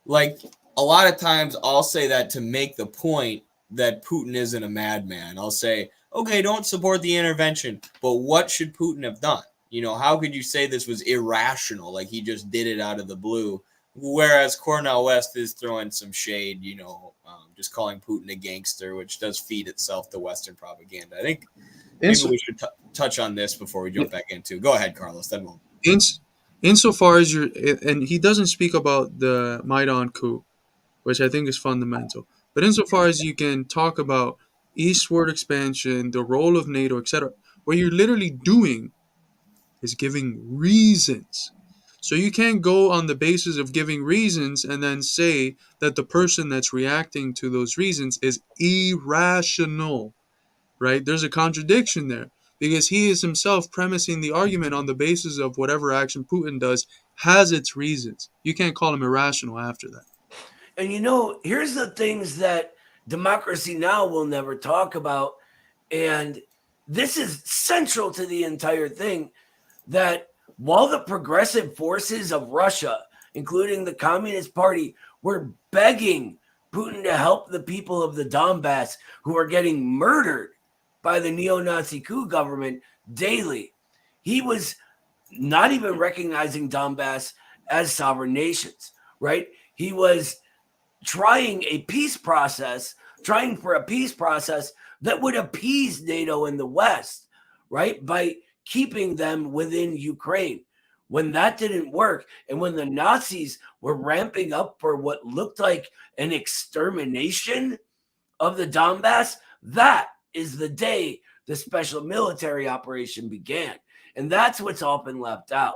like, a lot of times I'll say that to make the point that Putin isn't a madman. I'll say, okay, don't support the intervention, but what should Putin have done? You know, how could you say this was irrational, like he just did it out of the blue? Whereas Cornel West is throwing some shade, you know, just calling Putin a gangster, which does feed itself to Western propaganda. I think maybe we should touch on this before we jump back into. Go ahead, Carlos. Then we'll. Insofar as and he doesn't speak about the Maidan coup, which I think is fundamental. But insofar as you can talk about eastward expansion, the role of NATO, etc., what you're literally doing is giving reasons. So you can't go on the basis of giving reasons and then say that the person that's reacting to those reasons is irrational, right? There's a contradiction there because he is himself premising the argument on the basis of whatever action Putin does has its reasons. You can't call him irrational after that. And, you know, here's the things that Democracy Now! Will never talk about. And this is central to the entire thing, that while the progressive forces of Russia, including the Communist Party, were begging Putin to help the people of the Donbass who are getting murdered by the neo-Nazi coup government daily, he was not even recognizing Donbass as sovereign nations, right? He was trying for a peace process that would appease NATO in the West, right? By keeping them within Ukraine. When that didn't work, and when the Nazis were ramping up for what looked like an extermination of the Donbass, that is the day the special military operation began. And that's what's often left out.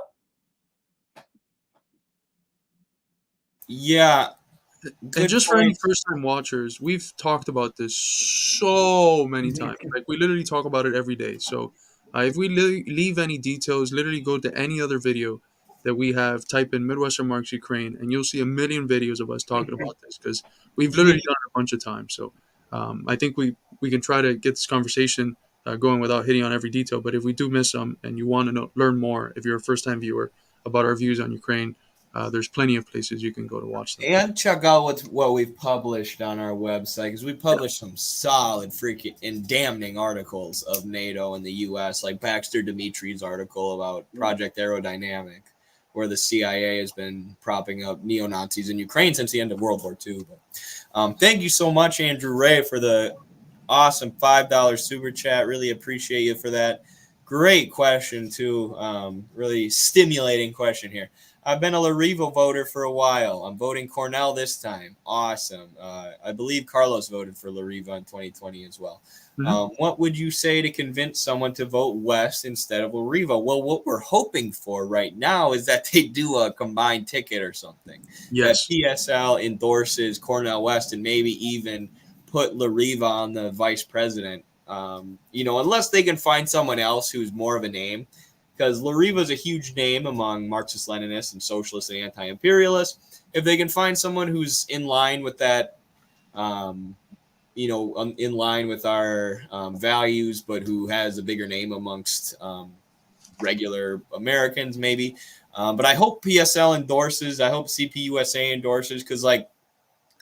Yeah. And just for any first-time watchers, we've talked about this so many times. Like, we literally talk about it every day. So if we leave any details, literally go to any other video that we have, type in Midwestern Marx Ukraine, and you'll see a million videos of us talking about this because we've literally done it a bunch of times. So I think we can try to get this conversation going without hitting on every detail. But if we do miss some and you want to learn more, if you're a first-time viewer, about our views on Ukraine, there's plenty of places you can go to watch them. And check out what we've published on our website, because we published some solid freaking and damning articles of NATO and the U.S., like Baxter Dimitri's article about Project Aerodynamic, where the CIA has been propping up neo-Nazis in Ukraine since the end of World War II. But, thank you so much, Andrew Ray, for the awesome $5 super chat. Really appreciate you for that. Great question, too. Really stimulating question here. I've been a Lariva voter for a while. I'm voting Cornell this time. Awesome. I believe Carlos voted for Lariva in 2020 as well. What would you say to convince someone to vote West instead of Lariva? Well, what we're hoping for right now is that they do a combined ticket or something. Yes. That PSL endorses Cornell West and maybe even put Lariva on the vice president. Unless they can find someone else who's more of a name. Because Lariva is a huge name among Marxist-Leninists and socialists and anti-imperialists. If they can find someone who's in line with that, in line with our values, but who has a bigger name amongst regular Americans, maybe. But I hope PSL endorses. I hope CPUSA endorses, because, and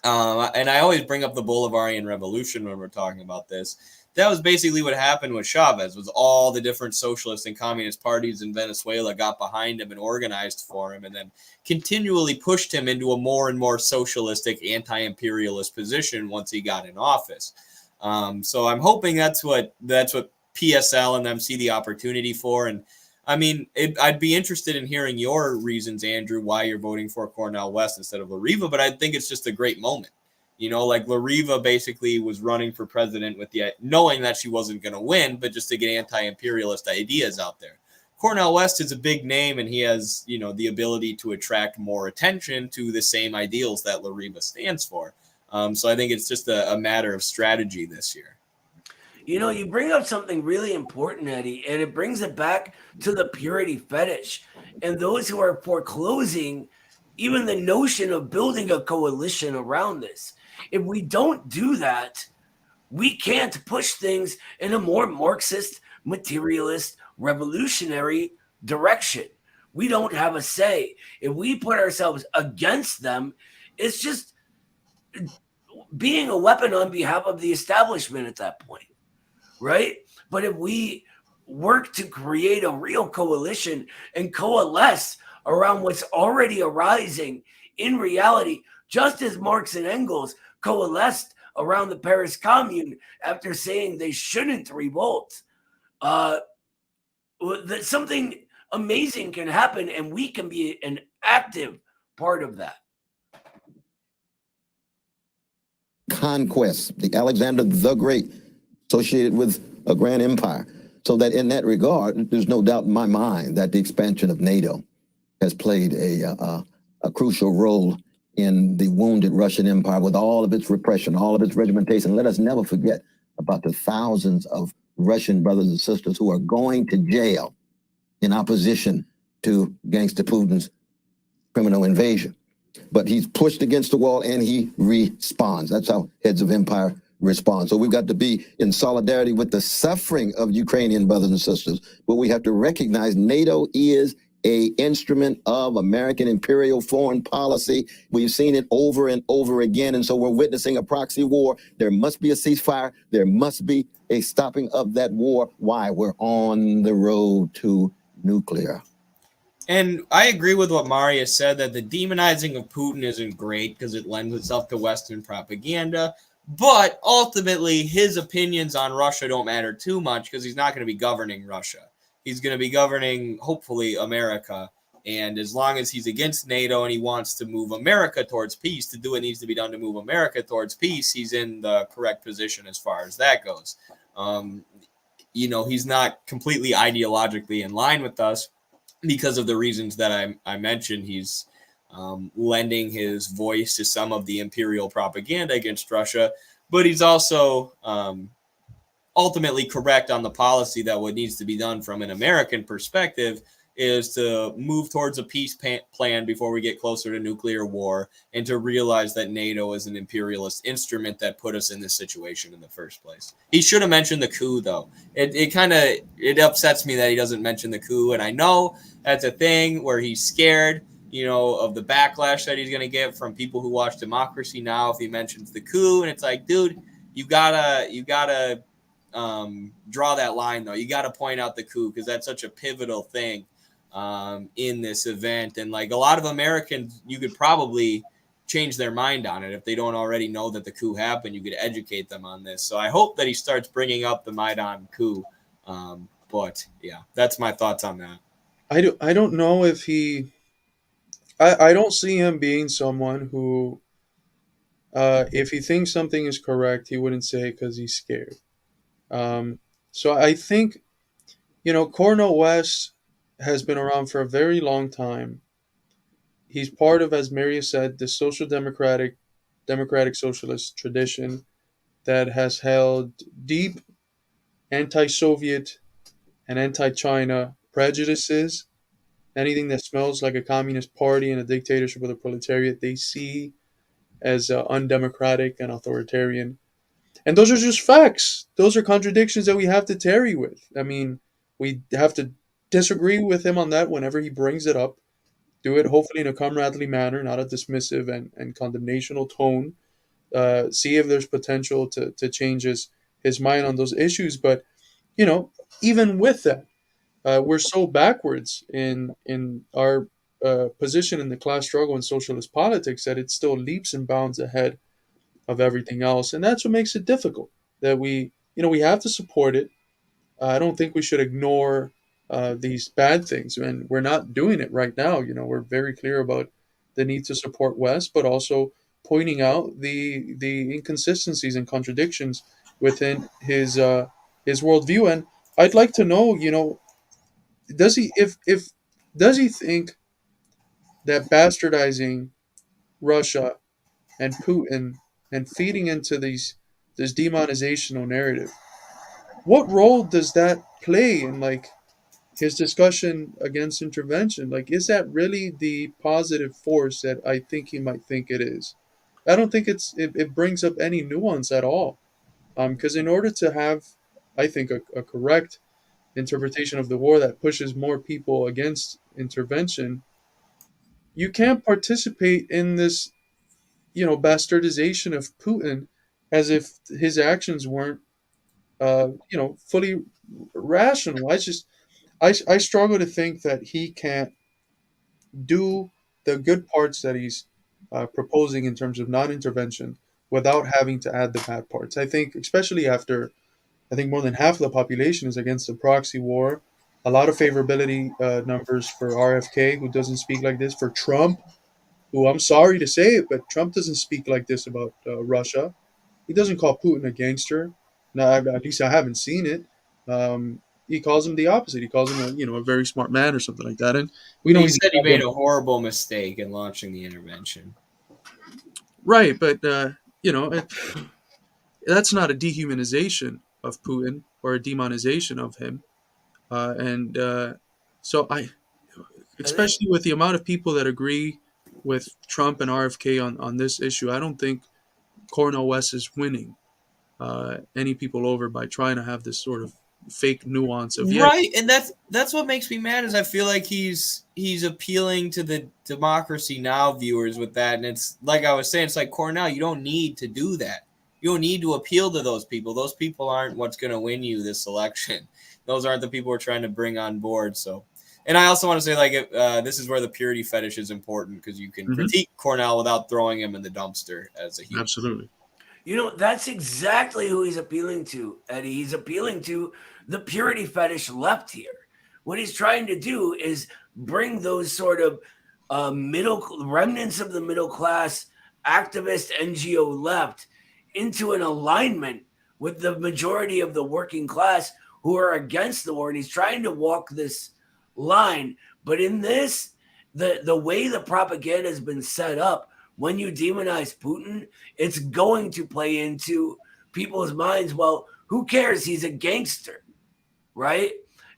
I always bring up the Bolivarian Revolution when we're talking about this. That was basically what happened with Chavez, was all the different socialist and communist parties in Venezuela got behind him and organized for him, and then continually pushed him into a more and more socialistic, anti-imperialist position once he got in office. So I'm hoping that's what PSL and them see the opportunity for. And I mean, I'd be interested in hearing your reasons, Andrew, why you're voting for Cornel West instead of Lariva, but I think it's just a great moment. Like Lariva basically was running for president with knowing that she wasn't going to win, but just to get anti-imperialist ideas out there. Cornel West is a big name, and he has, the ability to attract more attention to the same ideals that Lariva stands for. So I think it's just a matter of strategy this year. You bring up something really important, Eddie, and it brings it back to the purity fetish and those who are foreclosing even the notion of building a coalition around this. If we don't do that, we can't push things in a more Marxist, materialist, revolutionary direction. We don't have a say. If we put ourselves against them, it's just being a weapon on behalf of the establishment at that point, right? But if we work to create a real coalition and coalesce around what's already arising in reality, just as Marx and Engels coalesced around the Paris Commune after saying they shouldn't revolt, that something amazing can happen, and we can be an active part of that. Conquest, the Alexander the Great, associated with a grand empire. So that in that regard, there's no doubt in my mind that the expansion of NATO has played a crucial role in the wounded Russian Empire with all of its repression, all of its regimentation. Let us never forget about the thousands of Russian brothers and sisters who are going to jail in opposition to gangster Putin's criminal invasion. But he's pushed against the wall and he responds. That's how heads of empire respond. So we've got to be in solidarity with the suffering of Ukrainian brothers and sisters, but we have to recognize NATO is an instrument of American imperial foreign policy. We've seen it over and over again, and so we're witnessing a proxy war. There must be a ceasefire. There must be a stopping of that war. Why? We're on the road to nuclear. And I agree with what Maria said, that the demonizing of Putin isn't great because it lends itself to Western propaganda. But ultimately, his opinions on Russia don't matter too much because he's not going to be governing Russia. He's going to be governing, hopefully, America. And as long as he's against NATO and he wants to move America towards peace, to do what needs to be done to move America towards peace, he's in the correct position as far as that goes. He's not completely ideologically in line with us because of the reasons that I mentioned. He's lending his voice to some of the imperial propaganda against Russia, but he's also ultimately correct on the policy that what needs to be done from an American perspective is to move towards a peace plan before we get closer to nuclear war, and to realize that NATO is an imperialist instrument that put us in this situation in the first place. He should have mentioned the coup, though. It upsets me that he doesn't mention the coup, and I know that's a thing where he's scared, of the backlash that he's going to get from people who watch Democracy Now! If he mentions the coup, and it's like, dude, you gotta draw that line, though. You gotta point out the coup, because that's such a pivotal thing in this event. And like a lot of Americans, you could probably change their mind on it if they don't already know that the coup happened. You could educate them on this. So I hope that he starts bringing up the Maidan coup. But yeah, that's my thoughts on that. I don't know if I don't see him being someone who, if he thinks something is correct, he wouldn't say it because he's scared. So I think, Cornell West has been around for a very long time. He's part of, as Maria said, the social democratic socialist tradition that has held deep anti-Soviet and anti-China prejudices. Anything that smells like a communist party and a dictatorship of the proletariat, they see as undemocratic and authoritarian. And those are just facts. Those are contradictions that we have to tarry with. I mean, we have to disagree with him on that whenever he brings it up. Do it hopefully in a comradely manner, not a dismissive and condemnational tone. See if there's potential to change his mind on those issues. But, even with that, we're so backwards in our position in the class struggle and socialist politics that it still leaps and bounds ahead of everything else. And that's what makes it difficult, that we have to support it. I don't think we should ignore these bad things, and we're not doing it right now. We're very clear about the need to support West, but also pointing out the inconsistencies and contradictions within his worldview. And I'd like to know, does he think that bastardizing Russia and Putin and feeding into this demonizational narrative, what role does that play in his discussion against intervention? Is that really the positive force that I think he might think it is? I don't think it brings up any nuance at all. Because in order to have, I think, a correct interpretation of the war that pushes more people against intervention, you can't participate in this, bastardization of Putin as if his actions weren't, fully rational. I struggle to think that he can't do the good parts that he's proposing in terms of non-intervention without having to add the bad parts. I think, especially after, I think more than half of the population is against the proxy war, a lot of favorability numbers for RFK, who doesn't speak like this, for Trump, who, I'm sorry to say it, but Trump doesn't speak like this about Russia. He doesn't call Putin a gangster. No, at least I haven't seen it. He calls him the opposite. He calls him a very smart man or something like that. And we know He said he made a horrible mistake in launching the intervention. Right, but that's not a dehumanization of Putin or a demonization of him. So especially with the amount of people that agree with Trump and RFK on this issue, I don't think Cornel West is winning any people over by trying to have this sort of fake nuance of right. And that's what makes me mad, is I feel like he's appealing to the Democracy Now! Viewers with that. And it's like I was saying, it's like, Cornel, you don't need to do that. You don't need to appeal to those people. Those people aren't what's going to win you this election. Those aren't the people we're trying to bring on board. So, and I also want to say, this is where the purity fetish is important, because you can critique Cornel without throwing him in the dumpster as a human. Absolutely. That's exactly who he's appealing to, Eddie. He's appealing to the purity fetish left here. What he's trying to do is bring those sort of remnants of the middle class activist NGO left into an alignment with the majority of the working class who are against the war. And he's trying to walk this line. But in this, the way the propaganda has been set up, when you demonize Putin, it's going to play into people's minds. Well, who cares? He's a gangster, right?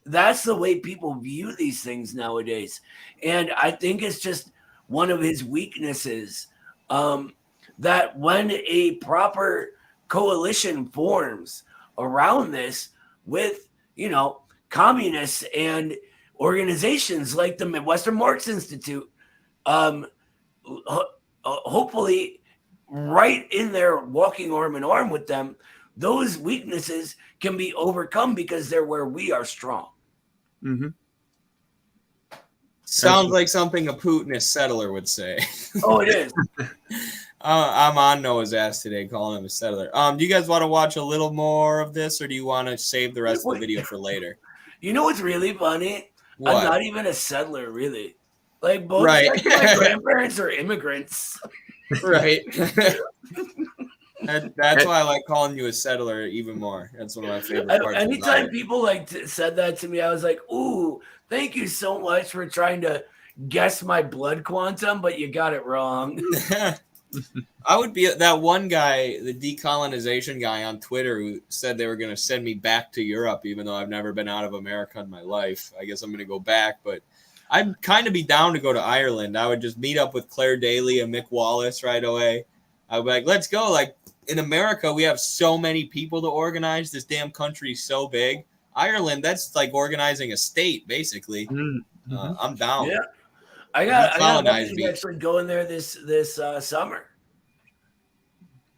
that's the way people view these things nowadays. And I think it's just one of his weaknesses, that when a proper coalition forms around this with, communists and organizations like the Midwestern Marx Institute, hopefully right in there walking arm in arm with them, those weaknesses can be overcome because they're where we are strong. Mm-hmm. Sounds like something a Putinist settler would say. Oh, it is. I'm on Noah's ass today calling him a settler. Do you guys want to watch a little more of this, or do you want to save the rest of the video for later? You know what's really funny? What? I'm not even a settler, really. Like, both Right. my grandparents are immigrants. Right. That's why I like calling you a settler even more. That's one of my favorite parts. Anytime people said that to me, I was like, ooh, thank you so much for trying to guess my blood quantum, but you got it wrong. I would be that one guy, the decolonization guy on Twitter, who said they were going to send me back to Europe, even though I've never been out of America in my life. I guess I'm going to go back, but I'd kind of be down to go to Ireland. I would just meet up with Claire Daly and Mick Wallace right away. I'd be like, let's go. Like, in America, we have so many people to organize. This damn country is so big. Ireland, that's like organizing a state, basically. Mm-hmm. I'm down. Yeah. I got actually going there this summer.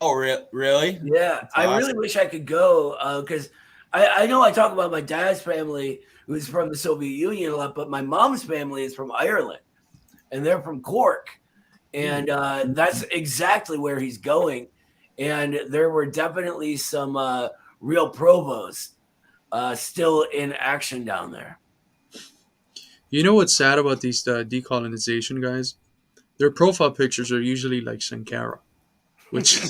Oh, really? Yeah, That's I awesome. really wish I could go because I know I talk about my dad's family who's from the Soviet Union a lot, but my mom's family is from Ireland, and they're from Cork, and that's exactly where he's going. And there were definitely some real provos still in action down there. You know what's sad about these decolonization guys? Their profile pictures are usually like Sankara, which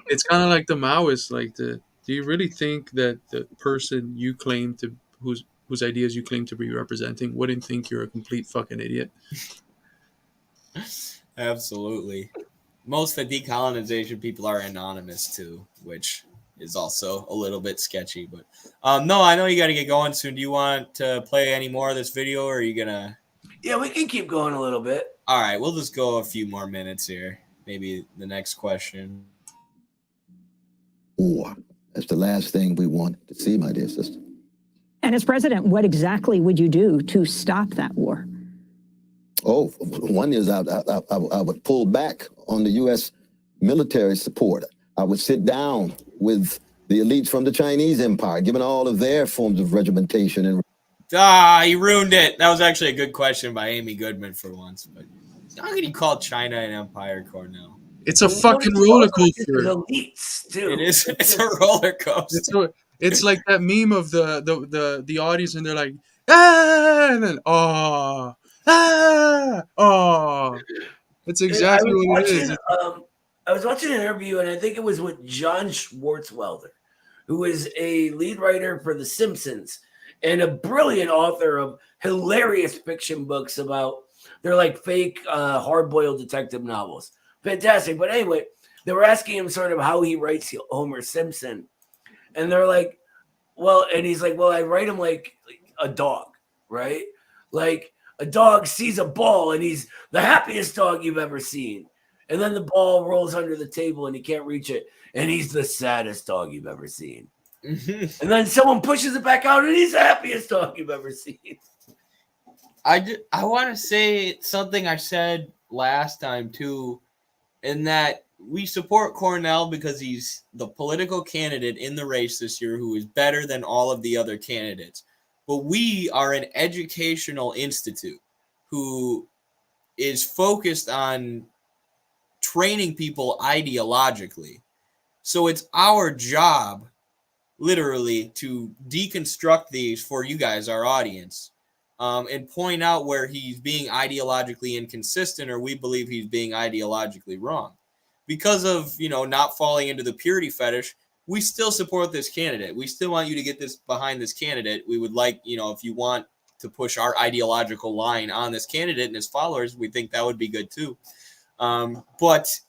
it's kind of like the Maoists. Like, do you really think that the person you claim to whose ideas you claim to be representing wouldn't think you're a complete fucking idiot? Absolutely. Most of the decolonization people are anonymous too, which is also a little bit sketchy. But no, I know you got to get going soon. Do you want to play any more of this video, or are you gonna? Yeah, we can keep going a little bit. All right, we'll just go a few more minutes here. Maybe the next question. War. That's the last thing we want to see, my dear sister. And as president, what exactly would you do to stop that war? Oh, one is I would pull back on the U.S. military support. I would sit down with the elites from the Chinese empire, given all of their forms of regimentation. And He ruined it. That was actually a good question by Amy Goodman for once. But how can you call China an empire, Cornell? It's a fucking roller coaster. Elites too. It is. It's a roller coaster. It's like that meme of the audience, and they're like, ah, and then It's exactly what it is. I was watching an interview, and I think it was with John Swartzwelder, who is a lead writer for The Simpsons and a brilliant author of hilarious fiction books about, they're like fake hard-boiled detective novels. Fantastic. But anyway, they were asking him sort of how he writes Homer Simpson. And they're like, well, and he's like, well, I write him like a dog, right? Like a dog sees a ball and he's the happiest dog you've ever seen. And then the ball rolls under the table and he can't reach it. And he's the saddest dog you've ever seen. And then someone pushes it back out and he's the happiest dog you've ever seen. I want to say something I said last time too, in that we support Cornel because he's the political candidate in the race this year who is better than all of the other candidates. But we are an educational institute who is focused on training people ideologically. So it's our job, literally, to deconstruct these for you guys, our audience, and point out where he's being ideologically inconsistent or we believe he's being ideologically wrong. Because of, not falling into the purity fetish, we still support this candidate. We still want you to get this behind this candidate. We would like, if you want to push our ideological line on this candidate and his followers, we think that would be good too. But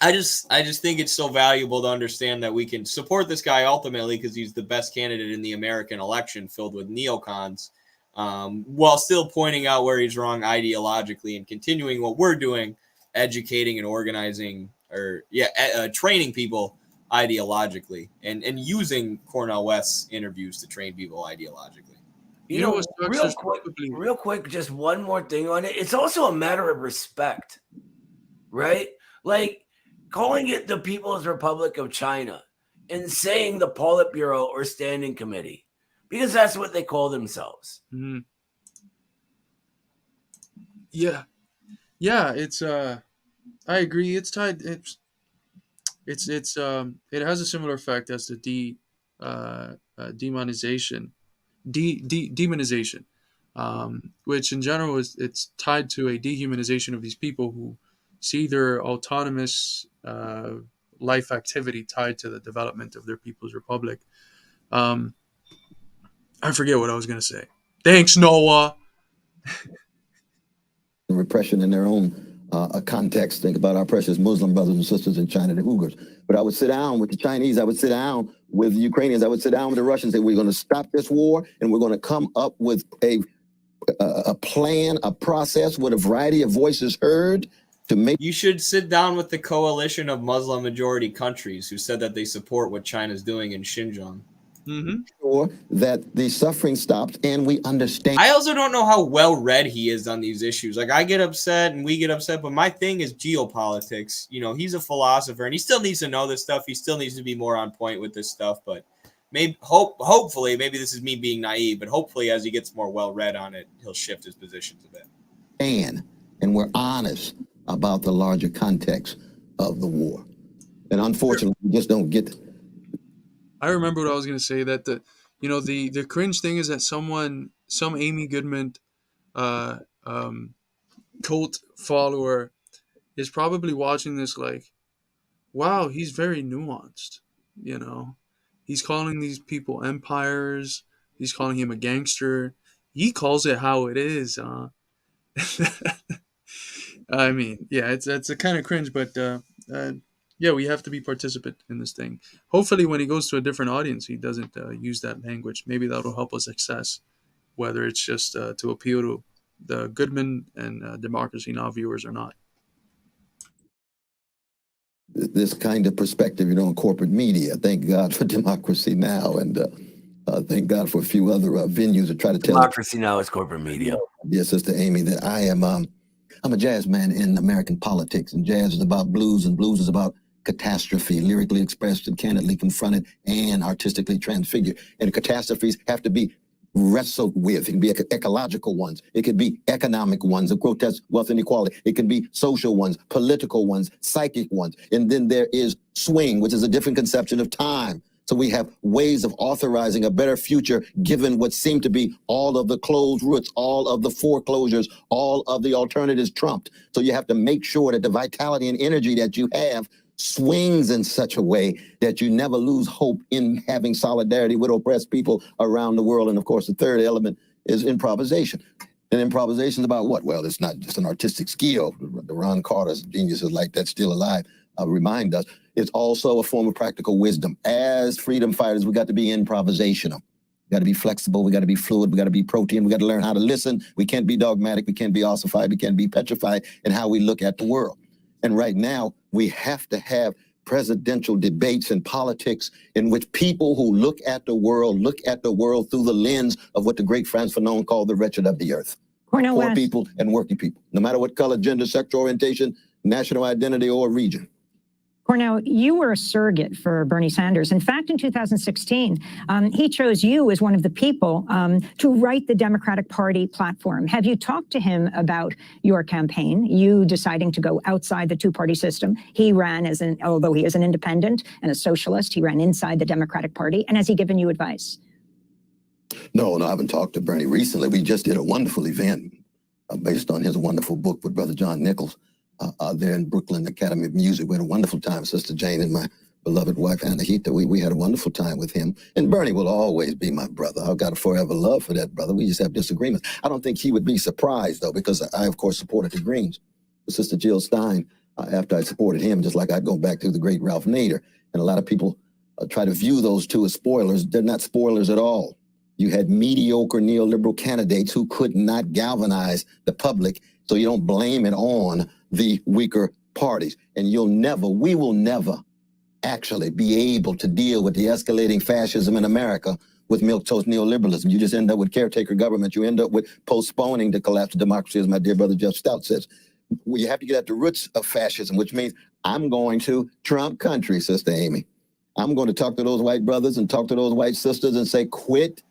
I just think it's so valuable to understand that we can support this guy ultimately because he's the best candidate in the American election filled with neocons, while still pointing out where he's wrong ideologically and continuing what we're doing, educating and organizing training people ideologically and using Cornell West's interviews to train people ideologically. You know, real quick, just one more thing on it. It's also a matter of respect, right? Like calling it the People's Republic of China and saying the Politburo or Standing Committee, because that's what they call themselves. Mm-hmm. Yeah. It's I agree. It's tied. It has a similar effect as the demonization, which in general it's tied to a dehumanization of these people who see their autonomous life activity tied to the development of their People's Republic. I forget what I was going to say. Thanks, Noah. Repression in their own context. Think about our precious Muslim brothers and sisters in China, the Uyghurs. But I would sit down with the Chinese, I would sit down with the Ukrainians, I would sit down with the Russians, and say, we're going to stop this war, and we're going to come up with a plan, a process with a variety of voices heard to make... You should sit down with the coalition of Muslim majority countries who said that they support what China's doing in Xinjiang. Mm-hmm. Sure that the suffering stops and we understand. I also don't know how well read he is on these issues. Like, I get upset and we get upset, but my thing is geopolitics. You know, he's a philosopher and he still needs to know this stuff. He still needs to be more on point with this stuff. But hopefully, maybe this is me being naive, but hopefully as he gets more well read on it, he'll shift his positions a bit. And we're honest about the larger context of the war. And unfortunately, we just don't get it. I remember what I was going to say, that the cringe thing is that some Amy Goodman cult follower is probably watching this like, wow, he's very nuanced. You know, he's calling these people empires. He's calling him a gangster. He calls it how it is. I mean, yeah, it's a kind of cringe, but yeah, we have to be participant in this thing. Hopefully, when he goes to a different audience, he doesn't use that language. Maybe that'll help us assess whether it's just to appeal to the Goodman and Democracy Now! Viewers or not. This kind of perspective, in corporate media. Thank God for Democracy Now! And thank God for a few other venues that try to tell Democracy Now! Is corporate media. Dear Sister Amy, that I am I'm a jazz man in American politics, and jazz is about blues, and blues is about catastrophe, lyrically expressed and candidly confronted and artistically transfigured. And catastrophes have to be wrestled with. It can be ecological ones. It could be economic ones of grotesque wealth inequality. It can be social ones, political ones, psychic ones. And then there is swing, which is a different conception of time. So we have ways of authorizing a better future given what seem to be all of the closed roots, all of the foreclosures, all of the alternatives trumped. So you have to make sure that the vitality and energy that you have swings in such a way that you never lose hope in having solidarity with oppressed people around the world. And of course, the third element is improvisation. And improvisation is about what? Well, it's not just an artistic skill. The Ron Carter's geniuses like that still alive remind us. It's also a form of practical wisdom. As freedom fighters, we got to be improvisational. We got to be flexible. We got to be fluid. We got to be protein. We got to learn how to listen. We can't be dogmatic. We can't be ossified. We can't be petrified in how we look at the world. And right now, we have to have presidential debates in politics in which people who look at the world through the lens of what the great Frantz Fanon called the wretched of the earth. Cornel Poor West. people and working people, no matter what color, gender, sexual orientation, national identity, or region. Cornel, you were a surrogate for Bernie Sanders. In fact, in 2016, he chose you as one of the people to write the Democratic Party platform. Have you talked to him about your campaign, you deciding to go outside the two-party system? He ran although he is an independent and a socialist, he ran inside the Democratic Party. And has he given you advice? No, I haven't talked to Bernie recently. We just did a wonderful event based on his wonderful book with Brother John Nichols. There in Brooklyn Academy of Music. We had a wonderful time. Sister Jane and my beloved wife, Anahita, we had a wonderful time with him. And Bernie will always be my brother. I've got a forever love for that brother. We just have disagreements. I don't think he would be surprised, though, because I, of course, supported the Greens. Sister Jill Stein after I supported him, just like I go back to the great Ralph Nader. And a lot of people try to view those two as spoilers. They're not spoilers at all. You had mediocre neoliberal candidates who could not galvanize the public, so you don't blame it on the weaker parties. And we will never actually be able to deal with the escalating fascism in America with milquetoast neoliberalism. You just end up with caretaker government. You end up with postponing the collapse of democracy, as my dear brother Jeff Stout says. You have to get at the roots of fascism, which means I'm going to Trump country, Sister Amy. I'm going to talk to those white brothers and talk to those white sisters and say, quit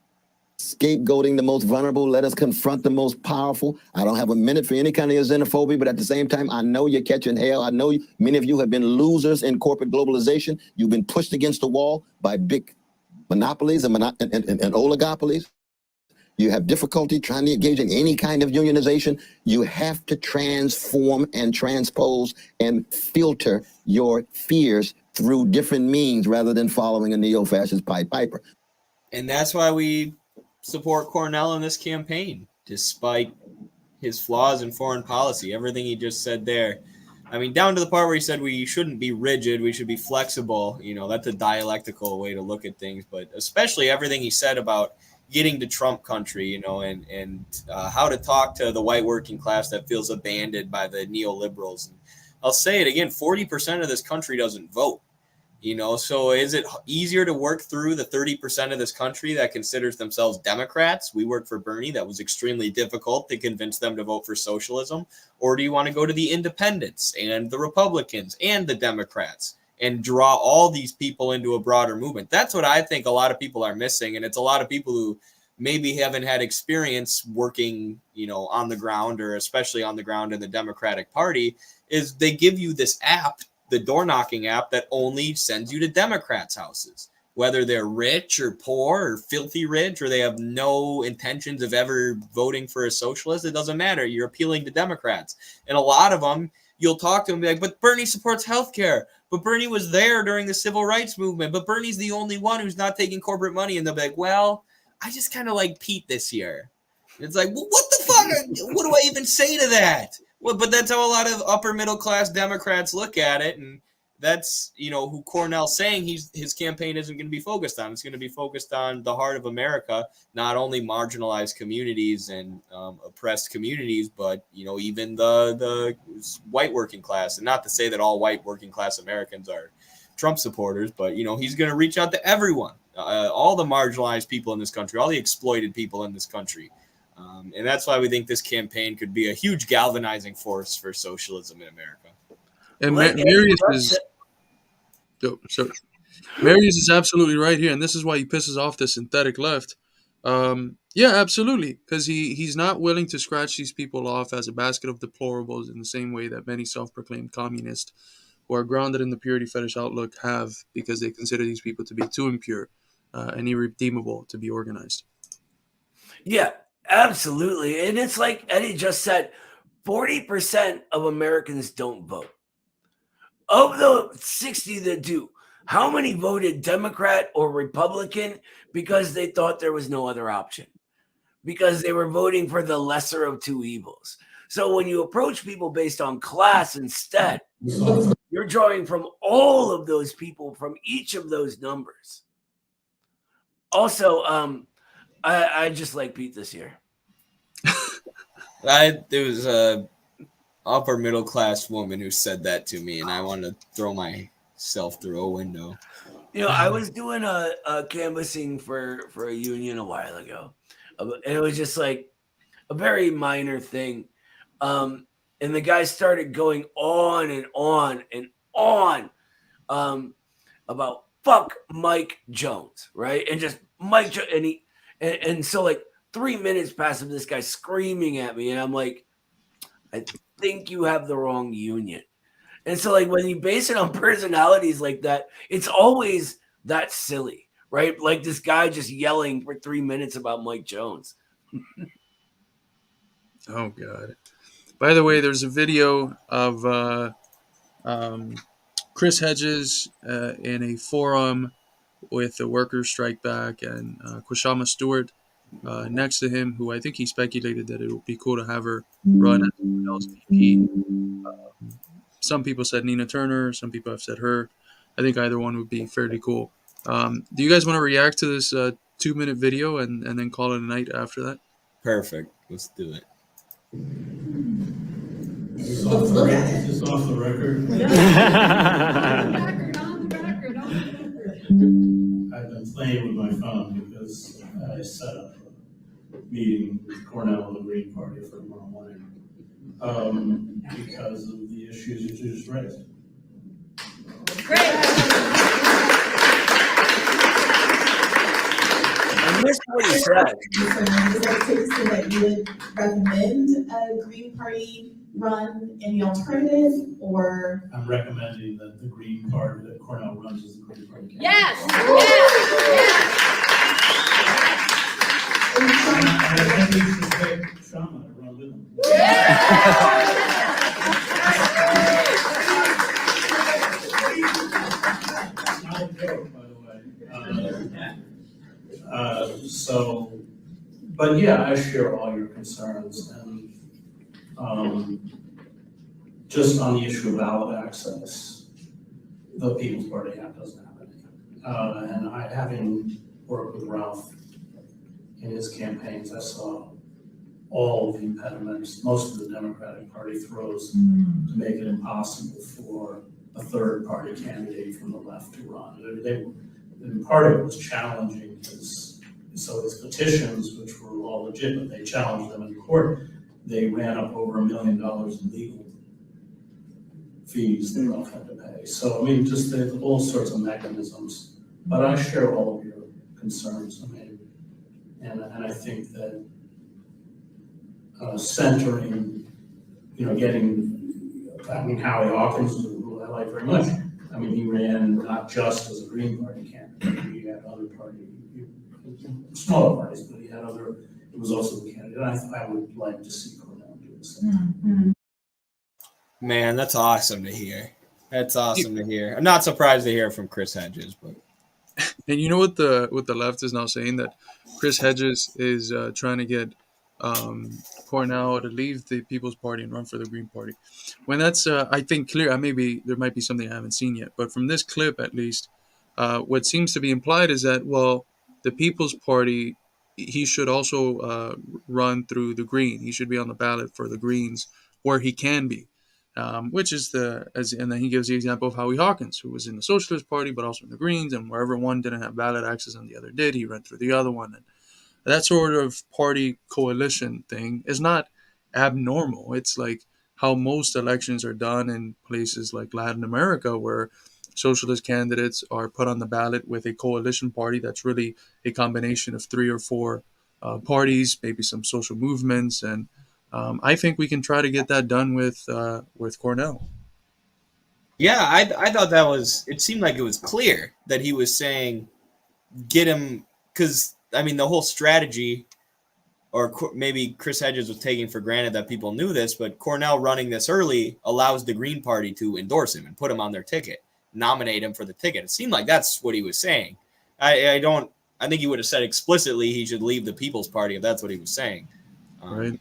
scapegoating the most vulnerable. Let us confront the most powerful. I don't have a minute for any kind of xenophobia, but at the same time, I know you're catching hell. I know many of you have been losers in corporate globalization. You've been pushed against the wall by big monopolies and oligopolies. You have difficulty trying to engage in any kind of unionization. You have to transform and transpose and filter your fears through different means rather than following a neo-fascist Pied Piper. And that's why we support Cornel in this campaign, despite his flaws in foreign policy. Everything he just said there. I mean, down to the part where he said we shouldn't be rigid, we should be flexible. You know, that's a dialectical way to look at things. But especially everything he said about getting to Trump country, you know, and how to talk to the white working class that feels abandoned by the neoliberals. And I'll say it again, 40% of this country doesn't vote. You know, so is it easier to work through the 30% of this country that considers themselves Democrats? We worked for Bernie. That was extremely difficult to convince them to vote for socialism. Or do you want to go to the independents and the Republicans and the Democrats and draw all these people into a broader movement? That's what I think a lot of people are missing. And it's a lot of people who maybe haven't had experience working, you know, on the ground, or especially on the ground in the Democratic Party, is they give you this app, the door knocking app, that only sends you to Democrats' houses, whether they're rich or poor or filthy rich, or they have no intentions of ever voting for a socialist. It doesn't matter. You're appealing to Democrats. And a lot of them, you'll talk to them and be like, but Bernie supports healthcare. But Bernie was there during the civil rights movement. But Bernie's the only one who's not taking corporate money. And they'll be like, well, I just kind of like Pete this year. It's like, well, what the fuck? What do I even say to that? Well, but that's how a lot of upper middle class Democrats look at it, and that's, you know, who Cornell's saying his campaign isn't going to be focused on. It's going to be focused on the heart of America, not only marginalized communities and oppressed communities, but, you know, even the white working class. And not to say that all white working class Americans are Trump supporters, but, you know, he's going to reach out to everyone, all the marginalized people in this country, all the exploited people in this country. And that's why we think this campaign could be a huge galvanizing force for socialism in America. And Marius is absolutely right here, and this is why he pisses off the synthetic left. Yeah, absolutely, because he's not willing to scratch these people off as a basket of deplorables in the same way that many self-proclaimed communists who are grounded in the purity fetish outlook have, because they consider these people to be too impure and irredeemable to be organized. Yeah, absolutely. And it's like Eddie just said, 40% of Americans don't vote. Of the 60 that do, how many voted Democrat or Republican because they thought there was no other option? Because they were voting for the lesser of two evils. So when you approach people based on class instead, you're drawing from all of those people from each of those numbers. Also, I just like Pete this year. There was a upper middle class woman who said that to me, and I wanted to throw myself through a window. You know, I was doing a canvassing for a union a while ago, and it was just like a very minor thing. And the guy started going on and on and on about fuck Mike Jones, right? And just Mike Jones, and so like 3 minutes passed of this guy screaming at me, and I'm like, I think you have the wrong union. And so like when you base it on personalities like that, it's always that silly, right? Like this guy just yelling for 3 minutes about Mike Jones. Oh God. By the way, there's a video of Chris Hedges in a forum with the Workers' Strike Back and Kwashama Stewart next to him, who I think he speculated that it would be cool to have her run as Cornell's VP. some people said Nina Turner. Some people have said her. I think either one would be fairly cool. Do you guys want to react to this 2-minute video and then call it a night after that? Perfect. Let's do it. Is this off the record? I've been playing with my phone because I set up a meeting with Cornell and the Green Party for tomorrow morning because of the issues you just raised. I missed what you said. Is that safe so that you would recommend a Green Party run in the alternative, or? I'm recommending that the Green Party, that Cornell runs as the Green Party candidate. Yes. And I think you should take Shama to run with him. Not a joke, by the way. But yeah, I share all your concerns, and just on the issue of ballot access, the People's Party doesn't have any. And I, having worked with Ralph in his campaigns, I saw all of the impediments most of the Democratic Party throws to make it impossible for a third party candidate from the left to run. And part of it was challenging his petitions, which were all legitimate, they challenged them in court. They ran up over $1 million in legal fees that Ralph had to pay. So, I mean, just all sorts of mechanisms. But I share all of your concerns. I mean, and I think that centering, Howie Hawkins, who I like very much. I mean, he ran not just as a Green Party candidate, he had other smaller parties, but he had other, it was also the candidate. I would like to see Cornell do the same. Man, that's awesome to hear. That's awesome to hear. I'm not surprised to hear from Chris Hedges, but. And you know what the left is now saying, that Chris Hedges is trying to get Cornell to leave the People's Party and run for the Green Party. When that's I think clear, maybe there might be something I haven't seen yet, but from this clip at least, what seems to be implied is that, well, the People's Party, he should also run through the Green. He should be on the ballot for the Greens where he can be. Which is and then he gives the example of Howie Hawkins, who was in the Socialist Party, but also in the Greens, and wherever one didn't have ballot access and the other did, he ran through the other one. And that sort of party coalition thing is not abnormal. It's like how most elections are done in places like Latin America, where socialist candidates are put on the ballot with a coalition party that's really a combination of 3 or 4 parties, maybe some social movements, and I think we can try to get that done with Cornell. Yeah, I thought that was. It seemed like it was clear that he was saying, get him, because the whole strategy, or maybe Chris Hedges was taking for granted that people knew this, but Cornell running this early allows the Green Party to endorse him and put him on their ticket, nominate him for the ticket. It seemed like that's what he was saying. I think he would have said explicitly he should leave the People's Party if that's what he was saying. Right.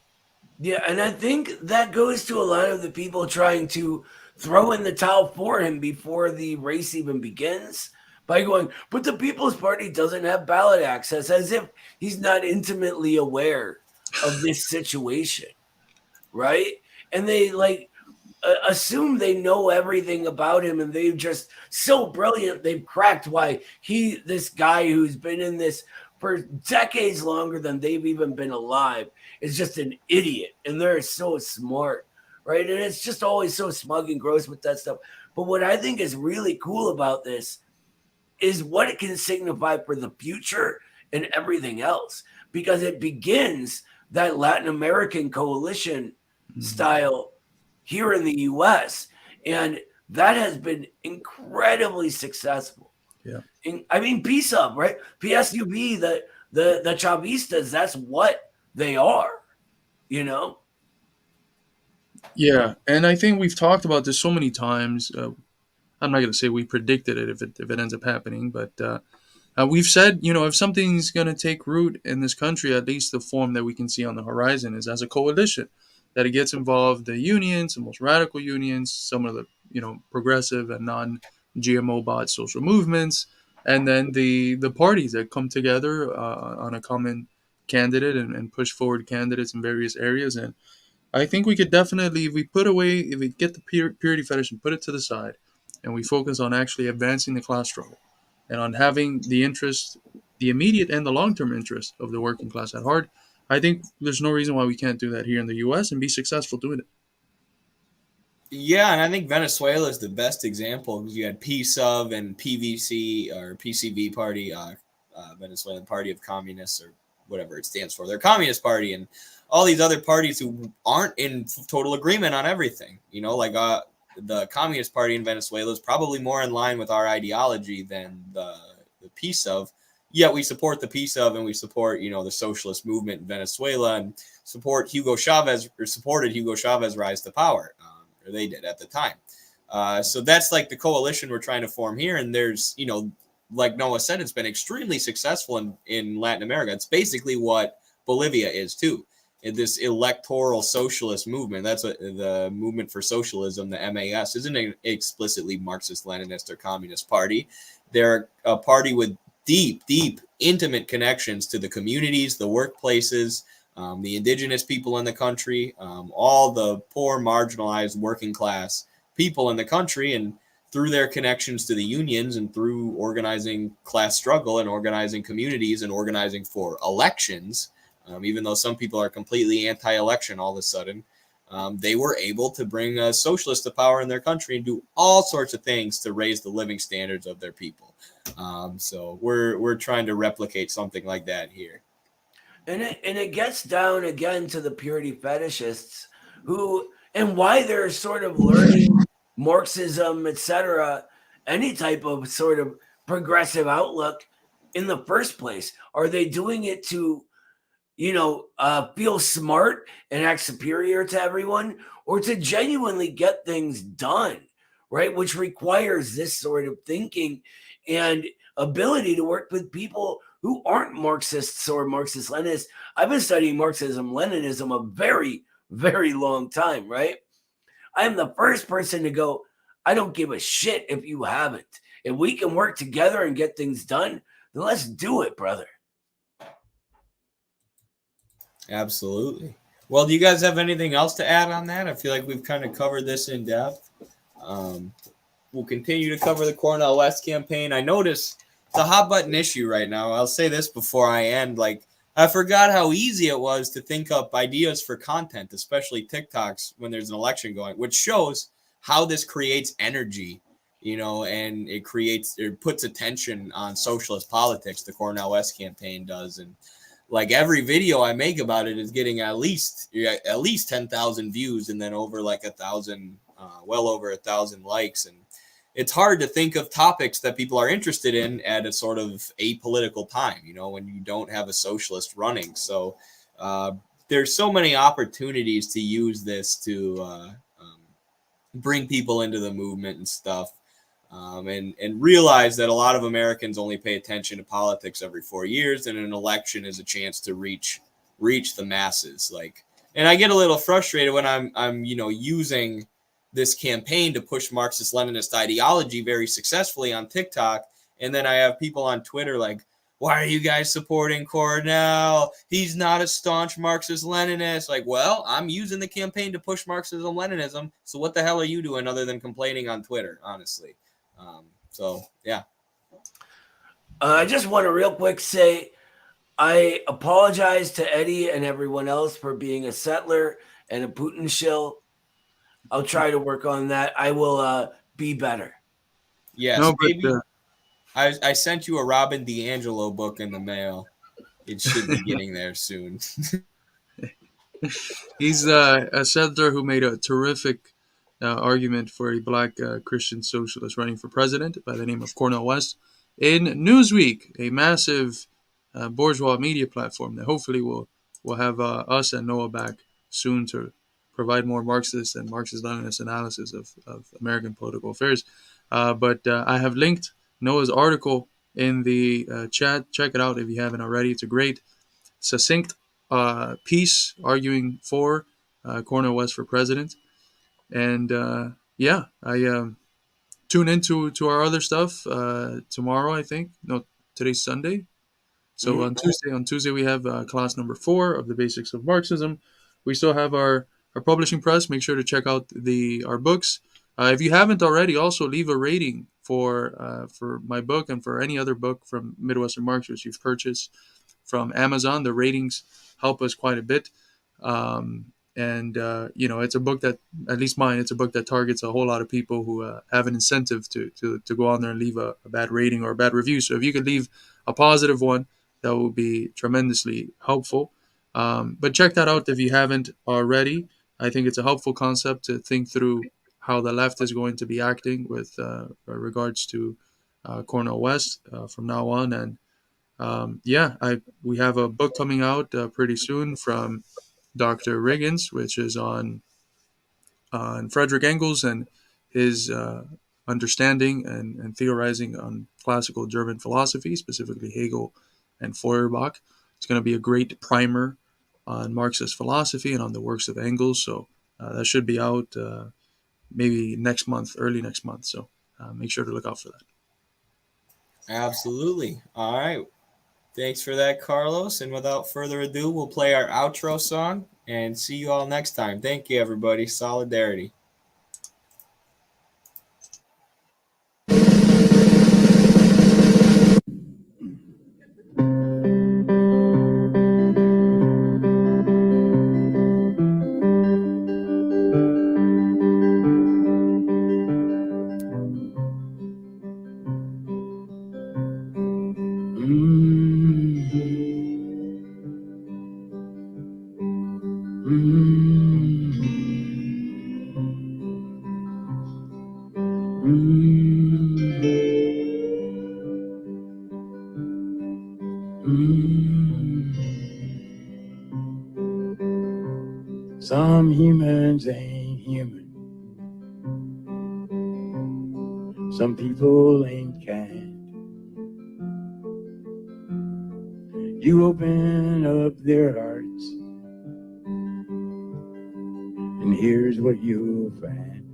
Yeah, and I think that goes to a lot of the people trying to throw in the towel for him before the race even begins by going, but the People's Party doesn't have ballot access, as if he's not intimately aware of this situation, right? And they assume they know everything about him, and they're just so brilliant. They've cracked why this guy who's been in this for decades longer than they've even been alive is just an idiot, and they're so smart, right? And it's just always so smug and gross with that stuff. But what I think is really cool about this is what it can signify for the future and everything else, because it begins that Latin American coalition style here in the U.S., and that has been incredibly successful. Yeah. PSUV, right? PSUV, the Chavistas, that's what they are, Yeah, and I think we've talked about this so many times. I'm not going to say we predicted it if it ends up happening, but we've said, if something's going to take root in this country, at least the form that we can see on the horizon is as a coalition, that it gets involved the unions, the most radical unions, some of the progressive and non-GMO bought social movements, and then the parties that come together on a common candidate and push forward candidates in various areas. And I think we could definitely, if we get the purity fetish and put it to the side, and we focus on actually advancing the class struggle and on having the interest, the immediate and the long-term interest of the working class at heart, I think there's no reason why we can't do that here in the U.S. and be successful doing it. Yeah, and I think Venezuela is the best example because you had PSUV and PVC or PCV party, Venezuelan Party of Communists or whatever it stands for. They're a communist party, and all these other parties who aren't in total agreement on everything. Like the Communist Party in Venezuela is probably more in line with our ideology than the PSUV. Yet we support the PSUV and we support, the socialist movement in Venezuela and supported Hugo Chavez rise to power. Or they did at the time. So that's like the coalition we're trying to form here. And there's, like Noah said, it's been extremely successful in Latin America. It's basically what Bolivia is too. In this electoral socialist movement, that's the movement for socialism, the MAS, isn't an explicitly Marxist-Leninist or communist party. They're a party with deep, intimate connections to the communities, the workplaces, the indigenous people in the country, all the poor, marginalized, working class people in the country. And through their connections to the unions and through organizing class struggle and organizing communities and organizing for elections, even though some people are completely anti-election all of a sudden, they were able to bring a socialist to power in their country and do all sorts of things to raise the living standards of their people. So we're trying to replicate something like that here. And it gets down again to the purity fetishists and why they're sort of learning Marxism, etc., any type of sort of progressive outlook in the first place. Are they doing it to, feel smart and act superior to everyone, or to genuinely get things done, right? Which requires this sort of thinking and ability to work with people who aren't Marxists or Marxist-Leninists. I've been studying Marxism-Leninism a very, very long time, right? I am the first person to go, I don't give a shit if you haven't. If we can work together and get things done, then let's do it, brother. Absolutely. Well, do you guys have anything else to add on that? I feel like we've kind of covered this in depth. We'll continue to cover the Cornell West campaign. I notice it's a hot button issue right now. I'll say this before I end. I forgot how easy it was to think up ideas for content, especially TikToks when there's an election going, which shows how this creates energy, and it puts attention on socialist politics. The Cornell West campaign does. And every video I make about it is getting at least 10,000 views and then over 1,000, well over 1,000 likes. And it's hard to think of topics that people are interested in at a sort of apolitical time, when you don't have a socialist running. So there's so many opportunities to use this to bring people into the movement and stuff. And realize that a lot of Americans only pay attention to politics every 4 years, and an election is a chance to reach the masses. And I get a little frustrated when I'm using this campaign to push Marxist-Leninist ideology very successfully on TikTok, and then I have people on Twitter why are you guys supporting Cornel? He's not a staunch Marxist-Leninist. Well, I'm using the campaign to push Marxism-Leninism, so what the hell are you doing other than complaining on Twitter, honestly? Yeah. I just want to real quick say I apologize to Eddie and everyone else for being a settler and a Putin shill. I'll try to work on that. I will be better. Yes, no, maybe. I sent you a Robin DiAngelo book in the mail. It should be getting there soon. He's a settler who made a terrific argument for a black Christian socialist running for president by the name of Cornell West in Newsweek, a massive bourgeois media platform that hopefully will have us and Noah back soon to provide more Marxist and Marxist-Leninist analysis of American political affairs. But I have linked Noah's article in the chat. Check it out if you haven't already. It's a great, succinct piece arguing for Cornel West for president. And yeah, I tune into our other stuff tomorrow. I think no, today's Sunday. So on Tuesday we have class number 4 of the basics of Marxism. We still have our publishing press. Make sure to check out our books. If you haven't already, also leave a rating for my book and for any other book from Midwestern Marxists you've purchased from Amazon. The ratings help us quite a bit. And it's a book that, at least mine, it's a book that targets a whole lot of people who have an incentive to go on there and leave a bad rating or a bad review. So if you could leave a positive one, that would be tremendously helpful. But check that out if you haven't already. I think it's a helpful concept to think through how the left is going to be acting with regards to Cornell West from now on. And we have a book coming out pretty soon from Dr. Riggins, which is on Frederick Engels and his understanding and theorizing on classical German philosophy, specifically Hegel and Feuerbach. It's going to be a great primer on Marxist philosophy and on the works of Engels. So that should be out maybe next month, early next month. So make sure to look out for that. Absolutely. All right. Thanks for that, Carlos. And without further ado, we'll play our outro song and see you all next time. Thank you, everybody. Solidarity. Some humans ain't human. Some people ain't kind. You open up their hearts, and here's what you'll find.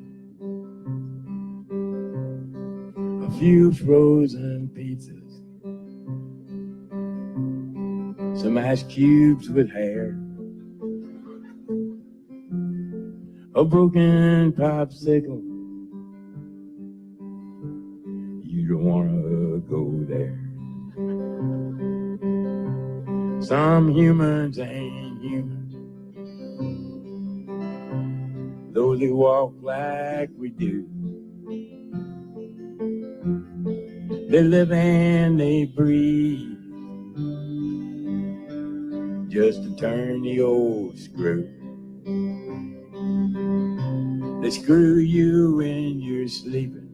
A few frozen pizzas, some ice cubes with hair, a broken popsicle. You don't wanna go there. Some humans ain't human, though they walk like we do. They live and they breathe, just to turn the old screw. They screw you when you're sleeping.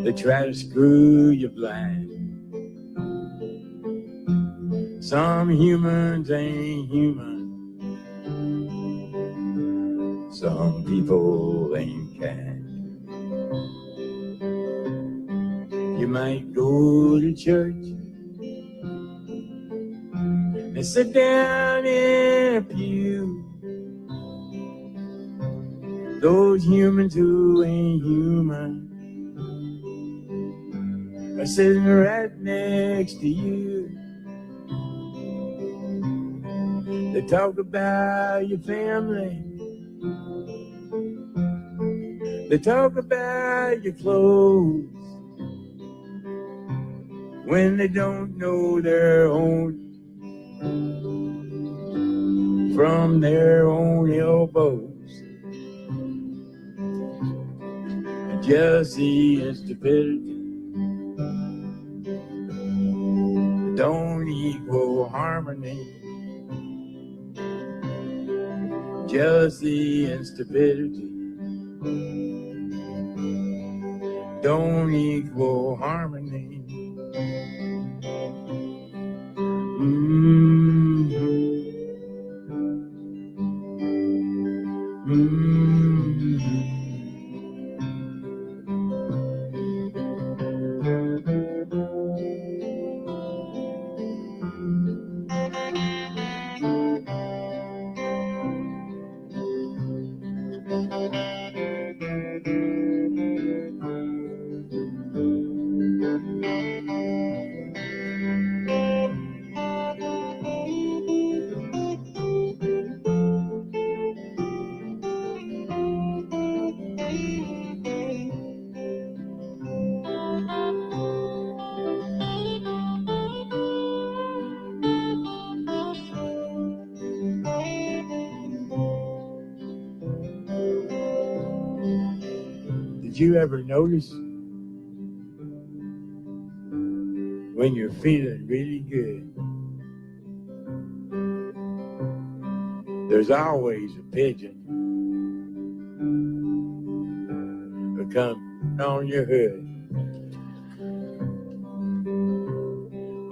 They try to screw you blind. Some humans ain't human. Some people ain't kind. You might go to church and sit down in a pew. Those humans who ain't human are sitting right next to you. They talk about your family. They talk about your clothes when they don't know their own from their own elbows. Jealousy and stupidity don't equal harmony. Jealousy and stupidity don't equal harmony. Did you ever notice when you're feeling really good, there's always a pigeon that comes on your hood?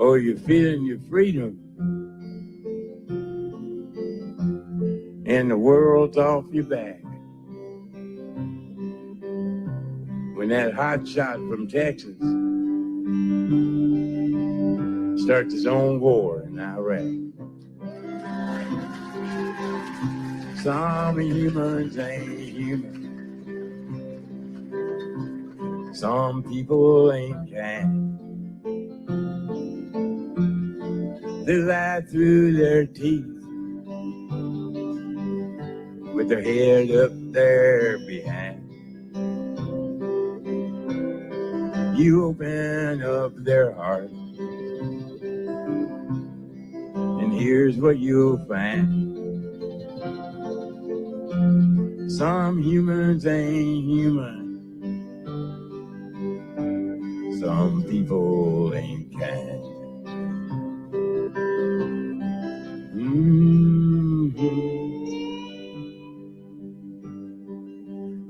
Or you're feeling your freedom and the world's off your back. When that hot shot from Texas starts his own war in Iraq. Some humans ain't human. Some people ain't kind. They lie through their teeth with their head up there behind. You open up their heart, and here's what you'll find. Some humans ain't human. Some people ain't kind. Mm-hmm.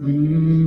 Mm-hmm.